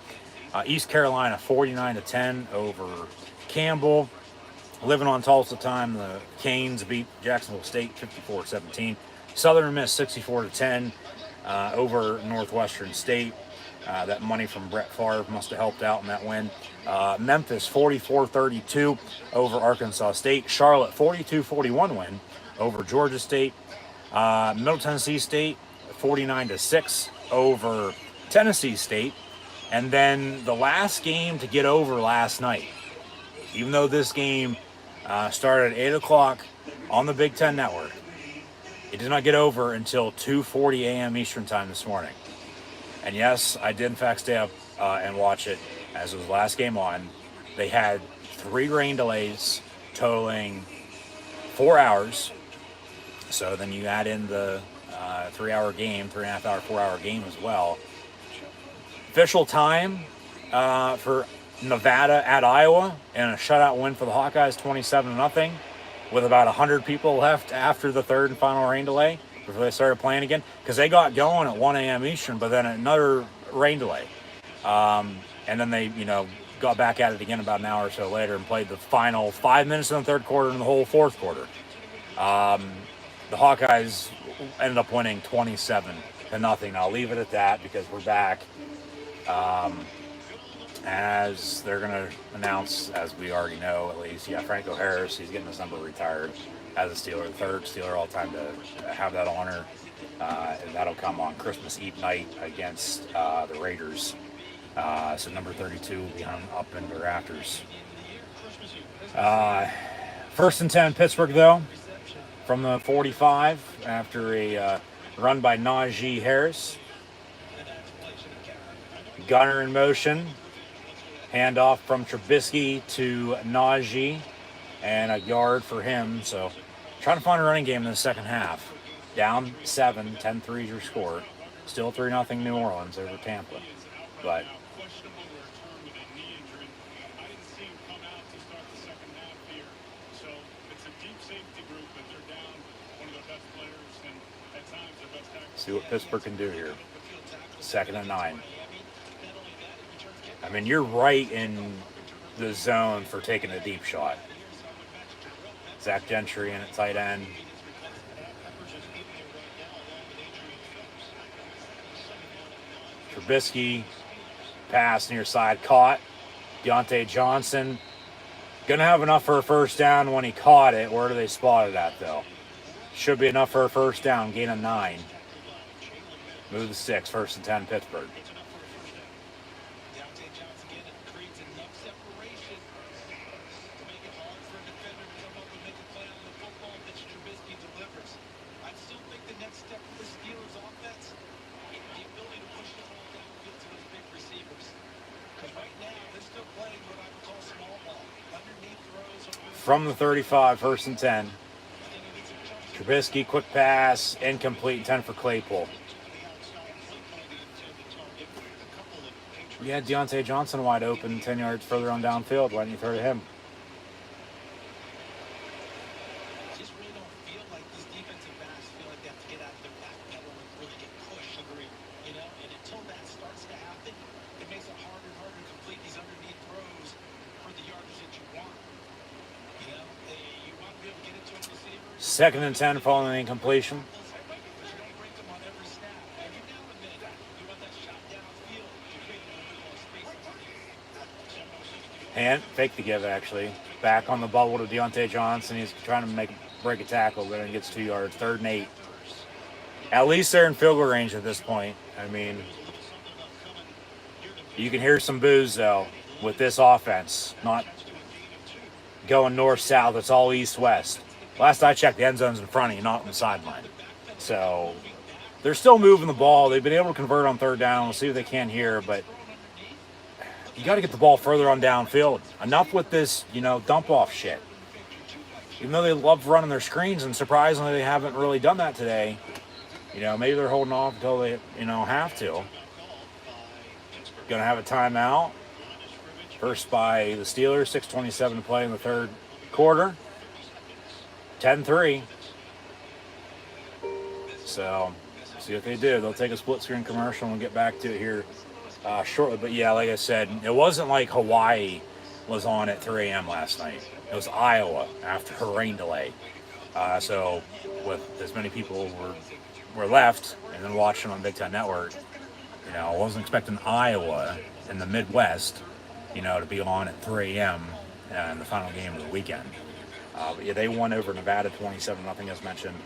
East Carolina 49-10 over Campbell. Living on Tulsa time, the Canes beat Jacksonville State 54-17. Southern Miss 64-10 over Northwestern State. That money from Brett Favre must have helped out in that win. Memphis 44-32 over Arkansas State. Charlotte 42-41 win over Georgia State. Middle Tennessee State 49-6 over Tennessee State. And then the last game to get over last night, even though this game started at 8 o'clock on the Big Ten Network, it did not get over until 2:40 a.m. Eastern Time this morning. And yes, I did in fact stay up and watch it as it was the last game on. They had 3 rain delays totaling 4 hours. So then you add in the 3-hour game, 3.5 hour, 4-hour game as well. Official time for Nevada at Iowa and a shutout win for the Hawkeyes, 27-0, with about 100 people left after the third and final rain delay before they started playing again, because they got going at 1 a.m. Eastern, but then another rain delay. And then they, got back at it again about an hour or so later and played the final 5 minutes in the third quarter and the whole fourth quarter. The Hawkeyes ended up winning 27-0. I'll leave it at that because we're back. As they're going to announce, as we already know at least, Franco Harris, he's getting his number retired as a Steeler, the third Steeler all time to have that honor. And that'll come on Christmas Eve night against the Raiders. So number 32 will be hung up in the rafters. 1st and 10 Pittsburgh, though, from the 45 after a run by Najee Harris. Gunner in motion. Handoff from Trubisky to Najee. And a yard for him. So trying to find a running game in the second half. Down 7, 10-3 is your score. Still 3-0 New Orleans over Tampa. But see what Pittsburgh can do here. 2nd and 9. I mean, you're right in the zone for taking a deep shot. Zach Gentry in at tight end. Trubisky, pass near side, caught. Deontay Johnson, gonna have enough for a first down when he caught it. Where do they spot it at, though? Should be enough for a first down, gain of 9. Move to 6, 1st and 10, Pittsburgh. From the 35, 1st and 10. Trubisky, quick pass, incomplete, 10 for Claypool. You had Deontay Johnson wide open, 10 yards further on downfield. Why didn't you throw to him? Second and 10 following the incompletion. And fake the give, actually. Back on the bubble to Deontay Johnson. He's trying to break a tackle, but then gets 2 yards. 3rd and 8. At least they're in field goal range at this point. I mean, you can hear some boos, though, with this offense. Not going north-south. It's all east-west. Last I checked, the end zone's in front of you, not on the sideline. So they're still moving the ball. They've been able to convert on 3rd down. We'll see what they can here, but you got to get the ball further on downfield. Enough with this, dump-off shit. Even though they love running their screens, and surprisingly they haven't really done that today. Maybe they're holding off until they, have to. Going to have a timeout. First by the Steelers, 6:27 to play in the third quarter. 10-3. So, see what they do. They'll take a split screen commercial and we'll get back to it here shortly. But yeah, like I said, it wasn't like Hawaii was on at 3 a.m. last night. It was Iowa after a rain delay. So with as many people were left and then watching on Big Ten Network, I wasn't expecting Iowa in the Midwest, to be on at 3 a.m. In the final game of the weekend. But yeah, they won over Nevada 27-0, as mentioned.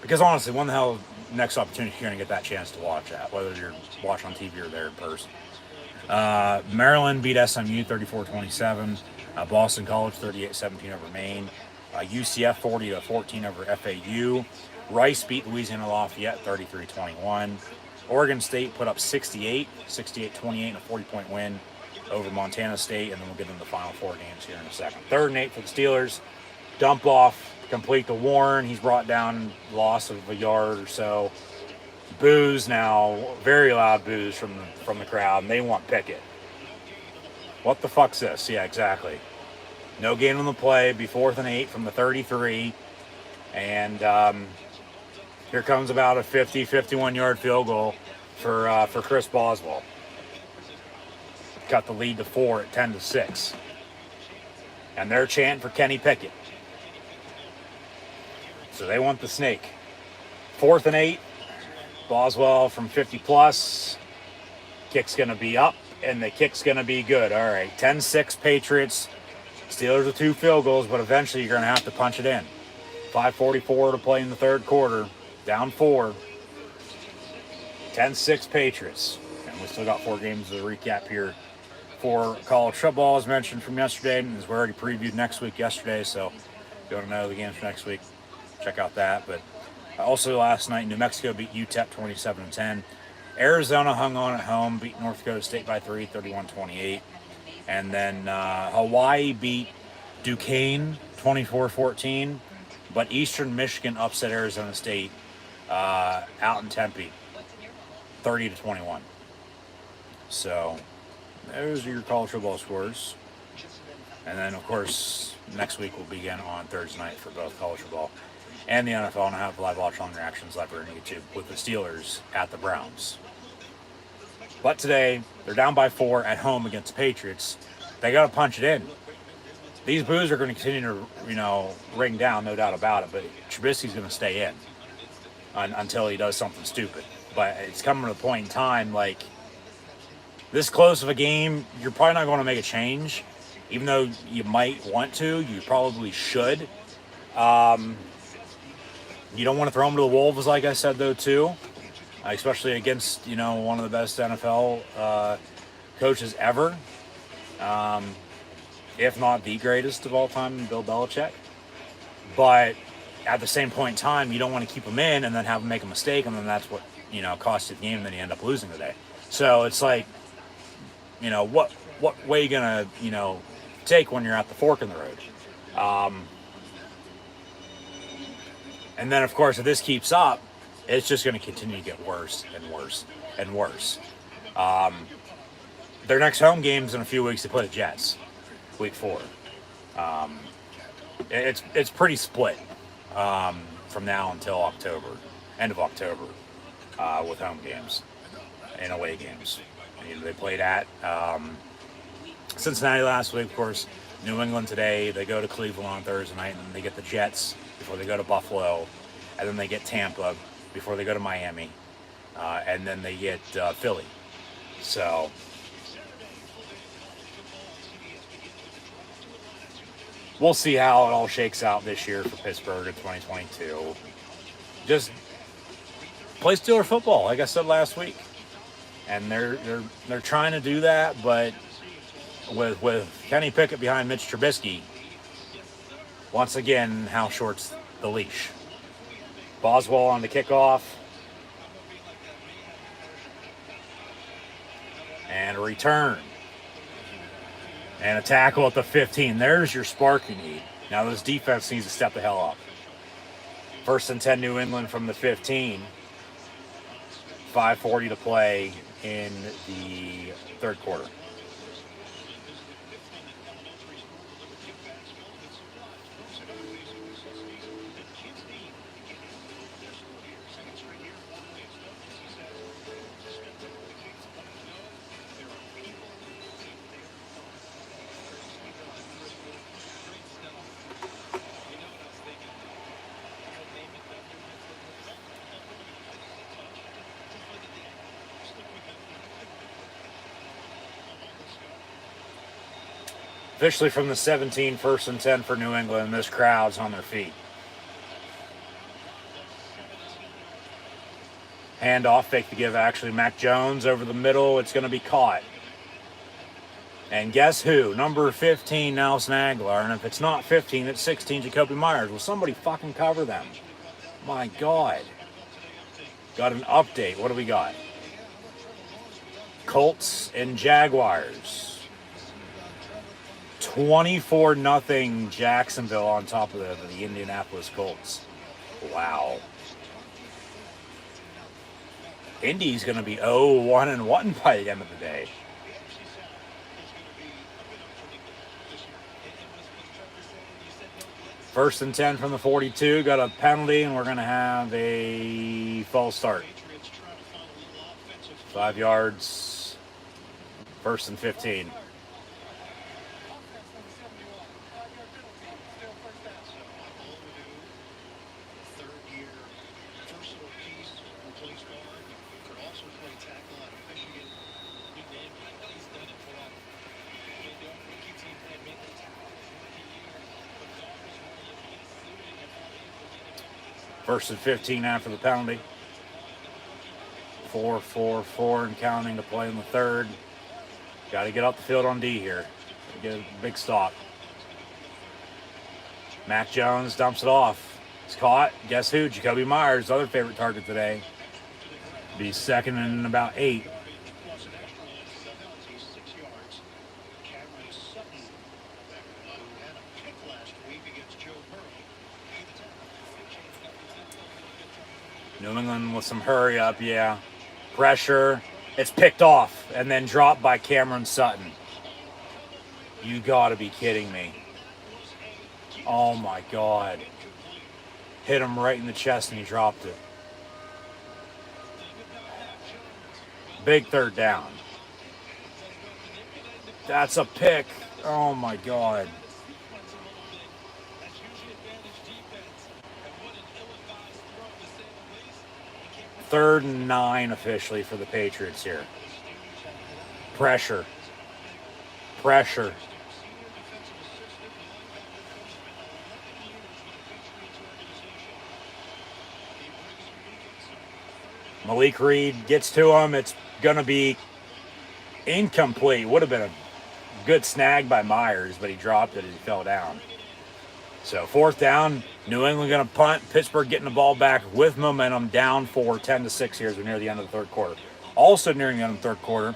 Because honestly, when the hell next opportunity you're going to get that chance to watch that, whether you're watching on TV or there in person. Maryland beat SMU 34-27. Boston College 38-17 over Maine. UCF 40-14 over FAU. Rice beat Louisiana Lafayette 33-21. Oregon State put up 68-28 and a 40-point win over Montana State, and then we'll get into the final 4 games here in a second. 3rd and 8 for the Steelers. Dump off, complete to Warren. He's brought down loss of a yard or so. Boos now, very loud boos from the crowd, and they want Pickett. What the fuck's this? Yeah, exactly. No gain on the play. Be 4th and 8 from the 33, and here comes about a 51-yard field goal for Chris Boswell. Cut the lead to 4 at 10-6, and they're chanting for Kenny Pickett. So they want the snake. 4th and 8. Boswell from 50 plus. Kick's going to be up, and the kick's going to be good. All right, 10-6 Patriots. Steelers with 2 field goals, but eventually you're going to have to punch it in. 5:44 to play in the 3rd quarter. Down 4. 10-6 Patriots. And we still got 4 games to recap here for college football, as mentioned from yesterday. And as we already previewed next week yesterday, so if you want to know the games for next week, check out that. But also last night, New Mexico beat UTEP 27-10. Arizona hung on at home, beat North Dakota State by 3, 31-28. And then Hawaii beat Duquesne 24-14. But Eastern Michigan upset Arizona State out in Tempe 30-21. So those are your college football scores. And then, of course, next week will begin on Thursday night for both college football and the NFL, and I have live watch-along reactions live on YouTube with the Steelers at the Browns. But today, they're down by 4 at home against the Patriots. They got to punch it in. These boos are going to continue to, ring down, no doubt about it, but Trubisky's going to stay in until he does something stupid. But it's coming to a point in time, like, this close of a game, you're probably not going to make a change. Even though you might want to, you probably should. You don't want to throw them to the Wolves, like I said, though, too. Especially against, one of the best NFL coaches ever. If not the greatest of all time, Bill Belichick. But at the same point in time, you don't want to keep them in and then have them make a mistake, and then that's what, costs you the game, and then you end up losing today. So it's like, what way are you going to, take when you're at the fork in the road? And then, of course, if this keeps up, it's just going to continue to get worse and worse and worse. Their next home game's in a few weeks. They play the Jets, week 4. It's pretty split from now until October, end of October, with home games and away games. They played at Cincinnati last week, of course. New England today. They go to Cleveland on Thursday night, and then they get the Jets before they go to Buffalo, and then they get Tampa before they go to Miami, and then they get Philly. So we'll see how it all shakes out this year for Pittsburgh in 2022. Just play Steeler football, like I said last week, and they're trying to do that, but with Kenny Pickett behind Mitch Trubisky, once again, how short's the leash? Boswell on the kickoff. And a return. And a tackle at the 15. There's your spark you need. Now this defense needs to step the hell up. 1st and 10 New England from the 15. 5:40 to play in the 3rd quarter. Officially from the 17, 1st and 10 for New England. This crowd's on their feet. Handoff, fake the give actually. Mac Jones over the middle. It's going to be caught. And guess who? Number 15, Nelson Aguilar. And if it's not 15, it's 16, Jacoby Myers. Will somebody fucking cover them? My God. Got an update. What do we got? Colts and Jaguars. 24-0 Jacksonville on top of the Indianapolis Colts. Wow. Indy's going to be 0-1-1 by the end of the day. First and 10 from the 42. Got a penalty, and we're going to have a false start. 5 yards. First and 15. First and 15 after the penalty. 4-4-4 and counting to play in the third. Got to get up the field on D here. Get a big stop. Mac Jones dumps it off. It's caught. Guess who? Jacoby Myers, other favorite target today. Be second and about 8. New England with some hurry up, yeah. Pressure. It's picked off and then dropped by Cameron Sutton. You gotta be kidding me. Oh my God. Hit him right in the chest and he dropped it. Big third down. That's a pick. Oh my God. Third and 9 officially for the Patriots here. Pressure. Pressure. Malik Reed gets to him. It's going to be incomplete. Would have been a good snag by Myers, but he dropped it as he fell down. So 4th down, New England going to punt. Pittsburgh getting the ball back with momentum, down 10-6 here as we're near the end of the third quarter. Also nearing the end of the third quarter,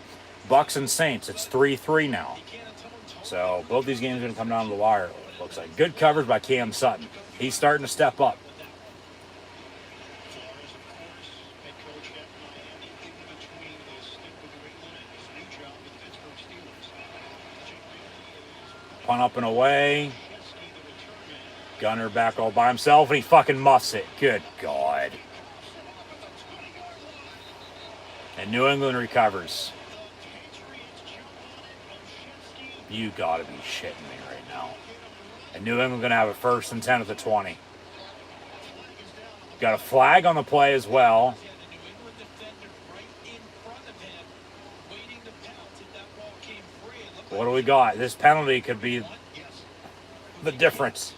Bucs and Saints. It's 3-3 now. So both these games are going to come down to the wire, it looks like. Good coverage by Cam Sutton. He's starting to step up. Punt up and away. Gunner back all by himself, and he fucking muffs it. Good God. And New England recovers. You gotta be shitting me right now. And New England gonna have a 1st and 10 at the 20. Got a flag on the play as well. What do we got? This penalty could be the difference.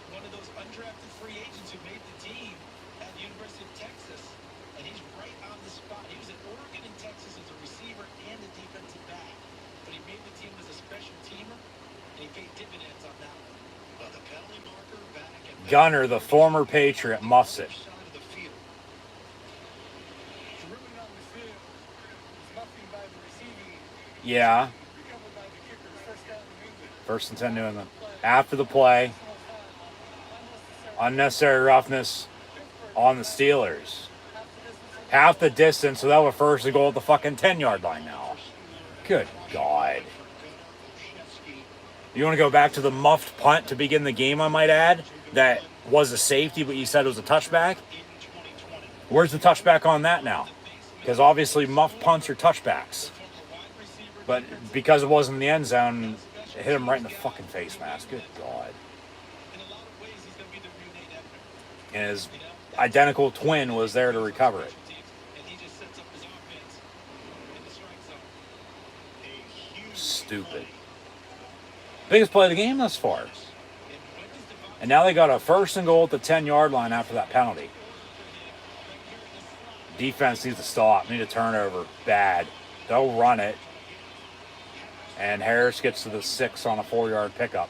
Gunner, the former Patriot, muffs it. Yeah. 1st and 10 New England. After the play, unnecessary roughness on the Steelers. Half the distance, so they'll first to goal at the fucking 10-yard line now. Good God. You want to go back to the muffed punt to begin the game, I might add? That was a safety, but you said it was a touchback? Where's the touchback on that now? Because obviously muffed punts are touchbacks. But because it wasn't in the end zone, it hit him right in the fucking face mask. Good God. And his identical twin was there to recover it. Stupid. Biggest play of the game thus far. And now they got a 1st and goal at the 10-yard line after that penalty. Defense needs to stop. Need a turnover. Bad. They'll run it. And Harris gets to the 6 on a 4-yard pickup.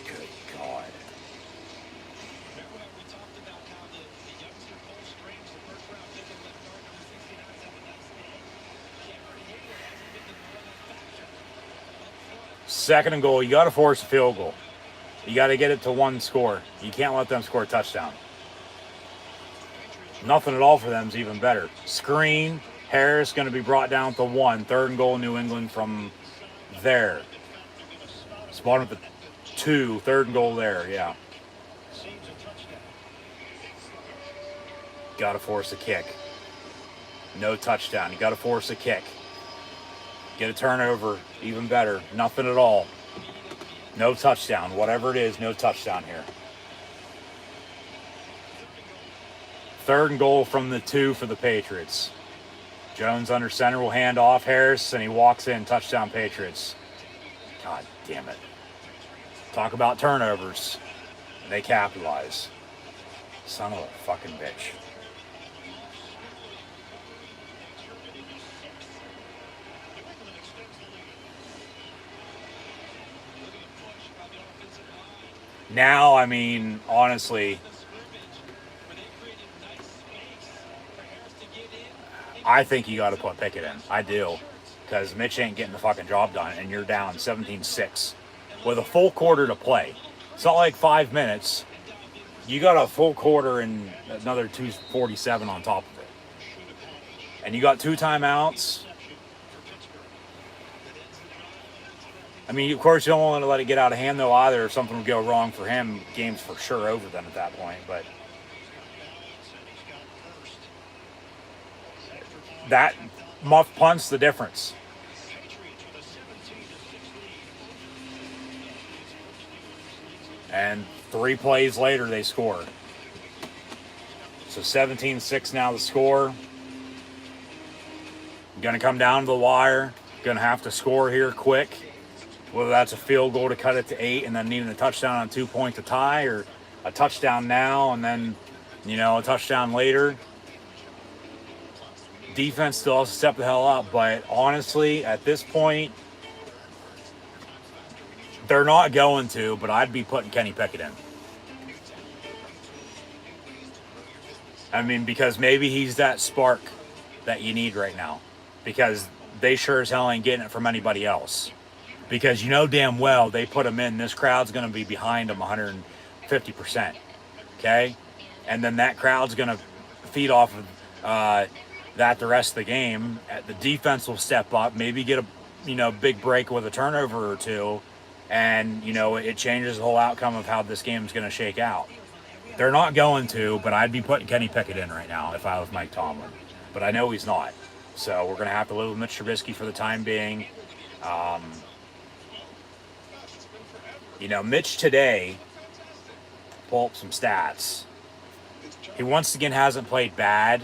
Good God. Second and goal. You got to force a field goal. You got to get it to 1 score. You can't let them score a touchdown. Nothing at all for them is even better. Screen. Harris going to be brought down to 1. 3rd and goal, New England from there. Spawn at the 2. 3rd and goal there, yeah. Got to force a kick. No touchdown. You got to force a kick. Get a turnover, even better. Nothing at all. No touchdown. Whatever it is, no touchdown here. 3rd and goal from the 2 for the Patriots. Jones under center will hand off Harris, and he walks in. Touchdown, Patriots. God damn it. Talk about turnovers. They capitalize. Son of a fucking bitch. Now, I mean, honestly, I think you got to put Pickett in. I do. Because Mitch ain't getting the fucking job done, and you're down 17-6 with a full quarter to play. It's not like 5 minutes. You got a full quarter and another 2:47 on top of it. And you got 2 timeouts. I mean, of course, you don't want to let it get out of hand, though, either. If something would go wrong for him, game's for sure over then at that point. But that muff punt's the difference. And 3 plays later, they score. So 17-6 now the score. Going to come down to the wire. Going to have to score here quick. Whether that's a field goal to cut it to 8 and then needing a touchdown on 2 points to tie, or a touchdown now and then, a touchdown later. Defense still has to step the hell up, but honestly, at this point, they're not going to, but I'd be putting Kenny Pickett in. I mean, because maybe he's that spark that you need right now. Because they sure as hell ain't getting it from anybody else. Because damn well they put him in. This crowd's going to be behind him 150%. Okay? And then that crowd's going to feed off of that the rest of the game. The defense will step up, maybe get a big break with a turnover or 2. And, it changes the whole outcome of how this game's going to shake out. They're not going to, but I'd be putting Kenny Pickett in right now if I was Mike Tomlin. But I know he's not. So we're going to have to live with Mitch Trubisky for the time being. Mitch today, pull up some stats. He once again hasn't played bad.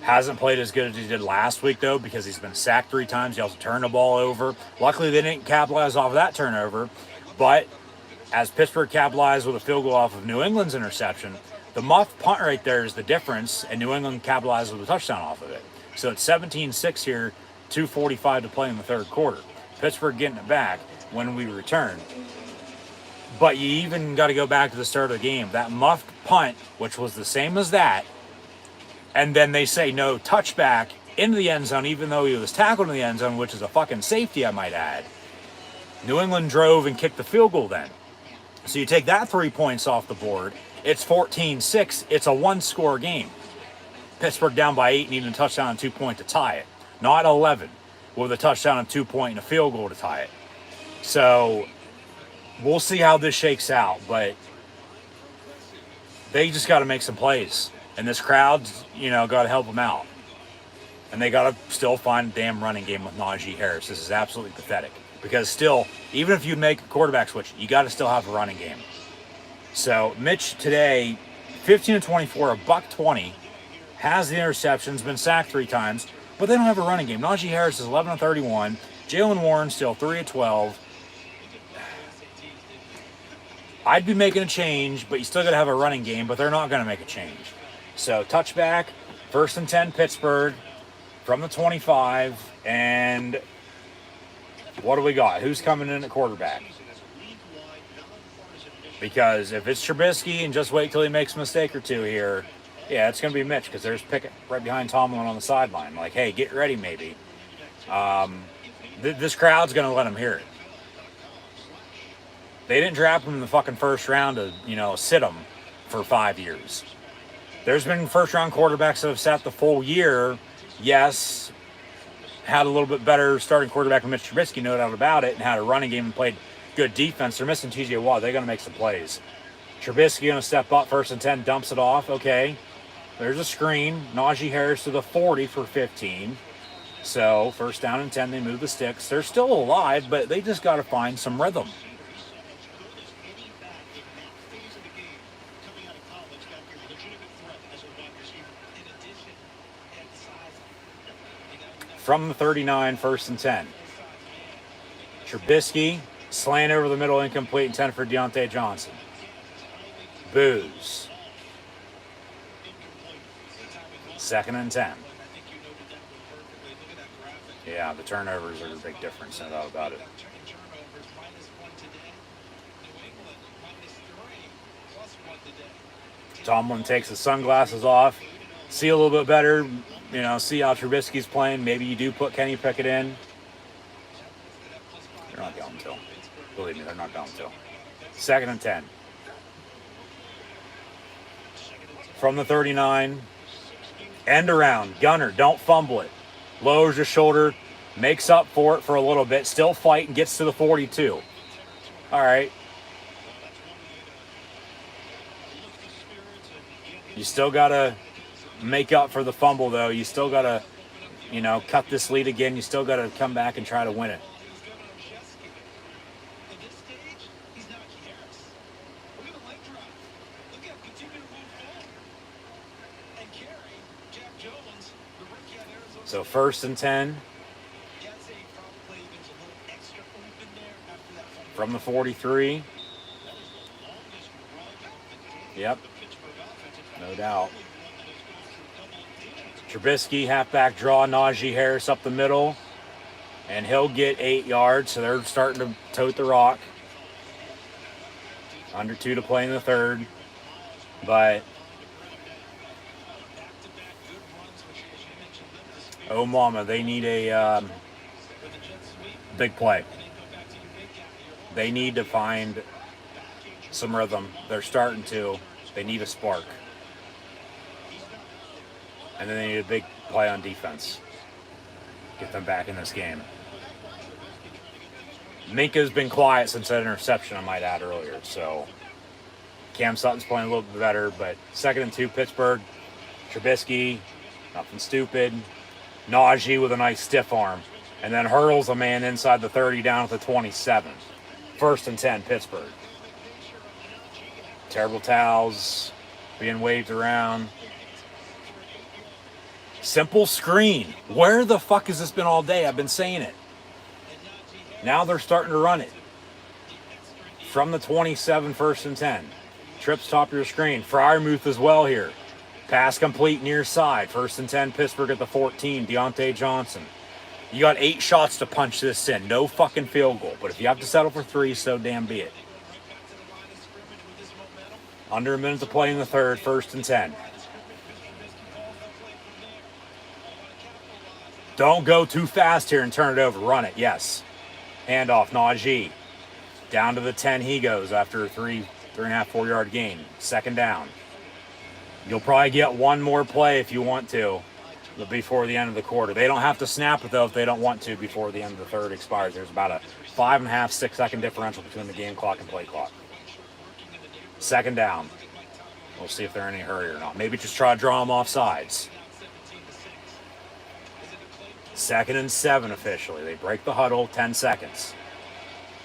Hasn't played as good as he did last week, though, because he's been sacked 3 times. He also turned the ball over. Luckily, they didn't capitalize off of that turnover. But as Pittsburgh capitalized with a field goal off of New England's interception, the muff punt right there is the difference, and New England capitalized with a touchdown off of it. So it's 17-6 here, 2:45 to play in the 3rd quarter. Pittsburgh getting it back when we return. But you even got to go back to the start of the game. That muffed punt, which was the same as that, and then they say no touchback into the end zone, even though he was tackled in the end zone, which is a fucking safety, I might add. New England drove and kicked the field goal then. So you take that 3 points off the board. It's 14-6. It's a 1-score game. Pittsburgh down by 8, needing a touchdown and 2 points to tie it. Not 11, with a touchdown and 2 points and a field goal to tie it. So we'll see how this shakes out, but they just got to make some plays. And this crowd's, got to help them out. And they got to still find a damn running game with Najee Harris. This is absolutely pathetic. Because still, even if you make a quarterback switch, you got to still have a running game. So Mitch today, 15-24, $120, has the interceptions, been sacked 3 times, but they don't have a running game. Najee Harris is 11 of 31. Jalen Warren still 3 of 12. I'd be making a change, but you still got to have a running game, but they're not going to make a change. So touchback, 1st and 10 Pittsburgh from the 25, and what do we got? Who's coming in at quarterback? Because if it's Trubisky and just wait till he makes a mistake or two here, yeah, it's going to be Mitch because there's Pickett right behind Tomlin on the sideline. Like, hey, get ready maybe. This crowd's going to let him hear it. They didn't draft him in the fucking first round to, sit him for 5 years. There's been first-round quarterbacks that have sat the full year. Yes, had a little bit better starting quarterback than Mitch Trubisky, no doubt about it, and had a running game and played good defense. They're missing TJ Watt. They're going to make some plays. Trubisky going to step up, 1st and 10, dumps it off. Okay, there's a screen. Najee Harris to the 40 for 15. So 1st down and 10, they move the sticks. They're still alive, but they just got to find some rhythm. From the 39, 1st and 10. Trubisky, slant over the middle, incomplete, and 10 for Deontay Johnson. Booze. 2nd and 10. Yeah, the turnovers are a big difference, no doubt about it. Tomlin takes his sunglasses off, see a little bit better, see how Trubisky's playing. Maybe you do put Kenny Pickett in. They're not going to. Believe me, they're not going to. 2nd and 10. From the 39. End around. Gunner, don't fumble it. Lowers his shoulder, makes up for it for a little bit, still fighting, gets to the 42. All right. You still got to make up for the fumble, though. You still got to, cut this lead again. You still got to come back and try to win it. So 1st and 10. From the 43. Yep. No doubt. Trubisky, halfback draw, Najee Harris up the middle. And he'll get 8 yards, so they're starting to tote the rock. Under 2 to play in the 3rd. But oh mama, they need a big play. They need to find some rhythm. They're starting to. They need a spark. And then they need a big play on defense. Get them back in this game. Minka's been quiet since that interception, I might add earlier. So Cam Sutton's playing a little bit better, but 2nd and 2, Pittsburgh. Trubisky, nothing stupid. Najee with a nice stiff arm. And then hurdles a man inside the 30 down at the 27. 1st and 10, Pittsburgh. Terrible towels being waved around. Simple screen. Where the fuck has this been all day? I've been saying it. Now they're starting to run it. From the 27, 1st and 10. Trips top of your screen. Freiermuth as well here. Pass complete near side. 1st and 10, Pittsburgh at the 14. Deontay Johnson. You got 8 shots to punch this in. No fucking field goal. But if you have to settle for 3, so damn be it. Under a minute to play in the 3rd. 1st and 10. Don't go too fast here and turn it over. Run it, yes. Handoff, Najee. Down to the 10 he goes after a 3.5, 4 yard gain. 2nd down. You'll probably get one more play if you want to before the end of the quarter. They don't have to snap it, though, if they don't want to before the end of the 3rd expires. There's about a 5.5, 6 second differential between the game clock and play clock. 2nd down. We'll see if they're in any hurry or not. Maybe just try to draw them off sides. 2nd and 7 officially. They break the huddle, 10 seconds.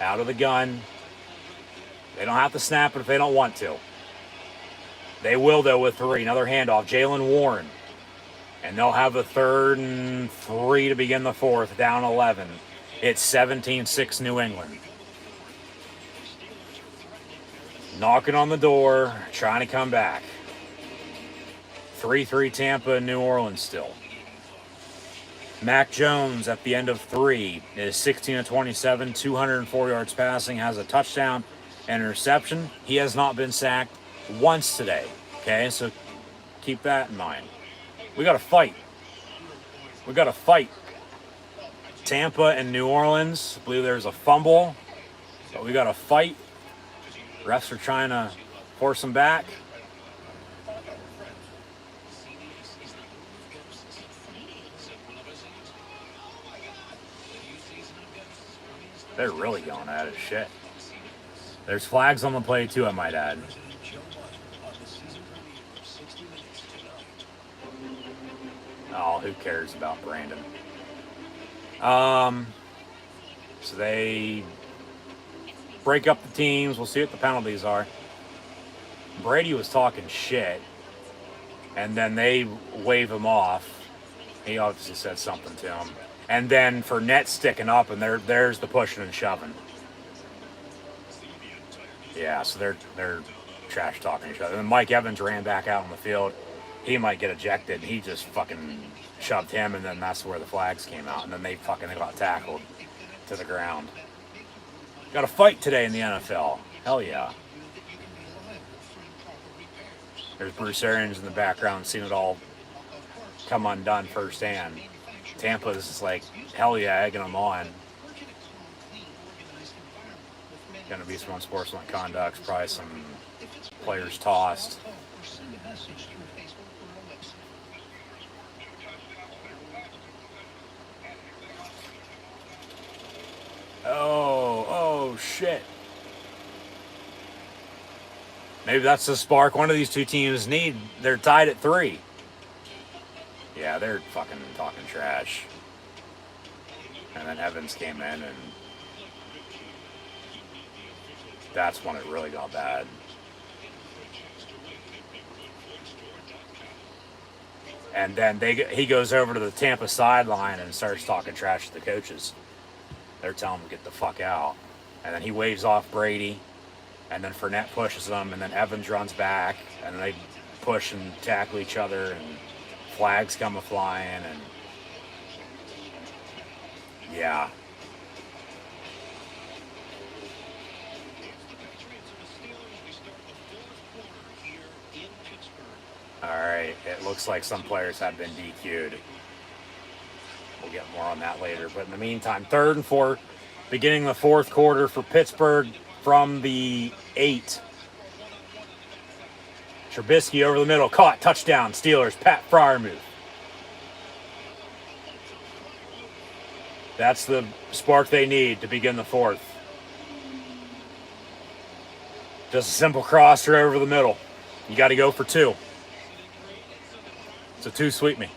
Out of the gun. They don't have to snap it if they don't want to. They will, though, with 3. Another handoff. Jalen Warren. And they'll have a 3rd and 3 to begin the 4th, down 11. It's 17-6 New England. Knocking on the door, trying to come back. 3-3 Tampa and New Orleans still. Mac Jones at the end of 3 is 16-27, 204 yards passing, has a touchdown and interception. He has not been sacked once today. Okay, so keep that in mind. We got to fight. We got to fight. Tampa and New Orleans, I believe there's a fumble, but we got to fight. Refs are trying to force them back. They're really going at it. Shit. There's flags on the play too, I might add. Oh, who cares about Brandon? So they break up the teams. We'll see what the penalties are. Brady was talking shit, and then they wave him off. He obviously said something to him. And then Fournette sticking up, and there's the pushing and shoving. Yeah, so they're trash talking each other. And Mike Evans ran back out on the field. He might get ejected. He just fucking shoved him, and then that's where the flags came out. And then they got tackled to the ground. Got a fight today in the NFL. Hell yeah. There's Bruce Arians in the background, seeing it all come undone firsthand. Tampa's just like, hell yeah, egging them on. Going to be some unsportsmanlike conduct, probably some players tossed. Oh, shit. Maybe that's the spark one of these two teams need. They're tied at 3. Yeah, they're fucking talking trash. And then Evans came in, and that's when it really got bad. And then he goes over to the Tampa sideline and starts talking trash to the coaches. They're telling him to get the fuck out. And then he waves off Brady. And then Fournette pushes them. And then Evans runs back. And then they push and tackle each other. And flags come a-flying. And yeah. Alright, it looks like some players have been DQ'd. We'll get more on that later. But in the meantime, 3rd and 4, beginning the 4th quarter for Pittsburgh from the 8. Trubisky over the middle, caught, touchdown, Steelers, Pat Freiermuth. That's the spark they need to begin the 4th. Just a simple crosser over the middle. You got to go for 2. It's a 2 sweep me.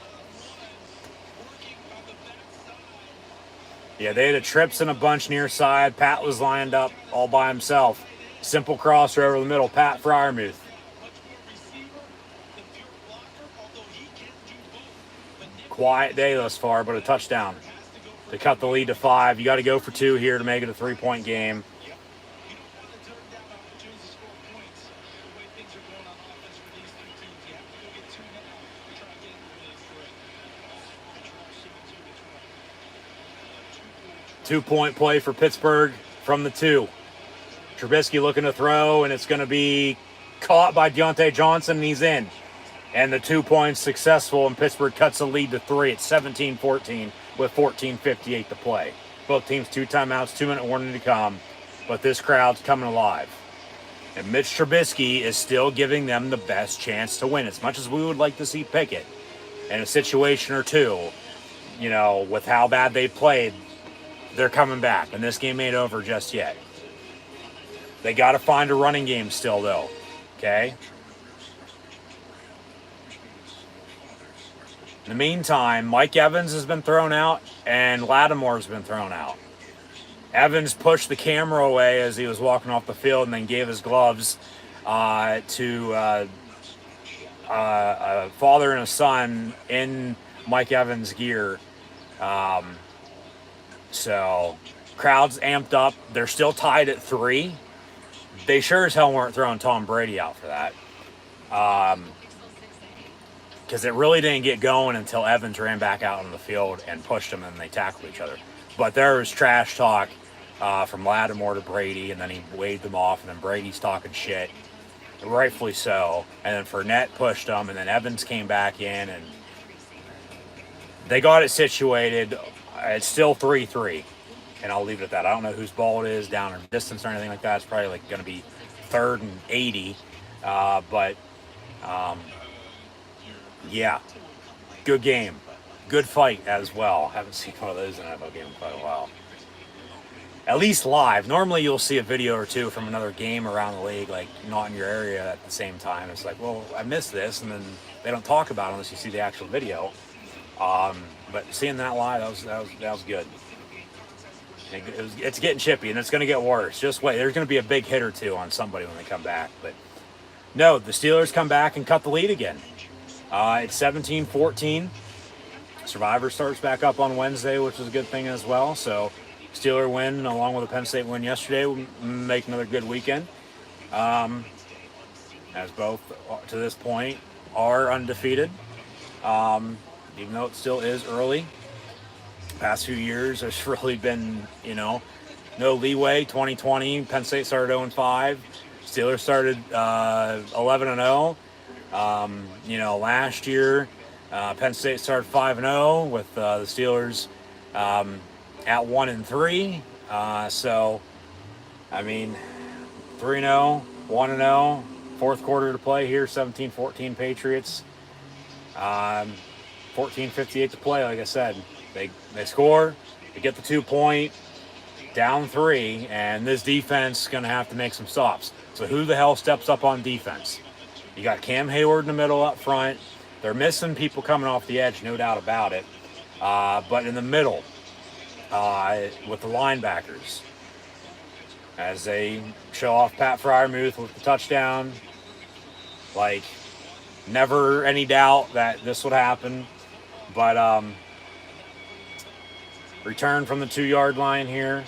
Yeah, they had a trips and a bunch near side. Pat was lined up all by himself. Simple crosser over the middle. Pat Freiermuth. Quiet day thus far, but a touchdown to cut the lead to 5. You got to go for 2 here to make it a 3-point game. Two-point play for Pittsburgh from the 2. Trubisky looking to throw, and it's going to be caught by Deontay Johnson, and he's in. And the 2 points successful, and Pittsburgh cuts the lead to 3 at 17-14 with 14:58 to play. Both teams 2 timeouts, 2-minute warning to come, but this crowd's coming alive. And Mitch Trubisky is still giving them the best chance to win. As much as we would like to see Pickett in a situation or two, you know, with how bad they played, they're coming back, and this game ain't over just yet. They got to find a running game still, though. Okay? In the meantime, Mike Evans has been thrown out, and Lattimore's been thrown out. Evans pushed the camera away as he was walking off the field and then gave his gloves to, I a father and a son in Mike Evans gear. So crowd's amped up. They're still tied at 3. They sure as hell weren't throwing Tom Brady out for that. Because it really didn't get going until Evans ran back out on the field and pushed him, and they tackled each other. But there was trash talk from Lattimore to Brady, and then he waved them off, and then Brady's talking shit, rightfully so. And then Fournette pushed him, and then Evans came back in, and they got it situated. It's still 3-3, and I'll leave it at that. I don't know whose ball it is, down in distance or anything like that. It's probably like going to be 3rd and 80, but yeah, good game. Good fight as well. Haven't seen one of those in an NFL game in quite a while. At least live. Normally you'll see a video or two from another game around the league, like not in your area at the same time. It's like, well, I missed this, and then they don't talk about it unless you see the actual video. But seeing that live, that was good. It's getting chippy, and it's going to get worse. Just wait. There's going to be a big hit or two on somebody when they come back. But no, the Steelers come back and cut the lead again. It's 17-14. Survivor starts back up on Wednesday, which is a good thing as well. So Steeler win, along with a Penn State win yesterday, will make another good weekend. As both, to this point, are undefeated. Even though it still is early. Past few years, there's really been, no leeway. 2020, Penn State started 0-5. Steelers started 11-0. Last year, Penn State started 5-0 with the Steelers at 1-3. So, 3-0, 1-0, fourth quarter to play here, 17-14 Patriots. 14:58 to play, like I said. They score, they get the 2-point, down 3, and this defense is going to have to make some stops. So who the hell steps up on defense? You got Cam Hayward in the middle up front. They're missing people coming off the edge, no doubt about it. But in the middle, with the linebackers, as they show off Pat Freiermuth with the touchdown, like, never any doubt that this would happen. But return from the 2-yard line here.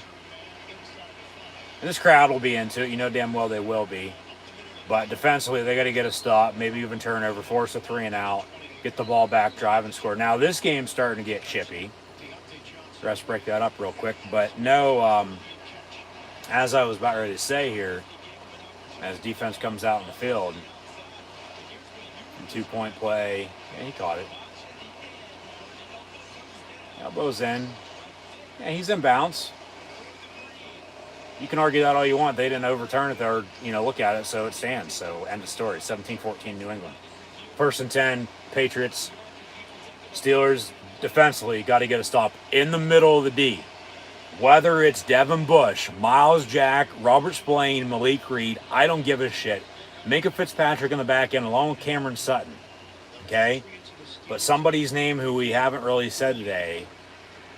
And this crowd will be into it. You know damn well they will be. But defensively, they got to get a stop, maybe even turnover, force a 3-and-out, get the ball back, drive, and score. Now, this game's starting to get chippy. Let's break that up real quick. But no, as I was about ready to say here, as defense comes out in the field, 2-point play, yeah, he caught it. Elbows in. Yeah, he's in bounds. You can argue that all you want. They didn't overturn it or, look at it, so it stands. So, end of story. 17-14 New England. 1st and 10, Patriots. Steelers, defensively, got to get a stop in the middle of the D. Whether it's Devin Bush, Miles Jack, Robert Spillane, Malik Reed, I don't give a shit. Minka Fitzpatrick in the back end along with Cameron Sutton. Okay? But somebody's name who we haven't really said today,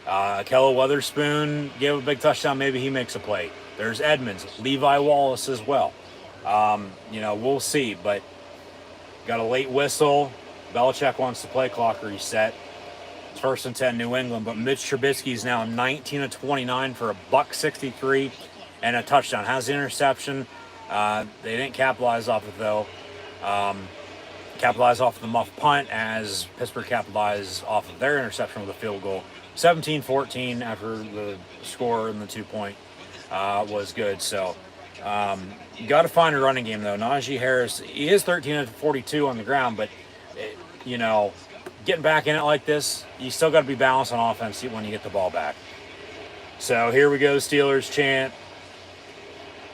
Kella Weatherspoon gave a big touchdown. Maybe he makes a play. There's Edmonds, Levi Wallace as well. We'll see. But got a late whistle. Belichick wants the play clock reset. It's 1st and 10 New England. But Mitch Trubisky's now 19 of 29 for $163 and a touchdown. Has the interception. They didn't capitalize off it, though. Capitalized off of the muff punt as Pittsburgh capitalized off of their interception with a field goal. 17-14 after the score and the 2-point was good. So you got to find a running game, though. Najee Harris, he is 13 of 42 on the ground, but, getting back in it like this, you still got to be balanced on offense when you get the ball back. So here we go, Steelers chant.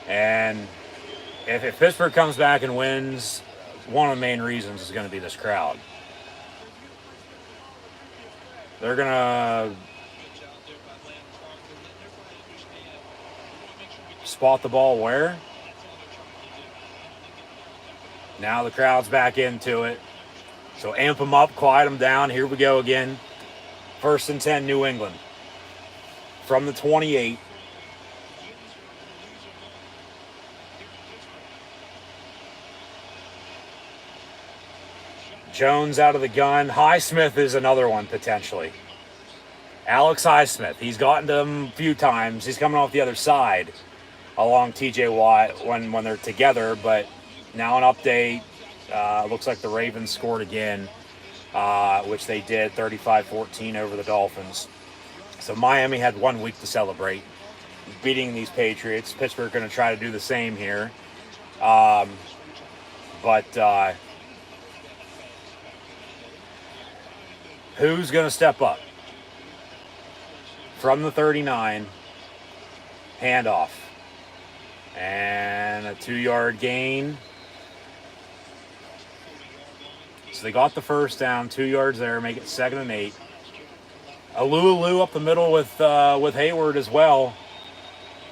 And if Pittsburgh comes back and wins, one of the main reasons is going to be this crowd. They're going to spot the ball where? Now the crowd's back into it. So amp them up, quiet them down. Here we go again. 1st and 10, New England. From the 28. Jones out of the gun. Highsmith is another one potentially. Alex Highsmith. He's gotten to him a few times. He's coming off the other side along TJ Watt when they're together. But now an update. Looks like the Ravens scored again, which they did 35-14 over the Dolphins. So Miami had 1 week to celebrate beating these Patriots. Pittsburgh going to try to do the same here. But who's going to step up? From the 39, handoff. And a 2-yard gain. So they got the first down, 2 yards there, make it 2nd and 8. Alulu up the middle with Hayward as well.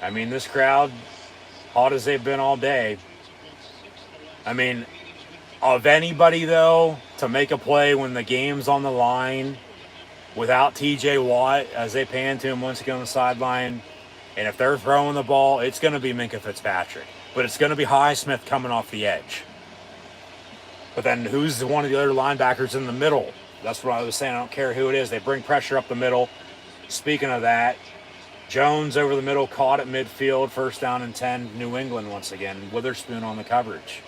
I mean, this crowd, hot as they've been all day. I mean, of anybody, though, to make a play when the game's on the line without TJ Watt as they pan to him once again on the sideline, and if they're throwing the ball, it's going to be Minkah Fitzpatrick. But it's going to be Highsmith coming off the edge. But then who's one of the other linebackers in the middle? That's what I was saying. I don't care who it is. They bring pressure up the middle. Speaking of that, Jones over the middle, caught at midfield, 1st down and 10, New England once again. Witherspoon on the coverage.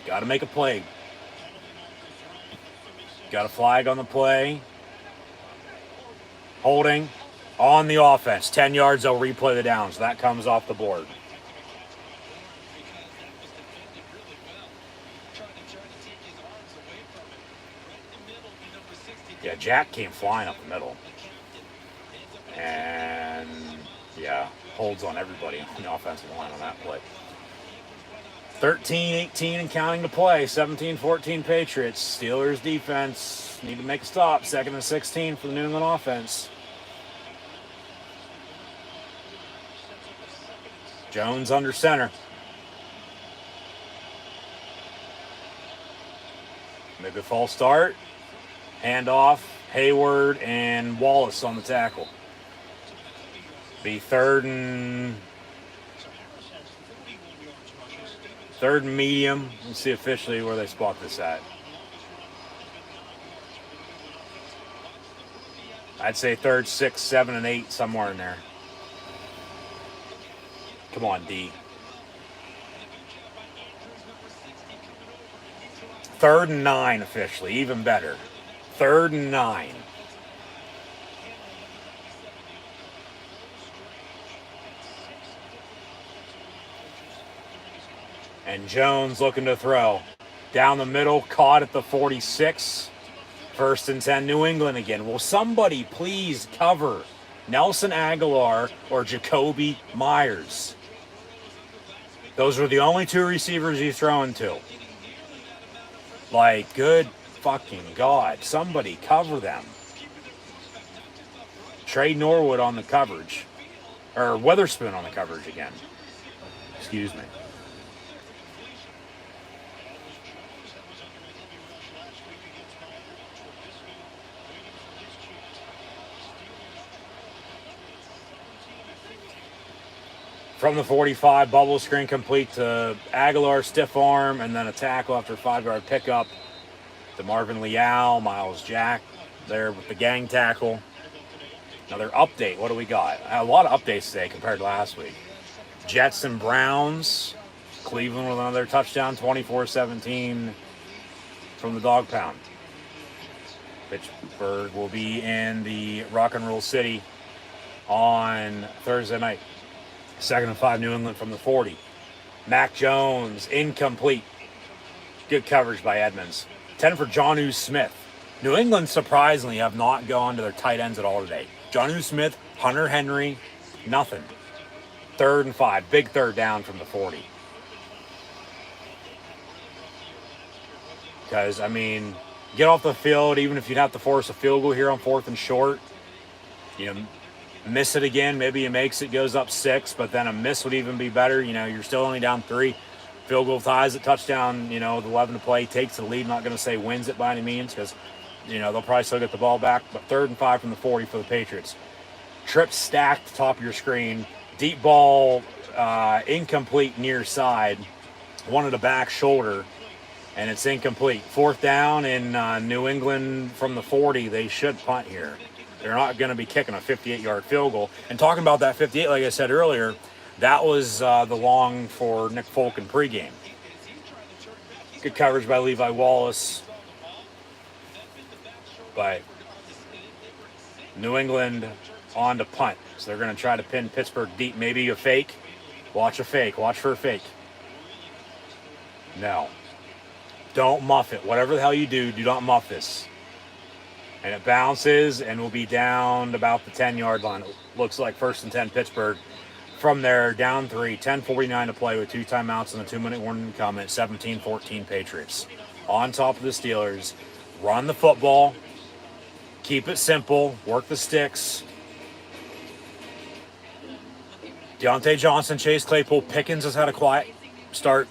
Got to make a play. Got a flag on the play. Holding on the offense. 10 yards, they'll replay the down, so that comes off the board. Yeah, Jack came flying up the middle. And, yeah, holds on everybody on the offensive line on that play. 13-18 and counting to play. 17-14 Patriots. Steelers defense need to make a stop. 2nd and 16 for the New England offense. Jones under center. Maybe a false start. Handoff. Hayward and Wallace on the tackle. Be third and medium. Let's see officially where they spot this at. I'd say 3rd, 6, 7, and 8, somewhere in there. Come on, D. 3rd and 9 officially, even better. 3rd and 9. And Jones looking to throw. Down the middle, caught at the 46. 1st and 10, New England again. Will somebody please cover Nelson Aguilar or Jacoby Myers? Those were the only 2 receivers he's throwing to. Like, good fucking God. Somebody cover them. Trey Norwood on the coverage. Or Witherspoon on the coverage again. Excuse me. From the 45, bubble screen complete to Aguilar, stiff arm, and then a tackle after a 5-yard pickup to Marvin Leal, Miles Jack there with the gang tackle. Another update. What do we got? A lot of updates today compared to last week. Jets and Browns. Cleveland with another touchdown, 24-17 from the dog pound. Pittsburgh will be in the Rock and Roll City on Thursday night. 2nd and 5, New England from the 40. Mac Jones, incomplete. Good coverage by Edmonds. 10 for Jonnu Smith. New England, surprisingly, have not gone to their tight ends at all today. Jonnu Smith, Hunter Henry, nothing. 3rd and 5, big 3rd down from the 40. Because, I mean, get off the field, even if you'd have to force a field goal here on 4th and short. You know, miss it again, maybe he makes it, goes up 6, but then a miss would even be better. You know, you're still only down 3. Field goal ties it, touchdown, you know, with 11 to play, takes the lead. Not going to say wins it by any means because, you know, they'll probably still get the ball back. But 3rd and 5 from the 40 for the Patriots. Trip stacked, top of your screen. Deep ball incomplete near side. Wanted a back shoulder, and it's incomplete. Fourth down in New England from the 40. They should punt here. They're not going to be kicking a 58-yard field goal. And talking about that 58, like I said earlier, that was the long for Nick Folk in pregame. Good coverage by Levi Wallace. But New England on to punt. So they're going to try to pin Pittsburgh deep. Maybe a fake. Watch a fake. Watch for a fake. No. Don't muff it. Whatever the hell you do not muff this. And it bounces and will be down about the 10-yard line. It looks like 1st and 10 Pittsburgh. From there, down 3, 10:49 to play with 2 timeouts and a 2-minute warning comment. 17-14 Patriots. On top of the Steelers. Run the football. Keep it simple. Work the sticks. Deontay Johnson, Chase Claypool, Pickens has had a quiet start.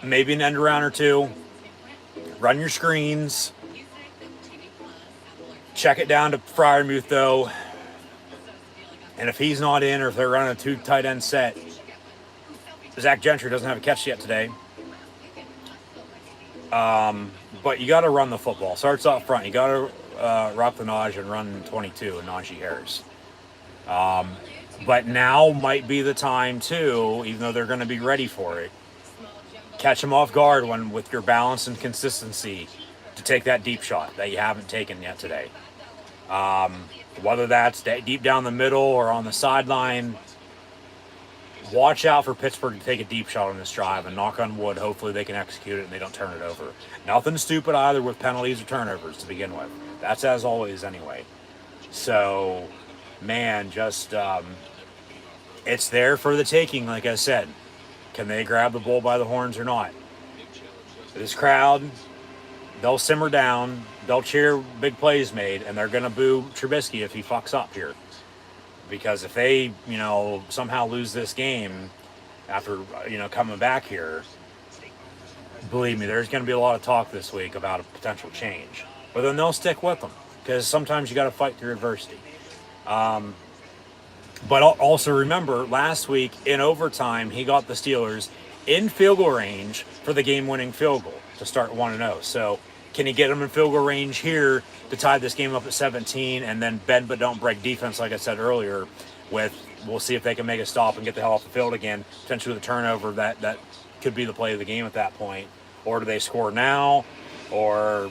Maybe an end around or two. Run your screens. Check it down to Freiermuth, though. And if he's not in, or if they're running a 2 tight end set, Zach Gentry doesn't have a catch yet today. But you got to run the football. Starts up front. You got to rock the Naj and run 22 and Najee Harris. But now might be the time, too, even though they're going to be ready for it. Catch them off guard with your balance and consistency to take that deep shot that you haven't taken yet today. Whether that's deep down the middle or on the sideline, watch out for Pittsburgh to take a deep shot on this drive, and knock on wood, hopefully they can execute it and they don't turn it over. Nothing stupid either with penalties or turnovers to begin with. That's as always anyway. So, man, just it's there for the taking, like I said. Can they grab the bull by the horns or not? This crowd, they'll simmer down, they'll cheer big plays made, and they're going to boo Trubisky if he fucks up here. Because if they, somehow lose this game after, coming back here, believe me, there's going to be a lot of talk this week about a potential change. But then they'll stick with them, because sometimes you got to fight through adversity. But also remember, last week in overtime, he got the Steelers in field goal range for the game-winning field goal to start 1-0. So can he get them in field goal range here to tie this game up at 17 and then bend but don't break defense, like I said earlier, we'll see if they can make a stop and get the hell off the field again, potentially with a turnover. That could be the play of the game at that point. Or do they score now? Or,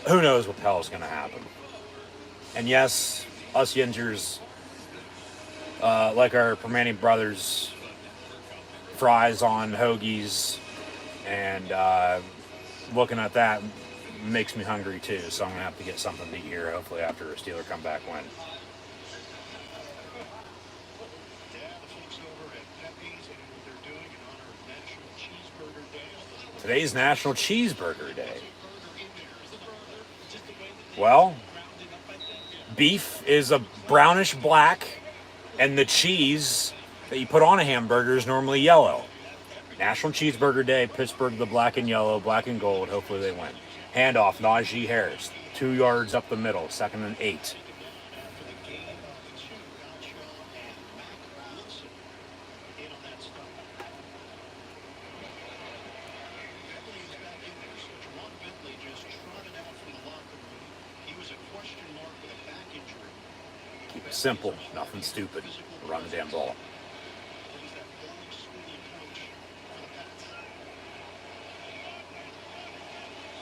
who knows what the hell is going to happen. And yes, us Yingers, like our Permani brothers, fries on hoagies, and looking at that makes me hungry too, so I'm going to have to get something to eat here, hopefully after a Steeler comeback win. Today's National Cheeseburger Day. Well, beef is a brownish black, and the cheese that you put on a hamburger is normally yellow. National Cheeseburger Day, Pittsburgh, the black and yellow, black and gold. Hopefully they win. Handoff, Najee Harris, 2 yards up the middle, 2nd and 8. Keep it simple, nothing stupid. Run the damn ball.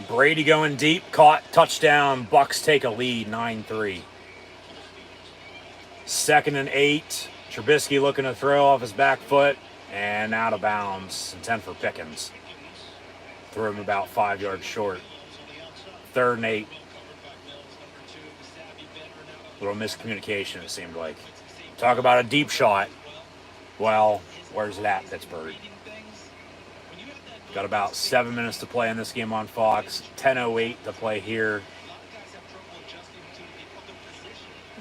Brady going deep, caught, touchdown. Bucks take a lead, 9-3. 2nd and 8. Trubisky looking to throw off his back foot and out of bounds. Intent for Pickens. Threw him about 5 yards short. 3rd and 8. Little miscommunication, it seemed like. Talk about a deep shot. Well, where's it at, Pittsburgh? Got about 7 minutes to play in this game on Fox. 10:08 to play here.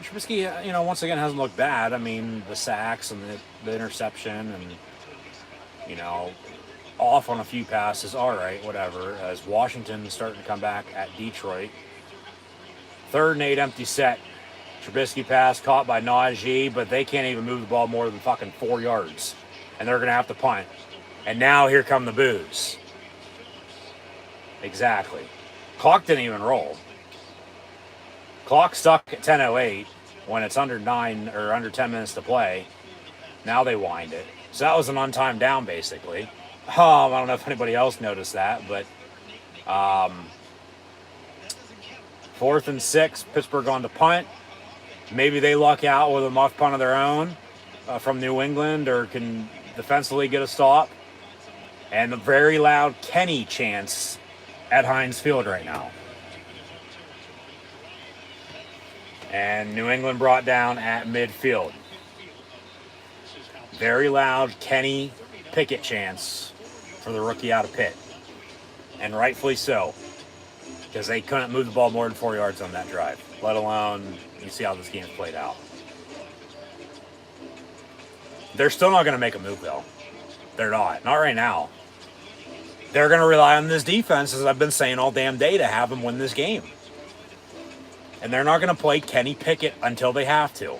Trubisky, once again hasn't looked bad. I mean, the sacks and the interception and, off on a few passes. All right, whatever. As Washington starting to come back at Detroit. 3rd and 8, empty set. Trubisky pass caught by Najee, but they can't even move the ball more than fucking 4 yards. And they're going to have to punt. And now here come the boos. Exactly. Clock didn't even roll. Clock stuck at 10:08 when it's under 9 or under 10 minutes to play. Now they wind it. So that was an untimed down, basically. I don't know if anybody else noticed that, but 4th and 6, Pittsburgh on to punt. Maybe they luck out with a muff punt of their own from New England, or can defensively get a stop. And a very loud Kenny chants at Heinz Field right now. And New England brought down at midfield. Very loud Kenny Pickett chants for the rookie out of Pitt. And rightfully so, because they couldn't move the ball more than 4 yards on that drive, let alone you see how this game's played out. They're still not going to make a move, though. They're not. Not right now. They're going to rely on this defense, as I've been saying all damn day, to have them win this game. And they're not going to play Kenny Pickett until they have to.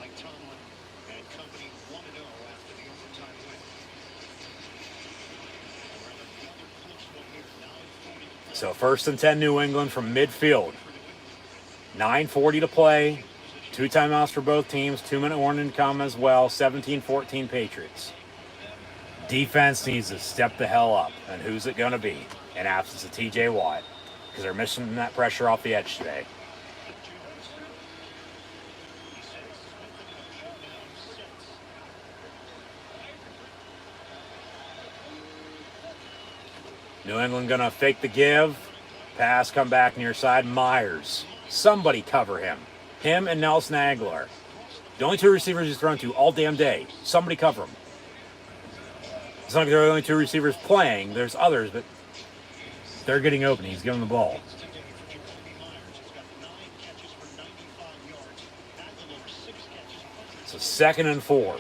So 1st and 10 New England from midfield. 9:40 to play. 2 timeouts for both teams. 2-minute warning to come as well. 17-14 Patriots. Defense needs to step the hell up. And who's it going to be? In absence of TJ Watt. Because they're missing that pressure off the edge today. New England going to fake the give. Pass come back near side. Myers. Somebody cover him. Him and Nelson Aguilar. The only 2 receivers he's thrown to all damn day. Somebody cover him. It's not like they're the only 2 receivers playing. There's others, but they're getting open. He's giving the ball. So 2nd and 4.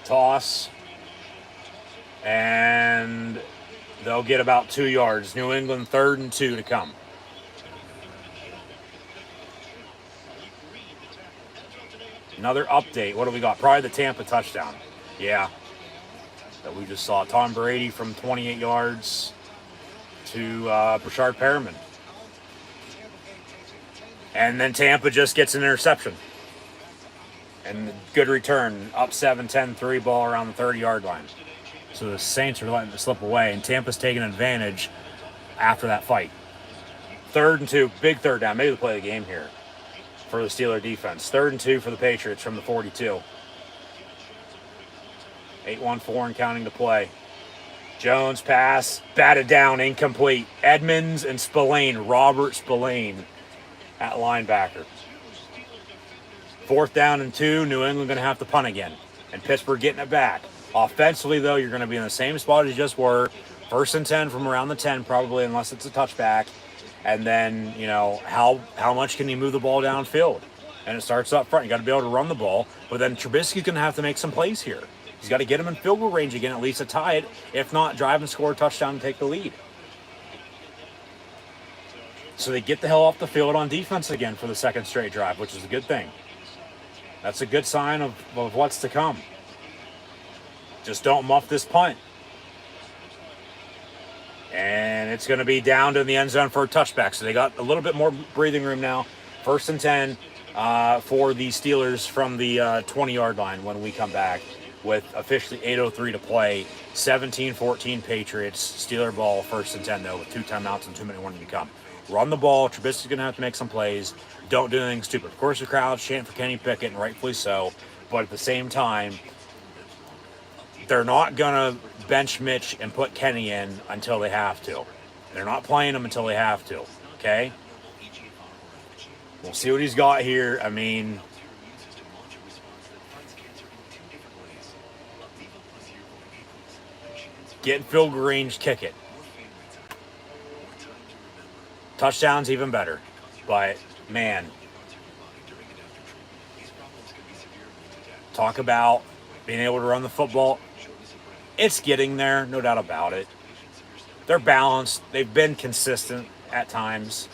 Toss. And they'll get about 2 yards. New England 3rd and 2 to come. Another update. What do we got? Probably the Tampa touchdown. Yeah. That we just saw. Tom Brady from 28 yards to Brashard Perriman. And then Tampa just gets an interception. And good return. Up 7-10, 3 ball around the 30-yard line. So the Saints are letting it slip away, and Tampa's taking advantage after that fight. 3rd and 2, big 3rd down. Maybe they'll play the game here for the Steeler defense. 3rd and 2 for the Patriots from the 42. 8-1-4 and counting to play. Jones pass, batted down, incomplete. Edmonds and Spillane, Robert Spillane at linebacker. 4th down and 2, New England going to have to punt again. And Pittsburgh getting it back. Offensively, though, you're going to be in the same spot as you just were. 1st and 10 from around the 10, probably, unless it's a touchback. And then, you know, how much can you move the ball downfield? And it starts up front. You got to be able to run the ball. But then Trubisky's going to have to make some plays here. He's got to get him in field goal range again, at least to tie it. If not, drive and score a touchdown and take the lead. So they get the hell off the field on defense again for the 2nd straight drive, which is a good thing. That's a good sign of what's to come. Just don't muff this punt. And it's going to be down to the end zone for a touchback. So they got a little bit more breathing room now. 1st and 10 for the Steelers from the 20-yard line when we come back with officially 8:03 to play. 17-14 Patriots. Steeler ball, 1st and 10, though, with 2 timeouts and 2-minute warning to come. Run the ball. Trubisky's going to have to make some plays. Don't do anything stupid. Of course, the crowd's chanting for Kenny Pickett, and rightfully so. But at the same time, they're not going to bench Mitch and put Kenny in until they have to. They're not playing him until they have to, okay? We'll see what he's got here. I mean, get in field goal range, kick it. Touchdown's even better. But, man, talk about being able to run the football. It's getting there, no doubt about it. They're balanced. They've been consistent at times.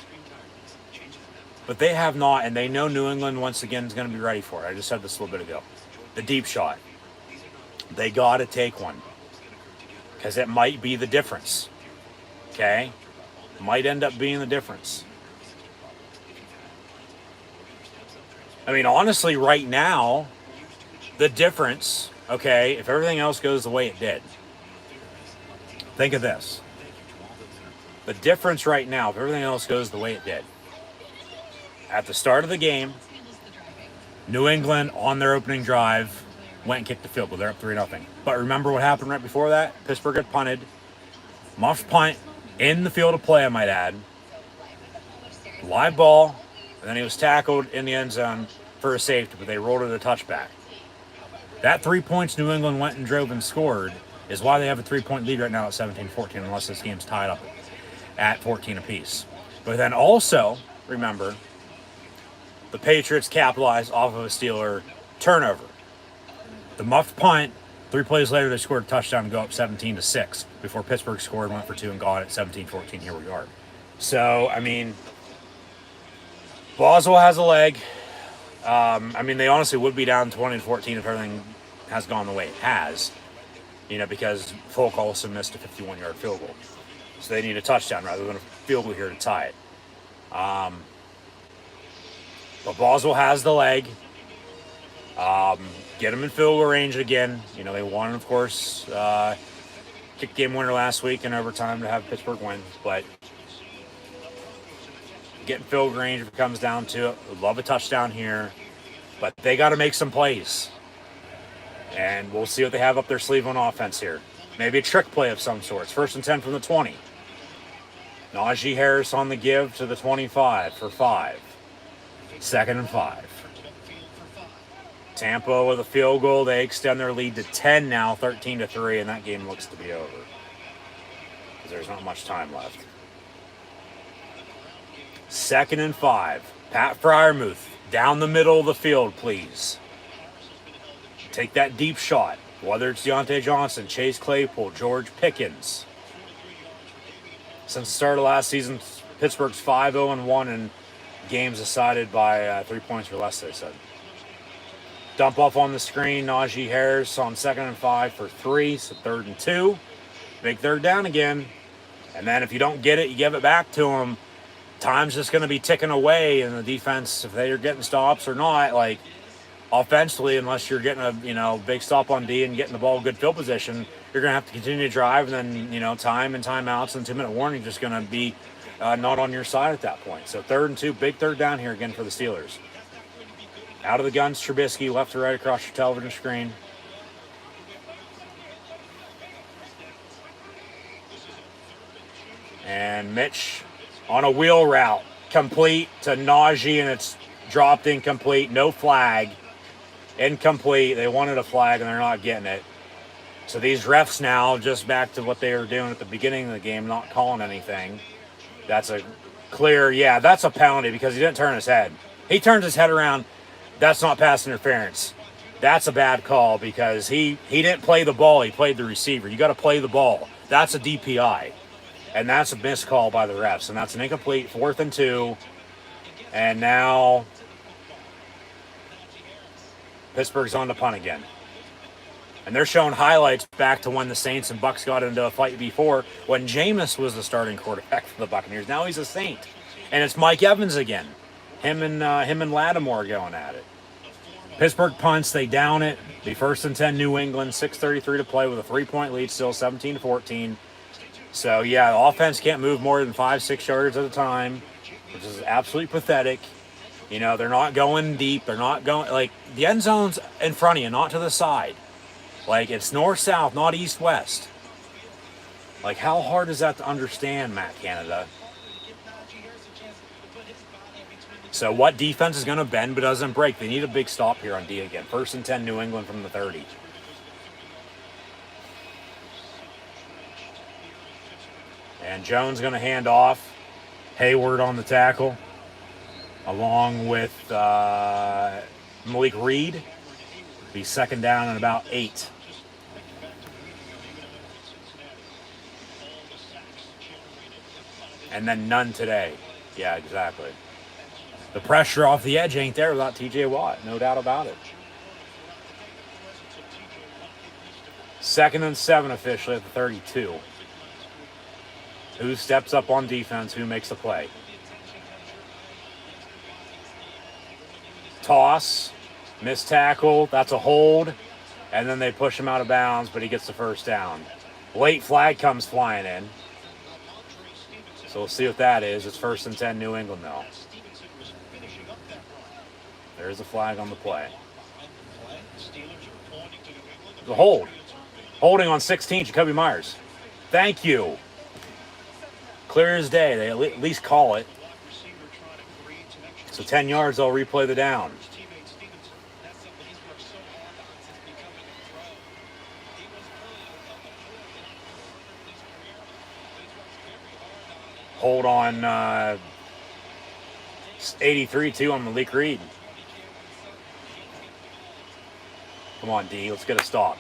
But they have not, and they know New England once again is going to be ready for it. I just said this a little bit ago. The deep shot. They got to take one. Because it might be the difference. Okay? Might end up being the difference. I mean, honestly, right now, the difference, okay, if everything else goes the way it did, think of this. The difference right now, if everything else goes the way it did, at the start of the game, New England, on their opening drive, went and kicked the field goal. They're up 3-0. But remember what happened right before that? Pittsburgh had punted. Muffed punt in the field of play, I might add. Live ball. And then he was tackled in the end zone for a safety, but they rolled it a touchback. That 3 points New England went and drove and scored is why they have a 3-point lead right now at 17-14, unless this game's tied up at 14 apiece. But then also, remember, the Patriots capitalized off of a Steeler turnover. The muffed punt, 3 plays later, they scored a touchdown to go up 17-6 before Pittsburgh scored, went for 2, and got it 17-14. Here we are. So, I mean, Boswell has a leg. I mean, they honestly would be down 20-14 if everything has gone the way it has. You know, because Folk also missed a 51-yard field goal. So they need a touchdown rather than a field goal here to tie it. But Boswell has the leg. Get him in field goal range again. You know, they won, of course, kick game winner last week in overtime to have Pittsburgh win. But getting field goal range if it comes down to it. Would love a touchdown here. But they got to make some plays. And we'll see what they have up their sleeve on offense here. Maybe a trick play of some sorts. 1st and 10 from the 20. Najee Harris on the give to the 25 for 5. 2nd and 5. Tampa with a field goal. They extend their lead to 10 now, 13-3, and that game looks to be over. Because there's not much time left. 2nd and 5. Pat Freiermuth, down the middle of the field, please. Take that deep shot. Whether it's Deontay Johnson, Chase Claypool, George Pickens. Since the start of last season, Pittsburgh's 5-0-1 in games decided by 3 points or less, they said. Dump off on the screen. Najee Harris on 2nd and 5 for 3, so 3rd and 2. Big 3rd down again. And then if you don't get it, you give it back to them. Time's just going to be ticking away, and the defense, if they're getting stops or not, like, offensively, unless you're getting a big stop on D and getting the ball in good field position, you're going to have to continue to drive, and then time and timeouts and 2-minute warning just going to be not on your side at that point. So 3rd and 2, big 3rd down here again for the Steelers. Out of the guns, Trubisky, left to right across your television screen. And Mitch on a wheel route, complete to Najee, and it's dropped incomplete, no flag. Incomplete. They wanted a flag, and they're not getting it. So these refs now, just back to what they were doing at the beginning of the game, not calling anything. That's a clear, that's a penalty because he didn't turn his head. He turns his head around. That's not pass interference. That's a bad call because he didn't play the ball. He played the receiver. You got to play the ball. That's a DPI. And that's a missed call by the refs. And that's an incomplete 4th and 2. And now Pittsburgh's on the punt again. And they're showing highlights back to when the Saints and Bucks got into a fight before, when Jameis was the starting quarterback for the Buccaneers. Now he's a Saint. And it's Mike Evans again. Him and Lattimore going at it. Pittsburgh punts, they down it. The 1st and 10 New England, 6:33 to play with a 3-point lead, still 17-14. So, the offense can't move more than 5-6 yards at a time, which is absolutely pathetic. They're not going deep. They're not going, the end zone's in front of you, not to the side. It's north-south, not east-west. How hard is that to understand, Matt Canada? So what defense is going to bend but doesn't break? They need a big stop here on D again. 1st and 10 New England from the 30. And Jones going to hand off. Hayward on the tackle, along with Malik Reed. Be second down and about 8. And then none today. Yeah, exactly. The pressure off the edge ain't there without TJ Watt. No doubt about it. 2nd and 7 officially at the 32. Who steps up on defense? Who makes the play? Toss. Missed tackle. That's a hold. And then they push him out of bounds, but he gets the first down. Late flag comes flying in. So we'll see what that is. It's 1st and 10 New England now. There's a flag on the play. The hold. Holding on 16, Jacoby Myers. Thank you. Clear as day. They at least call it. So 10 yards, they'll replay the down. Hold on 83 too on Malik Reed. Come on, D. Let's get a stop.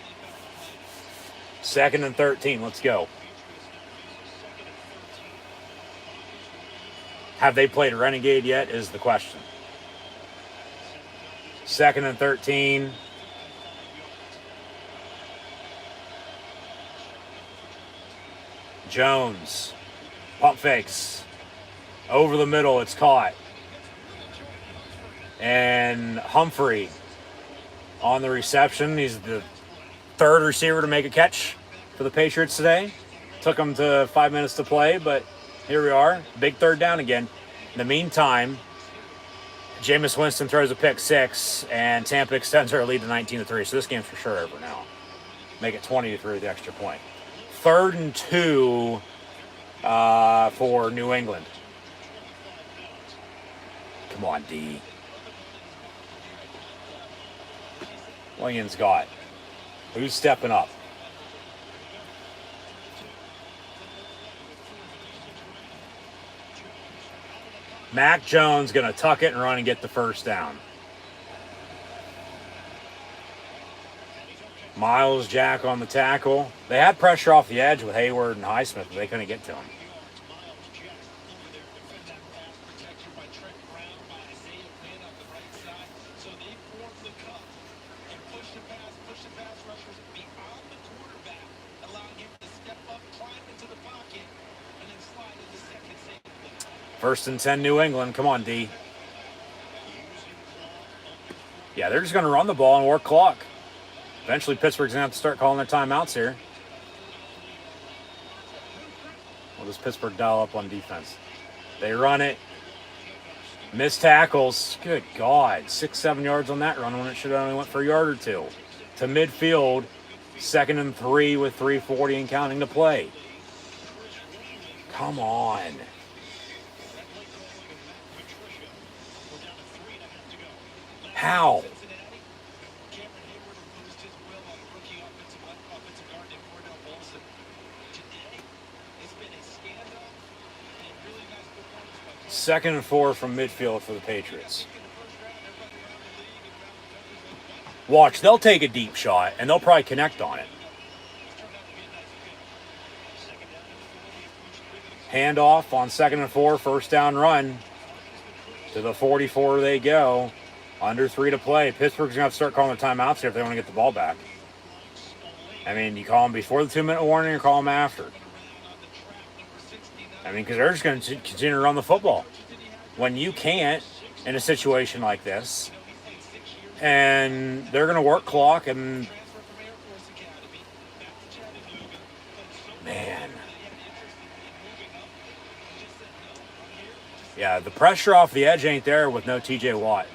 2nd and 13. Let's go. Have they played Renegade yet is the question. 2nd and 13. Jones. Pump fakes. Over the middle. It's caught. And Humphrey on the reception. He's the 3rd receiver to make a catch for the Patriots today. Took him to 5 minutes to play, but here we are. Big 3rd down again. In the meantime, Jameis Winston throws a pick 6, and Tampa extends their lead to 19-3. So this game's for sure over now. Make it 20-3 with the extra point. 3rd and 2 for New England. Come on, D. Williams got. Who's stepping up? Mac Jones going to tuck it and run and get the first down. Miles Jack on the tackle. They had pressure off the edge with Hayward and Highsmith, but they couldn't get to him. First and 10 New England. Come on, D. Yeah, they're just going to run the ball and work clock. Eventually, Pittsburgh's going to have to start calling their timeouts here. What does Pittsburgh dial up on defense? They run it. Missed tackles. Good God. 6-7 yards on that run when it should have only went for a yard or 2. To midfield. 2nd and 3 with 3:40 and counting to play. Come on. How? Second and 4 from midfield for the Patriots. Watch, they'll take a deep shot, and they'll probably connect on it. Handoff on 2nd and 4, first down run. To the 44 they go. Under 3 to play. Pittsburgh's going to have to start calling their timeouts here if they want to get the ball back. I mean, you call them before the 2-minute warning or call them after. I mean, because they're just going to continue to run the football. When you can't, in a situation like this, and they're going to work clock and... Man. Yeah, the pressure off the edge ain't there with no TJ Watt.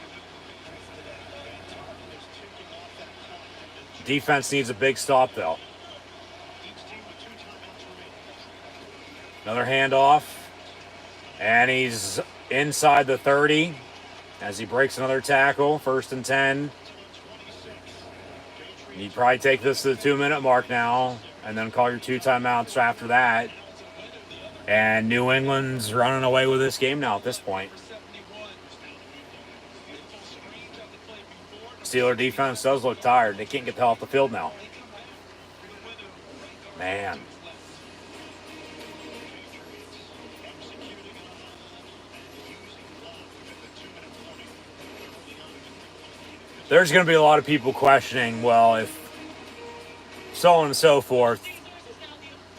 Defense needs a big stop, though. Another handoff. And he's inside the 30 as he breaks another tackle. 1st and 10. You'd probably take this to the 2-minute mark now and then call your 2 timeouts after that. And New England's running away with this game now at this point. Steeler defense does look tired. They can't get the hell off the field now. Man. There's going to be a lot of people questioning, well, if so on and so forth,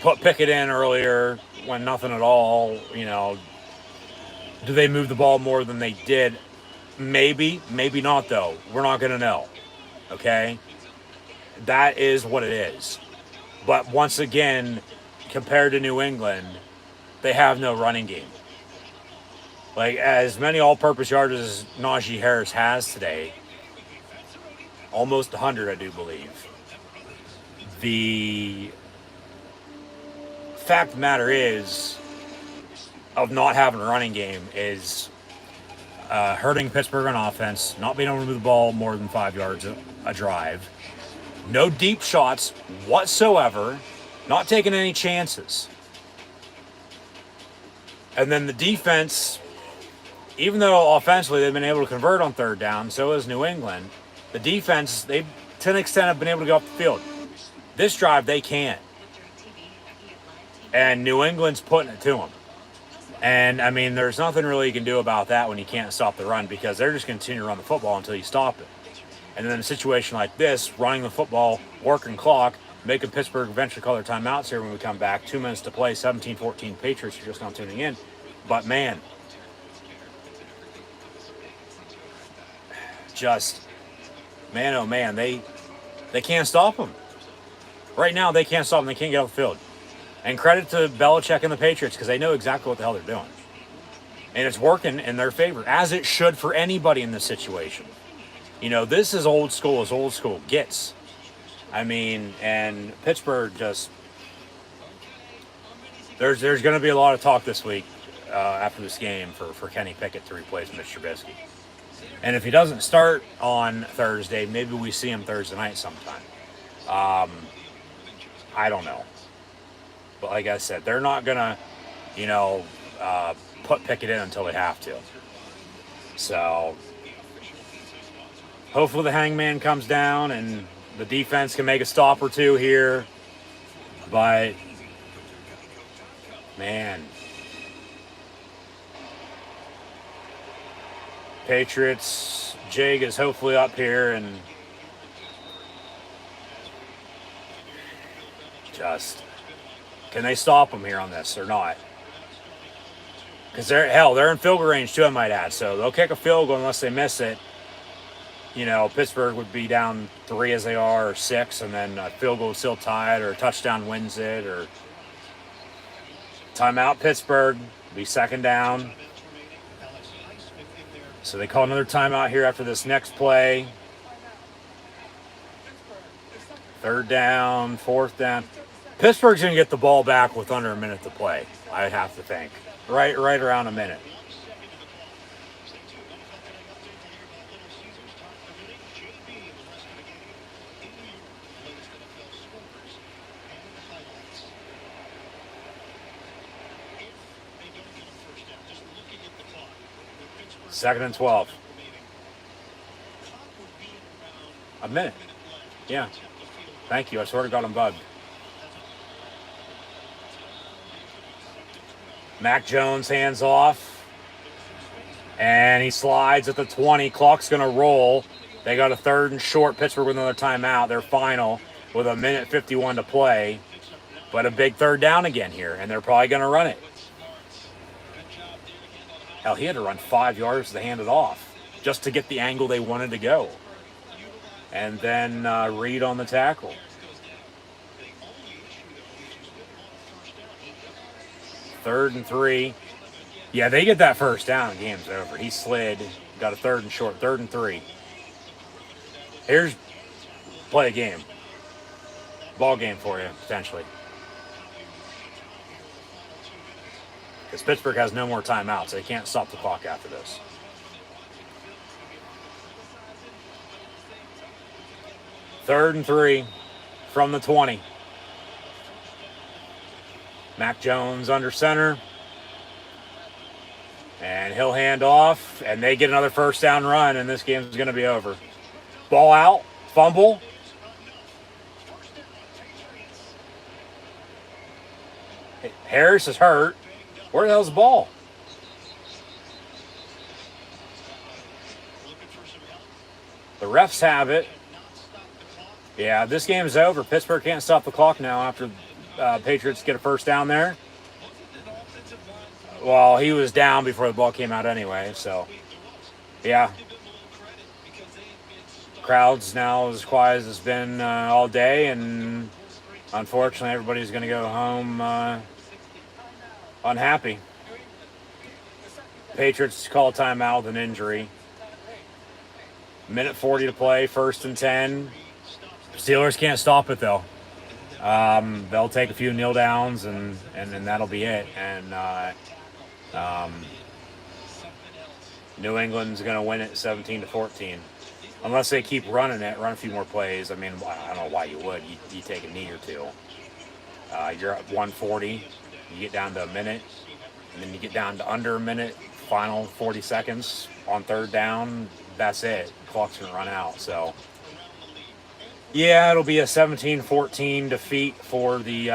put Pickett in earlier when nothing at all, do they move the ball more than they did? Maybe, maybe not, though. We're not going to know. Okay? That is what it is. But once again, compared to New England, they have no running game. Like, as many all-purpose yards as Najee Harris has today, almost 100, I do believe. The fact of the matter is, of not having a running game is hurting Pittsburgh on offense, not being able to move the ball more than 5 yards a drive. No deep shots whatsoever, not taking any chances. And then the defense, even though offensively they've been able to convert on third down, so has New England, the defense, they to an extent have been able to go up the field. This drive, they can't. And New England's putting it to them. And, I mean, there's nothing really you can do about that when you can't stop the run because they're just going to continue to run the football until you stop it. And then in a situation like this, running the football, working clock, making Pittsburgh eventually call their timeouts here when we come back. 2 minutes to play, 17-14 Patriots. You're just not tuning in. But, man, man, oh, man, they can't stop them. Right now, they can't stop them. They can't get off the field. And credit to Belichick and the Patriots because they know exactly what the hell they're doing. And it's working in their favor, as it should for anybody in this situation. This is old school as old school gets. I mean, and Pittsburgh just... There's going to be a lot of talk this week after this game for Kenny Pickett to replace Mitch Trubisky. And if he doesn't start on Thursday, maybe we see him Thursday night sometime. I don't know. But like I said, they're not going to, put Pickett in until they have to. So hopefully the hangman comes down and the defense can make a stop or two here. But, man, Patriots jig is hopefully up here and just... Can they stop them here on this or not? Because they're in field goal range too, I might add. So they'll kick a field goal unless they miss it. Pittsburgh would be down 3 as they are, or 6, and then a field goal still tied, or a touchdown wins it, or timeout Pittsburgh, be second down. So they call another timeout here after this next play. Third down, fourth down. Pittsburgh's going to get the ball back with under a minute to play, I'd have to think. Right around a minute. Second and 12. A minute. Yeah. Thank you. I sort of got him bugged. Mac Jones hands off. And he slides at the 20. Clock's going to roll. They got a third and short. Pittsburgh with another timeout. Their final with a minute 51 to play. But a big third down again here. And they're probably going to run it. Hell, he had to run 5 yards to hand it off just to get the angle they wanted to go. And then Reed on the tackle. Third and 3. Yeah, they get that first down. The game's over. He slid. Got a third and short. Third and 3. Here's play a game. Ball game for you, potentially. Because Pittsburgh has no more timeouts. They can't stop the clock after this. Third and 3 from the 20. Mac Jones under center. And he'll hand off, and they get another first down run, and this game's going to be over. Ball out, fumble. Harris is hurt. Where the hell's the ball? The refs have it. Yeah, this game is over. Pittsburgh can't stop the clock now after Patriots get a first down there. Well, he was down before the ball came out anyway, so yeah. Crowd's now as quiet as it's been all day, and unfortunately everybody's going to go home unhappy. Patriots call timeout with an injury. Minute 40 to play, 1st and 10. Steelers can't stop it though. They'll take a few kneel downs and that'll be it. And New England's going to win it 17-14. Unless they keep running it, run a few more plays. I mean, I don't know why you would. You take a knee or two. You're at 140. You get down to a minute. And then you get down to under a minute. Final 40 seconds on 3rd down. That's it. The clock's going to run out. So, yeah, it'll be a 17-14 defeat for the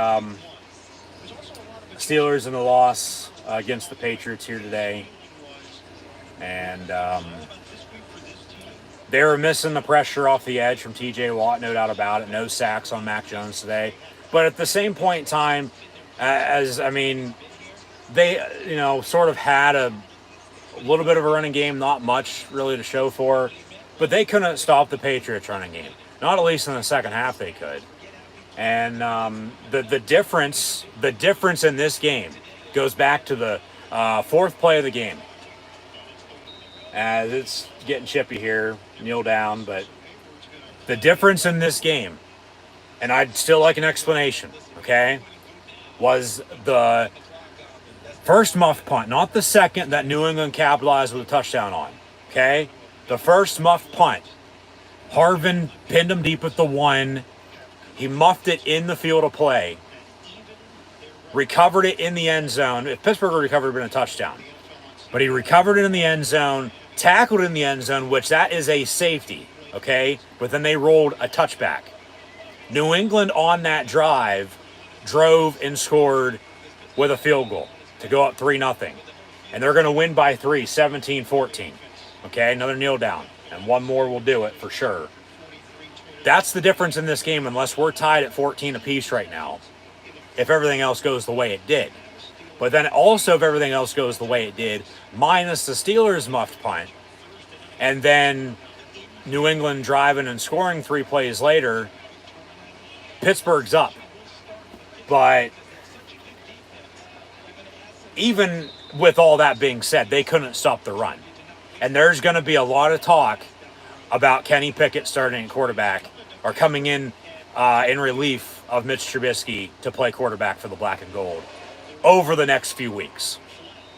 Steelers in the loss against the Patriots here today. And they were missing the pressure off the edge from TJ Watt, no doubt about it. No sacks on Mac Jones today. But at the same point in time, they, sort of had a little bit of a running game, not much really to show for. But they couldn't stop the Patriots running game. Not at least in the second half they could. And the difference in this game goes back to the 4th play of the game. As it's getting chippy here, kneel down, but the difference in this game, and I'd still like an explanation, okay, was the first muff punt, not the second that New England capitalized with a touchdown on, okay? The first muff punt, Harvin pinned him deep at the 1. He muffed it in the field of play, recovered it in the end zone. If Pittsburgh recovered, it would have been a touchdown. But he recovered it in the end zone, tackled in the end zone, which that is a safety, okay? But then they rolled a touchback. New England on that drive drove and scored with a field goal to go up 3-0. And they're going to win by 3, 17-14. Okay, another kneel down. And one more will do it for sure. That's the difference in this game, unless we're tied at 14 apiece right now, if everything else goes the way it did. But then also, if everything else goes the way it did, minus the Steelers' muffed punt, and then New England driving and scoring 3 plays later, Pittsburgh's up. But even with all that being said, they couldn't stop the run. And there's going to be a lot of talk about Kenny Pickett starting at quarterback or coming in relief of Mitch Trubisky to play quarterback for the black and gold over the next few weeks.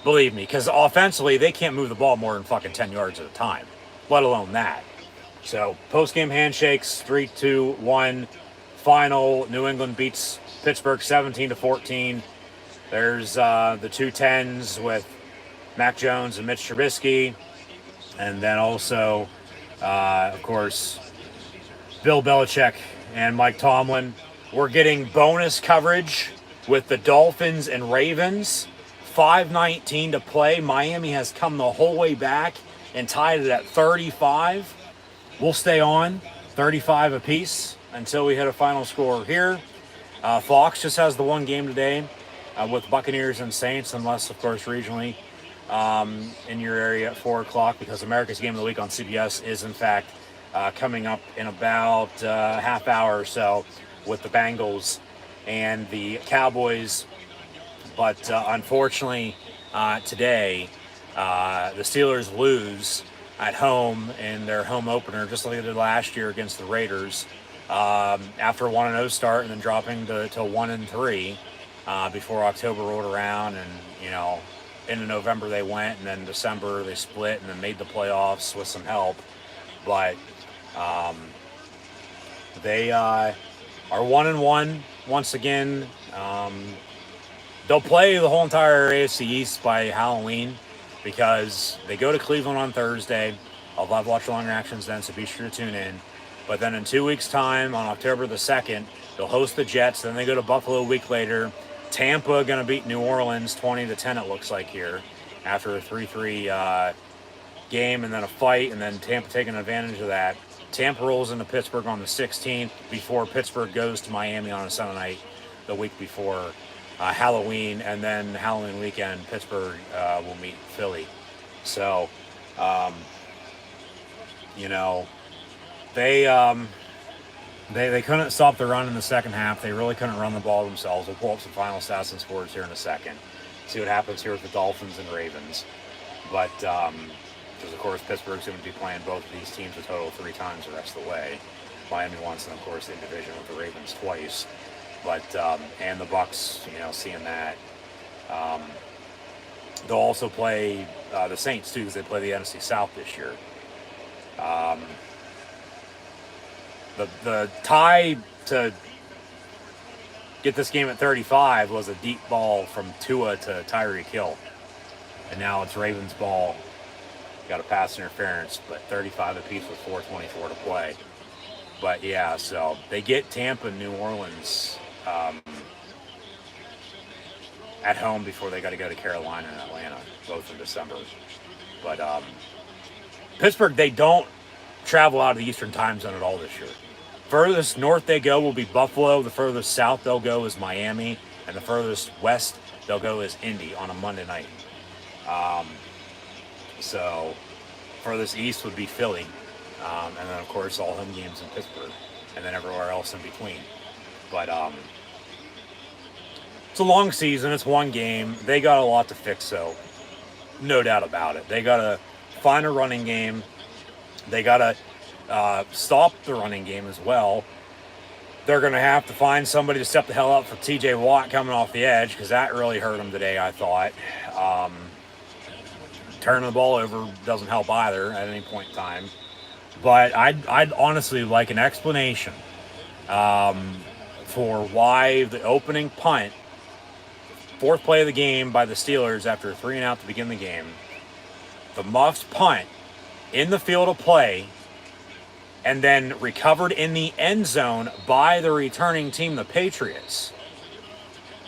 Believe me, because offensively, they can't move the ball more than fucking 10 yards at a time, let alone that. So, post-game handshakes, 3-2-1. Final, New England beats Pittsburgh 17-14. There's the 2-10s with Mac Jones and Mitch Trubisky. And then also, of course, Bill Belichick and Mike Tomlin. We're getting bonus coverage with the Dolphins and Ravens. 5:19 to play. Miami has come the whole way back and tied it at 35. We'll stay on 35 apiece until we hit a final score here. Fox just has the one game today with Buccaneers and Saints, unless, of course, regionally in your area at 4 o'clock, because America's Game of the Week on CBS is, in fact, coming up in about a half hour or so with the Bengals and the Cowboys. But unfortunately, today, the Steelers lose at home in their home opener, just like they did last year against the Raiders, after a 1-0 start and then dropping to 1-3 before October rolled around. And, into November they went, and then December they split and then made the playoffs with some help. But they are 1-1 once again. They'll play the whole entire AFC East by Halloween, because they go to Cleveland on Thursday. I'll live watch long reactions then, so be sure to tune in. But then in 2 weeks' time, on October the 2nd, they'll host the Jets. Then they go to Buffalo a week later. Tampa going to beat New Orleans 20-10, it looks like here, after a 3-3 game and then a fight, and then Tampa taking advantage of that. Tampa rolls into Pittsburgh on the 16th before Pittsburgh goes to Miami on a Sunday night the week before Halloween, and then Halloween weekend, Pittsburgh will meet Philly. So, you know, they couldn't stop the run in the second half. They really couldn't run the ball themselves. We'll pull up some final stats and scores here in a second. See what happens here with the Dolphins and Ravens. But, because of course Pittsburgh's going to be playing both of these teams a total of 3 times the rest of the way. Miami once, and of course the division with the Ravens twice. But, and the Bucks, you know, seeing that. They'll also play the Saints too, because they play the NFC South this year. The tie to get this game at 35 was a deep ball from Tua to Tyreek Hill. And now it's Ravens ball. Got a pass interference, but 35 apiece with 4:24 to play. But yeah, so they get Tampa and New Orleans at home before they got to go to Carolina and Atlanta, both in December. But Pittsburgh, they don't travel out of the Eastern time zone at all this year. Furthest north they go will be Buffalo. The furthest south they'll go is Miami. And the furthest west they'll go is Indy on a Monday night. So furthest east would be Philly. And then, of course, all home games in Pittsburgh. And then everywhere else in between. But it's a long season. It's one game. They got a lot to fix, so no doubt about it. They got to find a running game. They got to stop the running game as well. They're going to have to find somebody to step the hell up for TJ Watt coming off the edge, because that really hurt him today, I thought. Turning the ball over doesn't help either at any point in time. But I'd honestly like an explanation for why the opening punt, fourth play of the game by the Steelers after a 3-and-out to begin the game, the muffed punt in the field of play, and then recovered in the end zone by the returning team, the Patriots,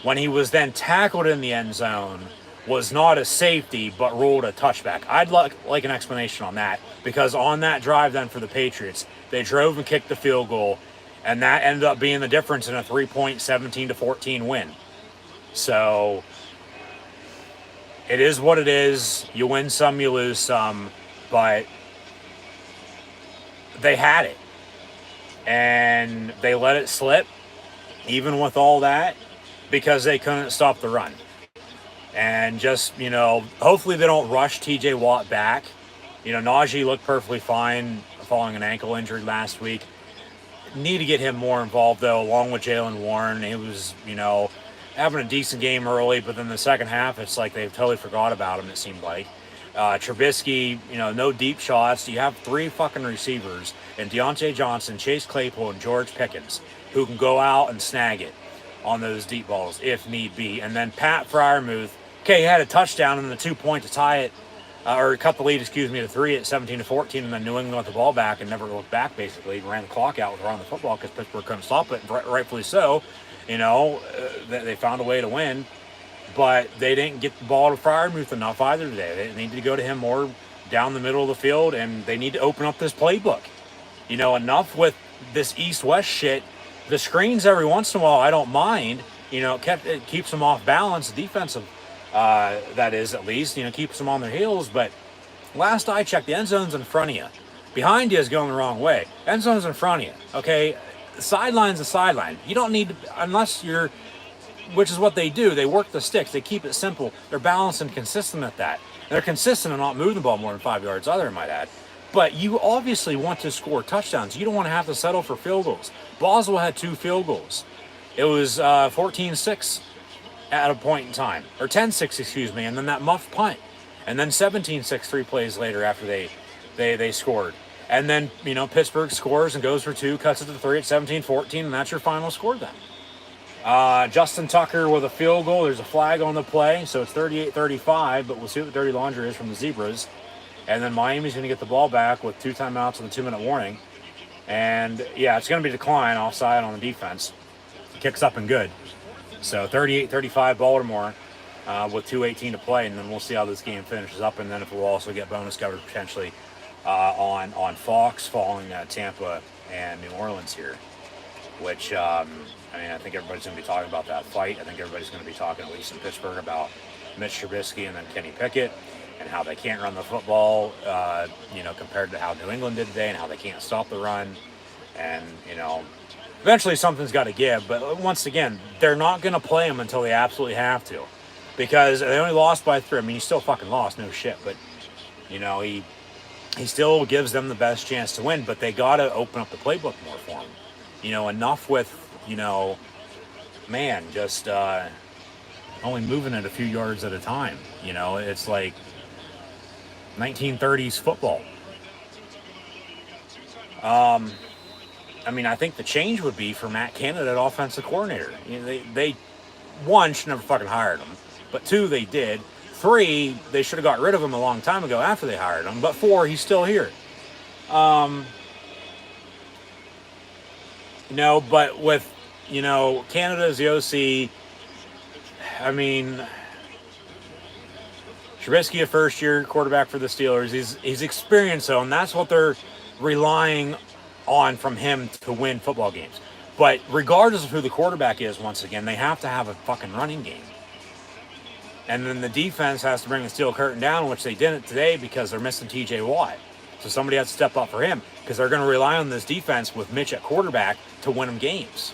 when he was then tackled in the end zone, was not a safety but ruled a touchback. I'd like an explanation on that, because on that drive then for the Patriots, they drove and kicked the field goal, and that ended up being the difference in a 3-point 17-14 win. So it is what it is. You win some, you lose some, but they had it, and they let it slip, even with all that, because they couldn't stop the run. And just, you know, hopefully they don't rush TJ Watt back. You know, Najee looked perfectly fine following an ankle injury last week. Need to get him more involved, though, along with Jaylen Warren. He was, you know, having a decent game early, but then the second half, it's like they've totally forgot about him, it seemed like. Trubisky, you know, no deep shots. You have 3 fucking receivers, and Deontay Johnson, Chase Claypool, and George Pickens, who can go out and snag it on those deep balls if need be. And then Pat Freiermuth, okay, he had a touchdown and the 2-point to tie it, or cut the lead, to 3 at 17-14, and then New England got the ball back and never looked back, basically. Ran the clock out with running the football because Pittsburgh couldn't stop it, and rightfully so. You know, they found a way to win. But they didn't get the ball to Freiermuth enough either today. They needed to go to him more down the middle of the field, and they need to open up this playbook. You know, enough with this east-west shit. The screens every once in a while, I don't mind. You know, it keeps them off balance, defensive, that is, at least. You know, keeps them on their heels. But last I checked, the end zone's in front of you. Behind you is going the wrong way. End zone's in front of you, okay? The sideline's a sideline. You don't need to, unless you're, which is what they do. They work the sticks. They keep it simple. They're balanced and consistent at that. They're consistent in not moving the ball more than 5 yards either, I might add. But you obviously want to score touchdowns. You don't want to have to settle for field goals. Boswell had 2 field goals. It was 14-6 at a point in time. Or 10-6, excuse me. And then that muffed punt. And then 17-6 3 plays later after they scored. And then, you know, Pittsburgh scores and goes for 2, cuts it to 3 at 17-14, and that's your final score then. Justin Tucker with a field goal. There's a flag on the play, so it's 38-35, but we'll see what the dirty laundry is from the Zebras. And then Miami's going to get the ball back with 2 timeouts and a 2-minute warning. And, yeah, it's going to be decline offside on the defense. Kicks up and good. So 38-35 Baltimore with 2:18 to play. And then we'll see how this game finishes up. And then if we'll also get bonus coverage potentially on Fox following Tampa and New Orleans here. Which, I think everybody's going to be talking about that fight. I think everybody's going to be talking, at least in Pittsburgh, about Mitch Trubisky and then Kenny Pickett and how they can't run the football, compared to how New England did today and how they can't stop the run. And, eventually something's got to give. But once again, they're not going to play him until they absolutely have to. Because they only lost by 3. I mean, he still fucking lost, no shit. But, he still gives them the best chance to win. But they got to open up the playbook more for him. Enough with, just only moving it a few yards at a time. It's like 1930s football. I think the change would be for Matt Canada at offensive coordinator. They one, should never fucking hired him. But 2, they did. 3, they should have got rid of him a long time ago after they hired him. But 4, he's still here. But with, Canada as the OC, Trubisky, a first-year quarterback for the Steelers, he's experienced, though, and that's what they're relying on from him to win football games. But regardless of who the quarterback is, once again, they have to have a fucking running game. And then the defense has to bring the steel curtain down, which they didn't today because they're missing T.J. Watt. So somebody has to step up for him because they're going to rely on this defense with Mitch at quarterback to win them games.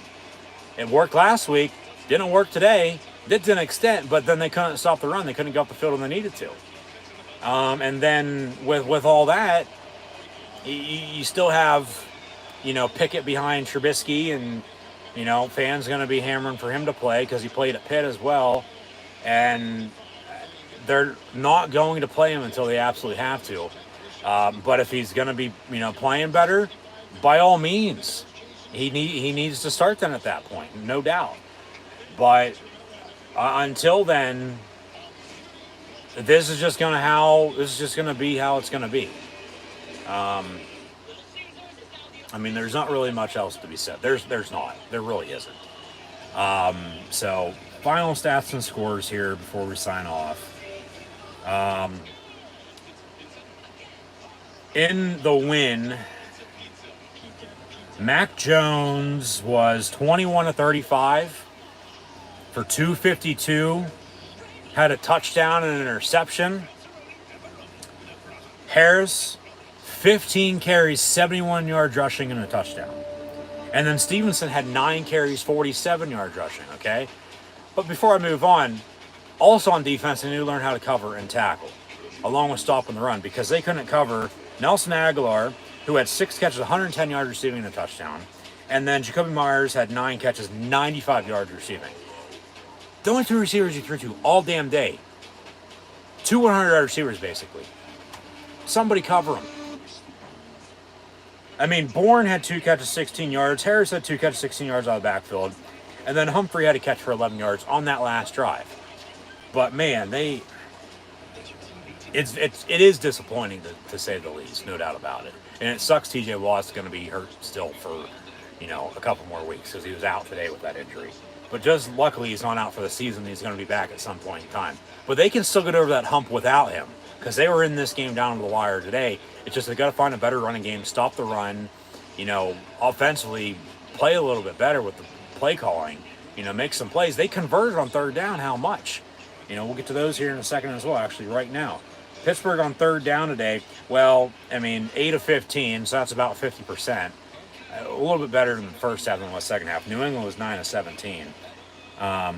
It worked last week, didn't work today, did to an extent, but then they couldn't stop the run. They couldn't get off the field when they needed to. And then with all that, you still have, Pickett behind Trubisky, and, fans going to be hammering for him to play because he played at Pitt as well. And they're not going to play him until they absolutely have to. But if he's going to be, playing better, by all means, he needs to start then at that point, no doubt. But until then, this is just going to be how it's going to be. There's not really much else to be said. There's not. There really isn't. So final stats and scores here before we sign off. In the win, Mac Jones was 21-35 for 252, had a touchdown and an interception. Harris, 15 carries, 71 yards rushing and a touchdown. And then Stevenson had 9 carries, 47 yards rushing, okay? But before I move on, also on defense, they need to learn how to cover and tackle, along with stopping the run, because they couldn't cover Nelson Aguilar, who had 6 catches, 110 yards receiving and a touchdown. And then Jacoby Myers had 9 catches, 95 yards receiving. The only 2 receivers he threw to all damn day. 2 100-yard receivers, basically. Somebody cover them. Bourne had 2 catches, 16 yards. Harris had 2 catches, 16 yards out of the backfield. And then Humphrey had a catch for 11 yards on that last drive. But, man, it is disappointing to say the least, no doubt about it. And it sucks TJ Watt's going to be hurt still for, a couple more weeks because he was out today with that injury. But just luckily he's not out for the season. He's going to be back at some point in time. But they can still get over that hump without him because they were in this game down to the wire today. It's just they got to find a better running game, stop the run, offensively play a little bit better with the play calling, make some plays. They converted on third down. How much? We'll get to those here in a second as well, actually, right now. Pittsburgh on third down today, 8 of 15, so that's about 50%. A little bit better than the first half than the second half. New England was 9 of 17. At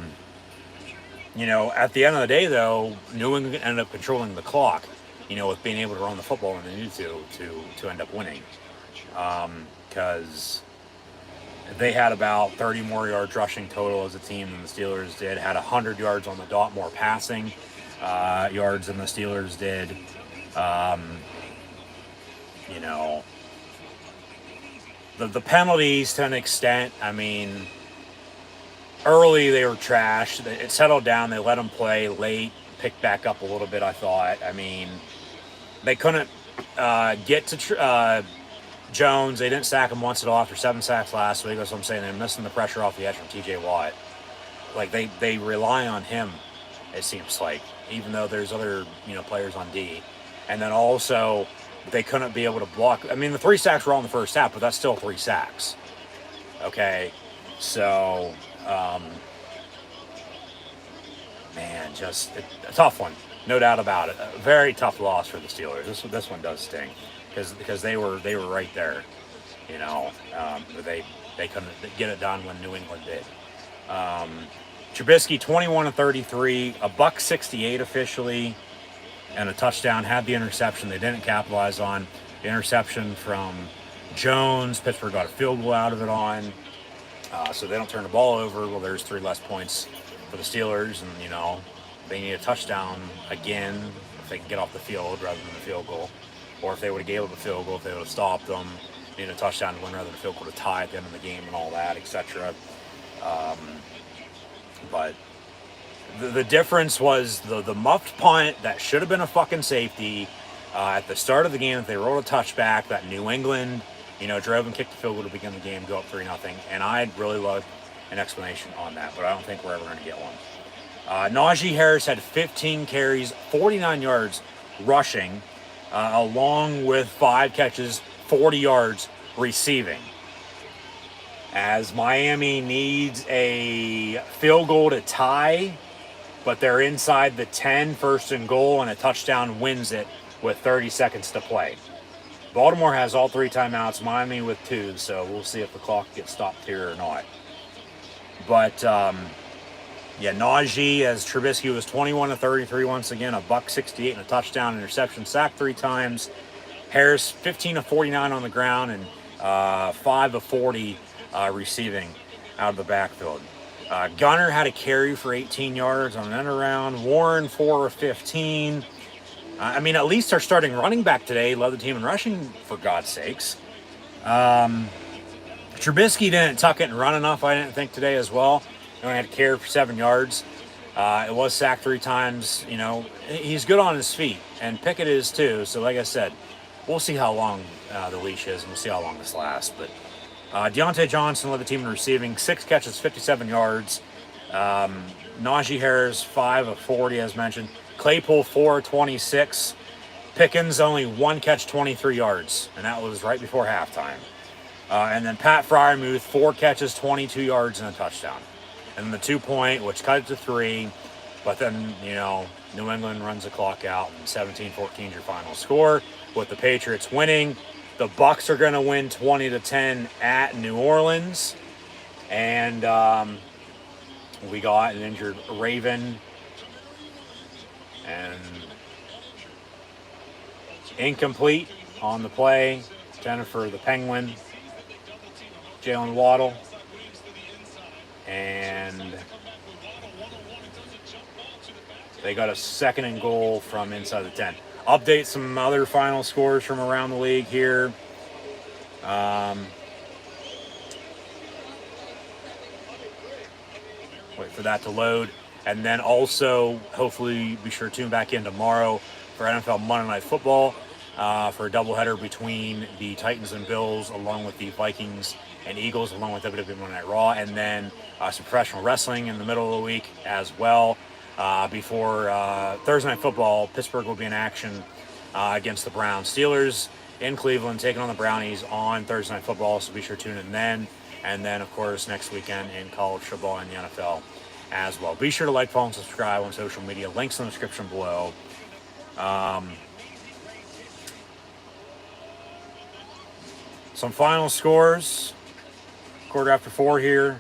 the end of the day, though, New England ended up controlling the clock, with being able to run the football when they needed to end up winning. Because they had about 30 more yards rushing total as a team than the Steelers did, had 100 yards on the dot more passing yards than the Steelers did. The penalties to an extent, early they were trash. It settled down. They let them play late, picked back up a little bit, I thought. They couldn't get to Jones. They didn't sack him once at all after 7 sacks last week. That's what I'm saying. They're missing the pressure off the edge from T.J. Watt. Like they rely on him, it seems like, even though there's other players on D. And then also they couldn't be able to block. I mean, the 3 sacks were all in the first half, but that's still 3 sacks. Okay, so man, just a tough one, no doubt about it. A very tough loss for the Steelers. This one does sting because they were right there, but they couldn't get it done when New England did. Trubisky 21-33, a $168 officially, and a touchdown. Had the interception they didn't capitalize on. The interception from Jones, Pittsburgh got a field goal out of it on, so they don't turn the ball over. Well, there's 3 less points for the Steelers, and they need a touchdown again if they can get off the field rather than the field goal, or if they would have gave up a field goal, if they would have stopped them, need a touchdown to win rather than a field goal to tie at the end of the game and all that, etc. But the difference was the muffed punt that should have been a fucking safety at the start of the game. If they rolled a touchback, that New England, drove and kicked the field goal to begin the game, go up 3-0. And I'd really love an explanation on that, but I don't think we're ever going to get one. Najee Harris had 15 carries, 49 yards rushing, along with 5 catches, 40 yards receiving. As Miami needs a field goal to tie, but they're inside the 10, 1st and goal, and a touchdown wins it with 30 seconds to play. Baltimore has all 3 timeouts, Miami with 2, so we'll see if the clock gets stopped here or not. But, Najee, as Trubisky was 21-33 once again, a $168 and a touchdown, interception, sacked 3 times. Harris 15-49 on the ground and 5-40 receiving out of the backfield. Gunner had a carry for 18 yards on an end around. Warren 4-15. At least our starting running back today led the team in rushing, for God's sakes. Trubisky didn't tuck it and run enough, I didn't think, today as well. He only had a carry for 7 yards. It was sacked 3 times. He's good on his feet, and Pickett is too. So like I said, we'll see how long the leash is, and we'll see how long this lasts. But Deontay Johnson led the team in receiving, 6 catches, 57 yards. Najee Harris, 5-40, as mentioned. Claypool, 4-26. Pickens, only 1 catch, 23 yards, and that was right before halftime. And then Pat Freiermuth, 4 catches, 22 yards, and a touchdown. And the 2-point, which cut it to 3, but then, New England runs the clock out, and 17-14 is your final score, with the Patriots winning. The Bucs are going to win 20-10 at New Orleans. And we got an injured Raven. And incomplete on the play. Intended for the Penguin, Jalen Waddle. And they got a 2nd and goal from inside the 10. Update some other final scores from around the league here. Wait for that to load. And then also, hopefully, be sure to tune back in tomorrow for NFL Monday Night Football for a doubleheader between the Titans and Bills, along with the Vikings and Eagles, along with WWE Monday Night Raw, and then some professional wrestling in the middle of the week as well. Before Thursday Night Football, Pittsburgh will be in action against the Browns. Steelers in Cleveland taking on the Brownies on Thursday Night Football, so be sure to tune in then. And then, of course, next weekend in college football and the NFL as well. Be sure to like, follow, and subscribe on social media. Links in the description below. Some final scores. 4:15 here,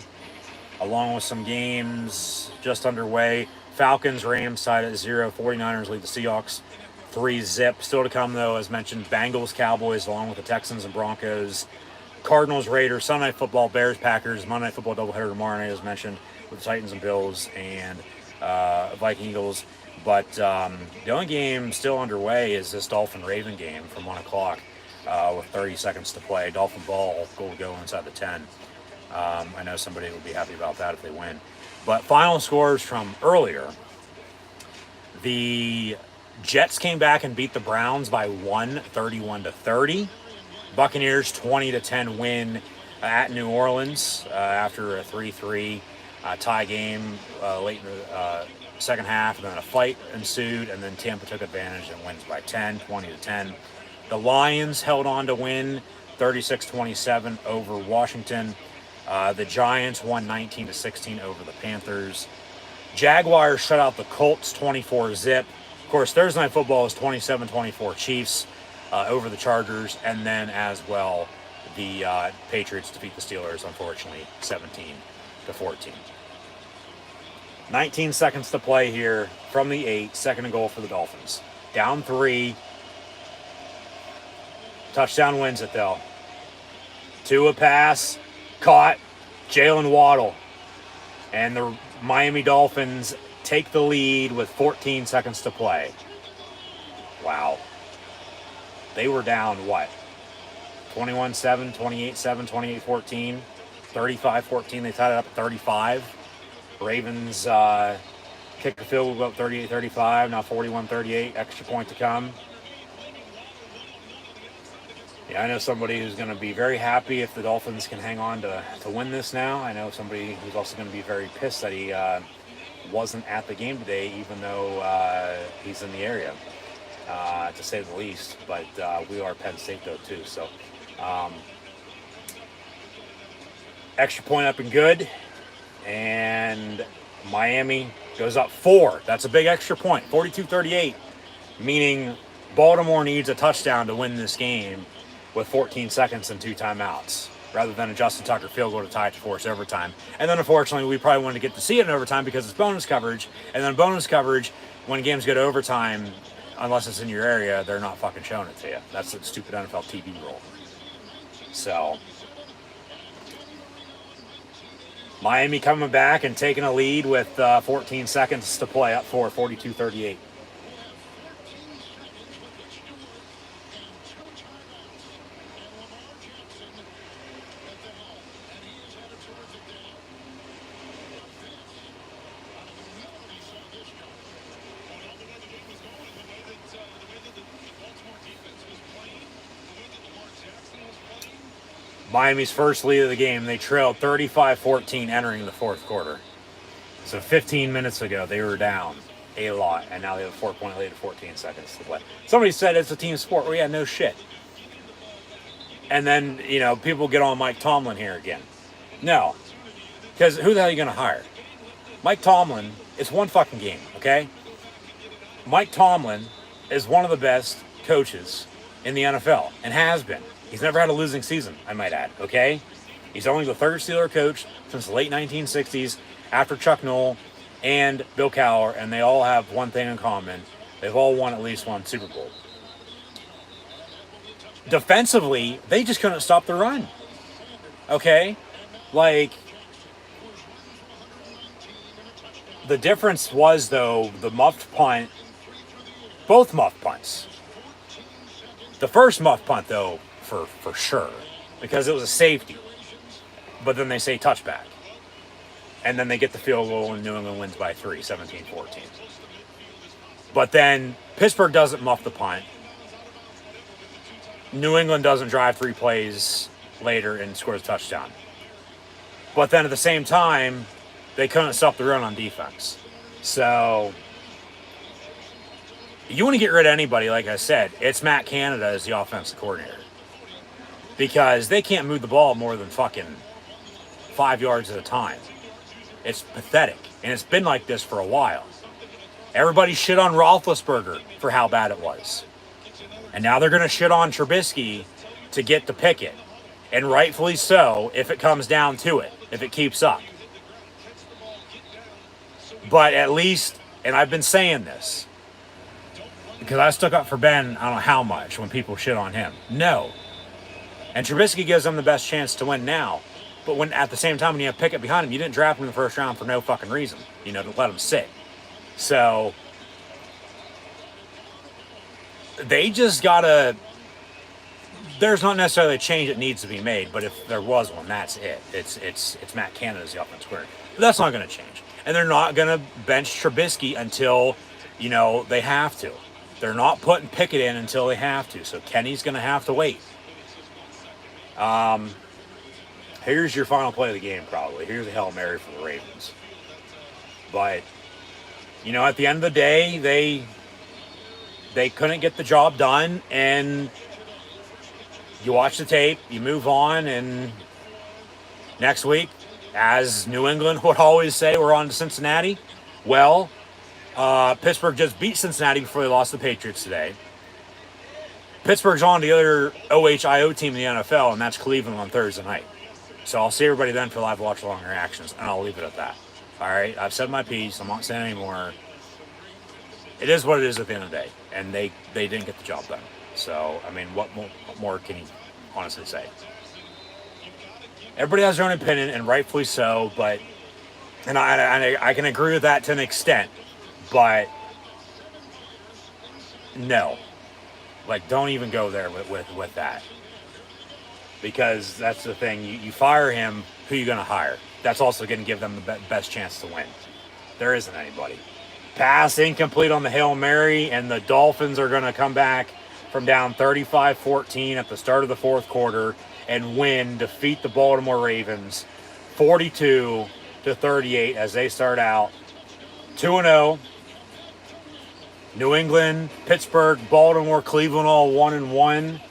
along with some games just underway. Falcons, Rams tied at 0. 49ers lead the Seahawks 3-0. Still to come, though, as mentioned, Bengals, Cowboys, along with the Texans and Broncos. Cardinals, Raiders, Sunday Night Football, Bears, Packers, Monday Night Football doubleheader tomorrow night, as mentioned, with the Titans and Bills and Viking Eagles. But the only game still underway is this Dolphin-Raven game from 1 o'clock with 30 seconds to play. Dolphin ball will go inside the 10. I know somebody would be happy about that if they win. But final scores from earlier. The Jets came back and beat the Browns by 1, 31-30. Buccaneers 20-10 win at New Orleans after a 3-3 tie game late in the second half, and then a fight ensued, and then Tampa took advantage and wins by 10, 20-10. The Lions held on to win 36-27 over Washington. The Giants won 19-16 over the Panthers. Jaguars shut out the Colts 24-zip. Of course, Thursday Night Football is 27-24 Chiefs over the Chargers, and then as well the Patriots defeat the Steelers, unfortunately, 17-14. 19 seconds to play here from the 8, second and goal for the Dolphins. Down 3. Touchdown wins it, though. Tua pass, caught, Jalen Waddle. And the Miami Dolphins take the lead with 14 seconds to play. Wow. They were down, what? 21-7, 28-7, 28-14, 35-14. They tied it up at 35. Ravens kicked the field goal up 38-35, now 41-38, extra point to come. Yeah, I know somebody who's going to be very happy if the Dolphins can hang on to win this now. I know somebody who's also going to be very pissed that he wasn't at the game today, even though he's in the area, to say the least. But we are Penn State, though, too. So extra point up and good. And Miami goes up 4. That's a big extra point, 42-38, meaning Baltimore needs a touchdown to win this game with 14 seconds and 2 timeouts, rather than a Justin Tucker field goal to tie it to force overtime. And then, unfortunately, we probably wanted to get to see it in overtime because it's bonus coverage. And then bonus coverage, when games go to overtime, unless it's in your area, they're not fucking showing it to you. That's the stupid NFL TV rule. So Miami coming back and taking a lead with 14 seconds to play, up 4, 42-38. Miami's first lead of the game. They trailed 35-14 entering the fourth quarter. So 15 minutes ago, they were down a lot, and now they have a 4-point lead at 14 seconds to play. Somebody said it's a team sport. Well, yeah, no shit. And then, people get on Mike Tomlin here again. No. Because who the hell are you going to hire? Mike Tomlin is one fucking game, okay? Mike Tomlin is one of the best coaches in the NFL, and has been. He's never had a losing season, I might add, okay? He's only the third Steeler coach since the late 1960s, after Chuck Noll and Bill Cowher, and they all have one thing in common. They've all won at least one Super Bowl. Defensively, they just couldn't stop the run, okay? The difference was, though, the muffed punt, both muffed punts. The first muffed punt, though, for sure, because it was a safety. But then they say touchback. And then they get the field goal and New England wins by 3, 17-14. But then Pittsburgh doesn't muff the punt. New England doesn't drive 3 plays later and scores a touchdown. But then at the same time, they couldn't stop the run on defense. So you want to get rid of anybody, like I said, it's Matt Canada as the offensive coordinator. Because they can't move the ball more than fucking 5 yards at a time. It's pathetic. And it's been like this for a while. Everybody shit on Roethlisberger for how bad it was. And now they're going to shit on Trubisky to get to Pickett. And rightfully so, if it comes down to it, if it keeps up. But at least, and I've been saying this, because I stuck up for Ben, I don't know how much, when people shit on him. No. And Trubisky gives them the best chance to win now. But when at the same time, when you have Pickett behind him, you didn't draft him in the first round for no fucking reason. To let him sit. So they just gotta, there's not necessarily a change that needs to be made, but if there was one, that's it. It's Matt Canada's the offensive coordinator. But that's not going to change. And they're not going to bench Trubisky until, they have to. They're not putting Pickett in until they have to, so Kenny's going to have to wait. Here's your final play of the game, probably. Here's a Hail Mary for the Ravens. But, at the end of the day, they couldn't get the job done, and you watch the tape, you move on, and next week, as New England would always say, we're on to Cincinnati. Well, Pittsburgh just beat Cincinnati before they lost to the Patriots today. Pittsburgh's on the other OHIO team in the NFL, and that's Cleveland on Thursday night. So I'll see everybody then for live watch-along reactions, and I'll leave it at that. All right? I've said my piece. I'm not saying anymore. It is what it is at the end of the day, and they didn't get the job done. So, what more can you honestly say? Everybody has their own opinion, and rightfully so, but and I can agree with that to an extent, but no. Don't even go there with that. Because that's the thing. You fire him, who are you going to hire? That's also going to give them the best chance to win. There isn't anybody. Pass incomplete on the Hail Mary, and the Dolphins are going to come back from down 35-14 at the start of the fourth quarter and defeat the Baltimore Ravens 42-38 as they start out 2-0. New England, Pittsburgh, Baltimore, Cleveland all 1-1.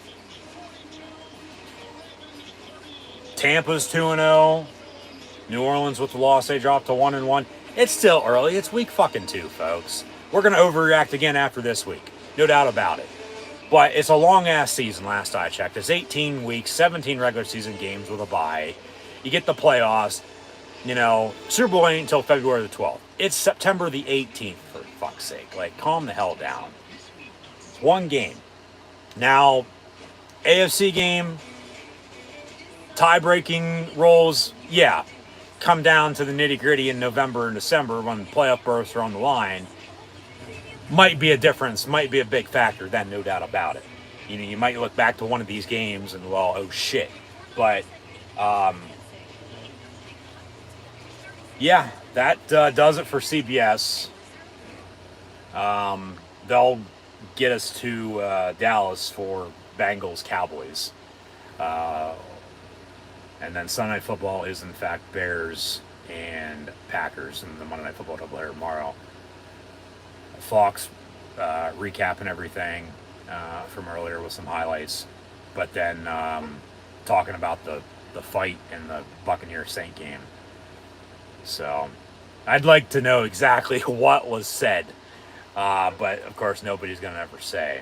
Tampa's 2-0. New Orleans with the loss, they dropped to 1-1. It's still early. It's week fucking 2, folks. We're going to overreact again after this week. No doubt about it. But it's a long-ass season, last I checked. It's 18 weeks, 17 regular season games with a bye. You get the playoffs. Super Bowl ain't until February the 12th. It's September the 18th, for fuck's sake. Calm the hell down. It's one game. Now, AFC game, tie-breaking roles, yeah, come down to the nitty-gritty in November and December when playoff berths are on the line. Might be a difference, might be a big factor then, no doubt about it. You might look back to one of these games and, well, oh shit. But, yeah, that does it for CBS. They'll get us to Dallas for Bengals Cowboys. And then Sunday Night Football is, in fact, Bears and Packers, and the Monday Night Football doubleheader tomorrow. Fox recapping everything from earlier with some highlights, but then talking about the fight in the Buccaneers-Saint game. So I'd like to know exactly what was said, but of course nobody's going to ever say.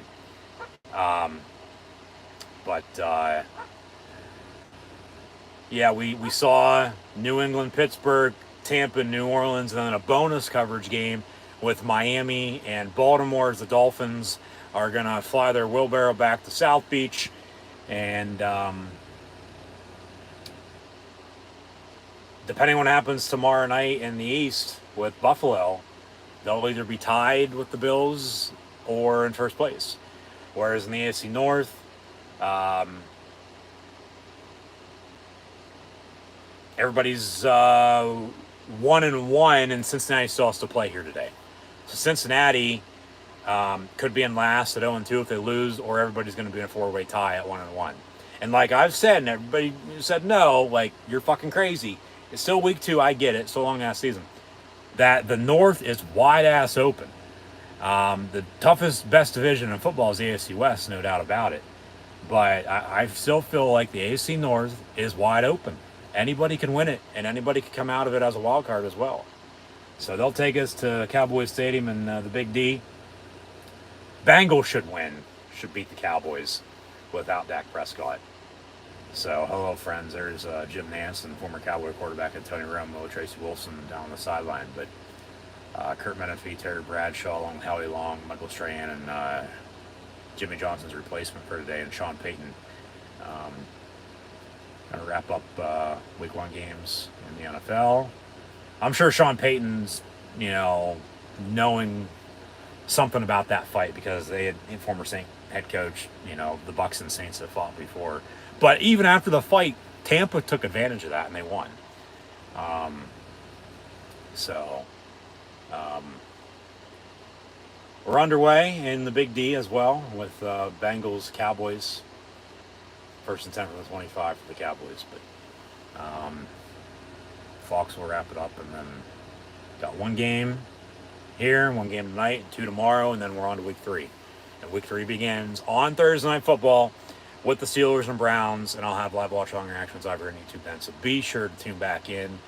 Yeah, we saw New England, Pittsburgh, Tampa, New Orleans, and then a bonus coverage game with Miami and Baltimore as the Dolphins are going to fly their wheelbarrow back to South Beach. And depending on what happens tomorrow night in the East with Buffalo, they'll either be tied with the Bills or in first place. Whereas in the AFC North, everybody's 1-1, and Cincinnati still has to play here today. So Cincinnati could be in last at 0-2 if they lose, or everybody's going to be in a four-way tie at 1-1. And like I've said, and everybody said no, you're fucking crazy. It's still week 2, I get it, it's still a long-ass season. That the North is wide-ass open. The toughest, best division in football is the AFC West, no doubt about it. But I still feel like the AFC North is wide open. Anybody can win it, and anybody can come out of it as a wild card as well. So they'll take us to Cowboys Stadium and the Big D. Bengals should win, should beat the Cowboys without Dak Prescott. So, hello, friends. There's Jim Nance and former Cowboy quarterback and Tony Romo, Tracy Wilson down on the sideline. But Kurt Menefee, Terry Bradshaw, along with Howie Long, Michael Strahan, and Jimmy Johnson's replacement for today, and Sean Payton. Going to wrap up Week 1 games in the NFL. I'm sure Sean Payton's, knowing something about that fight because they had former Saint head coach, the Bucs and Saints have fought before. But even after the fight, Tampa took advantage of that and they won. We're underway in the Big D as well with Bengals Cowboys. First and 10 from the 25 for the Cowboys, but Fox will wrap it up, and then got one game here, one game tonight, and two tomorrow, and then we're on to week 3. And week 3 begins on Thursday Night Football with the Steelers and Browns, and I'll have live watch along reactions over on YouTube then. So be sure to tune back in,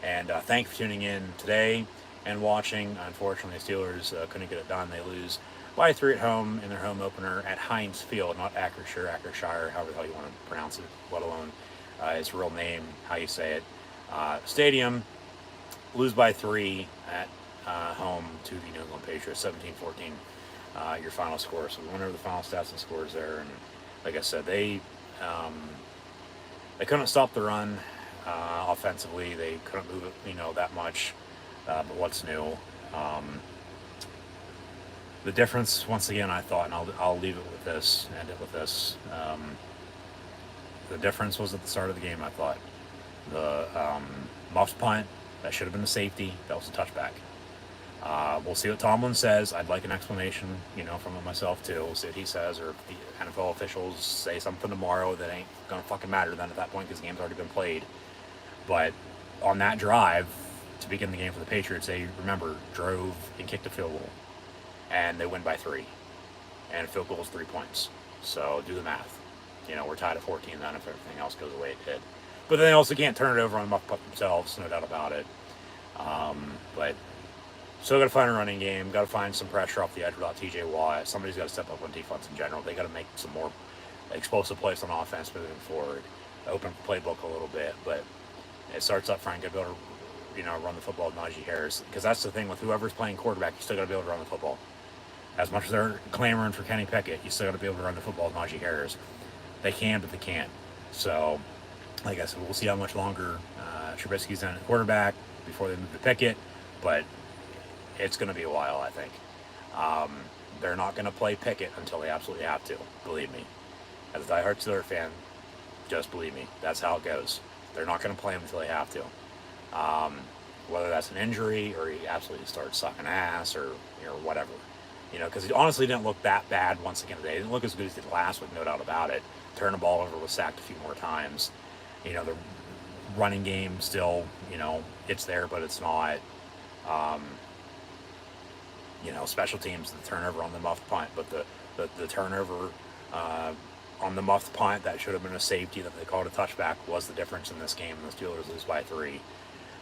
and thank you for tuning in today and watching. Unfortunately, the Steelers couldn't get it done. They lose by 3 at home in their home opener at Heinz Field, not Ackershire, however the hell you want to pronounce it, let alone its real name, how you say it. Stadium, lose by 3 at home to the New England Patriots, 17-14, your final score. So we went over the final stats and scores there, and like I said, they couldn't stop the run offensively. They couldn't move it, that much. But what's new? The difference, once again, I thought, and I'll leave it with this, end it with this. The difference was at the start of the game, I thought. The muffed punt, that should have been a safety. That was a touchback. We'll see what Tomlin says. I'd like an explanation, from him myself too. We'll see what he says, or if the NFL officials say something tomorrow that ain't gonna fucking matter then at that point because the game's already been played. But on that drive to begin the game for the Patriots, they, remember, drove and kicked a field goal. And they win by 3. And a field goal is 3 points. So do the math. We're tied at 14 then if everything else goes the way it did. But then they also can't turn it over on the muff punt themselves, no doubt about it. But still got to find a running game. Got to find some pressure off the edge without T.J. Watt. Somebody's got to step up on defense in general. They got to make some more explosive plays on offense moving forward. Open the playbook a little bit, but it starts up front. Got to be able to, run the football with Najee Harris, because that's the thing with whoever's playing quarterback. You still got to be able to run the football. As much as they're clamoring for Kenny Pickett, you still got to be able to run the football with Najee Harris. They can, but they can't. So, like I said, we'll see how much longer Trubisky's in at quarterback before they move to Pickett, but it's going to be a while, I think. They're not going to play Pickett until they absolutely have to, believe me. As a diehard Steelers fan, just believe me, that's how it goes. They're not going to play him until they have to. Whether that's an injury or he absolutely starts sucking ass or whatever. Because he honestly didn't look that bad once again today. He didn't look as good as he did last week, no doubt about it. Turned the ball over, was sacked a few more times. The running game still, it's there, but it's not. Special teams, the turnover on the muffed punt, but the turnover on the muffed punt that should have been a safety that they called a touchback was the difference in this game, and the Steelers lose by 3,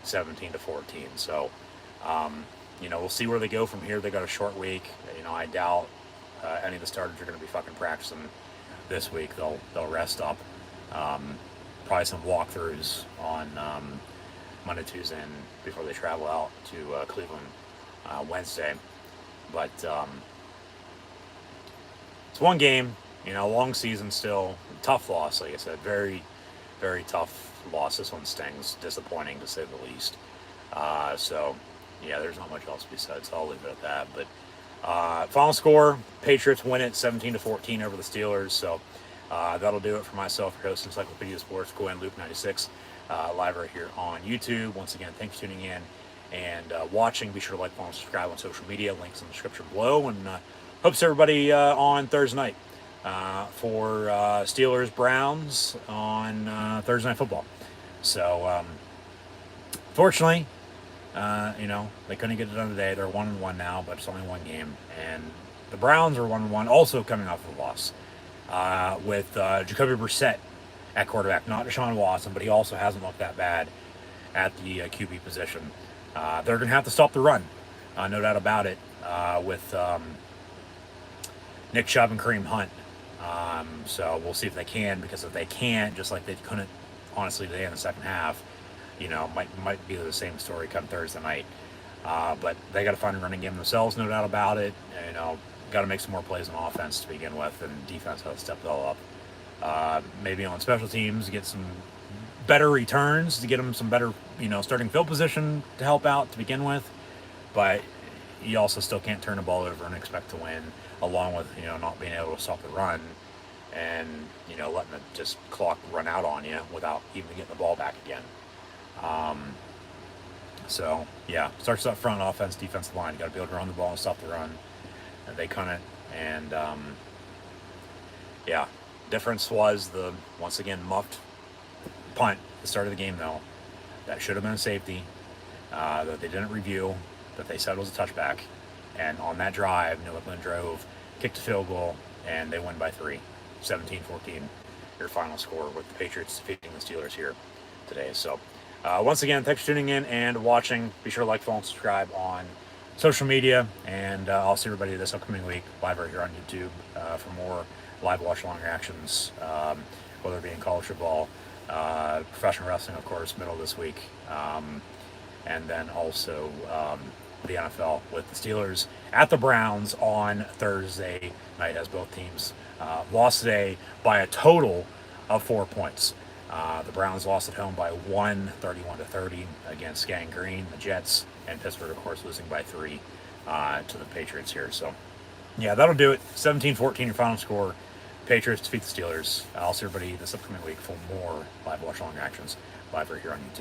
17-14. So, we'll see where they go from here. They got a short week. I doubt any of the starters are going to be fucking practicing this week. They'll rest up. Probably some walkthroughs on Monday, Tuesday, and before they travel out to Cleveland Wednesday. But it's one game. Long season still. Tough loss, like I said. Very, very tough loss. This one stings. Disappointing, to say the least. So, yeah, there's not much else to be said, so I'll leave it at that. But final score, Patriots win it 17-14 over the Steelers. So that'll do it for myself, your host, Encyclopedia Sports, Go and Loop 96, live right here on YouTube. Once again, thanks for tuning in and watching. Be sure to like, follow, and subscribe on social media. Links in the description below. And hope to see everybody on Thursday night for Steelers-Browns on Thursday Night Football. So, fortunately, they couldn't get it done today. They're 1-1 now, but it's only one game. And the Browns are 1-1, also coming off of a loss with Jacoby Brissett at quarterback. Not Deshaun Watson, but he also hasn't looked that bad at the QB position. They're going to have to stop the run, no doubt about it, with Nick Chubb and Kareem Hunt. So we'll see if they can, because if they can't, just like they couldn't, honestly, today in the second half, might be the same story come Thursday night. But they got to find a running game themselves, no doubt about it. Got to make some more plays on offense to begin with, and defense has to step it all up. Maybe on special teams, get some better returns to get them some better, starting field position to help out to begin with. But you also still can't turn the ball over and expect to win, along with, not being able to stop the run and, letting the just clock run out on you without even getting the ball back again. So, yeah, starts up front, offense, defensive line. You got to be able to run the ball and stop the run. They couldn't. And yeah, difference was the once again muffed punt at the start of the game, though. That should have been a safety that they didn't review, that they said was a touchback. And on that drive, New England drove, kicked a field goal, and they win by 3. 17-14, your final score, with the Patriots defeating the Steelers here today. So once again, thanks for tuning in and watching. Be sure to like, follow, and subscribe on social media. And I'll see everybody this upcoming week live right here on YouTube for more live watch-along reactions, whether it be in college football, professional wrestling, of course, middle of this week, and then also the NFL with the Steelers at the Browns on Thursday night, as both teams lost today by a total of 4 points. The Browns lost at home by 1, 31-30 against Gang Green, the Jets, and Pittsburgh, of course, losing by 3 to the Patriots here. So, yeah, that'll do it. 17-14, your final score. Patriots defeat the Steelers. I'll see everybody this upcoming week for more live watch-along actions live right here on YouTube.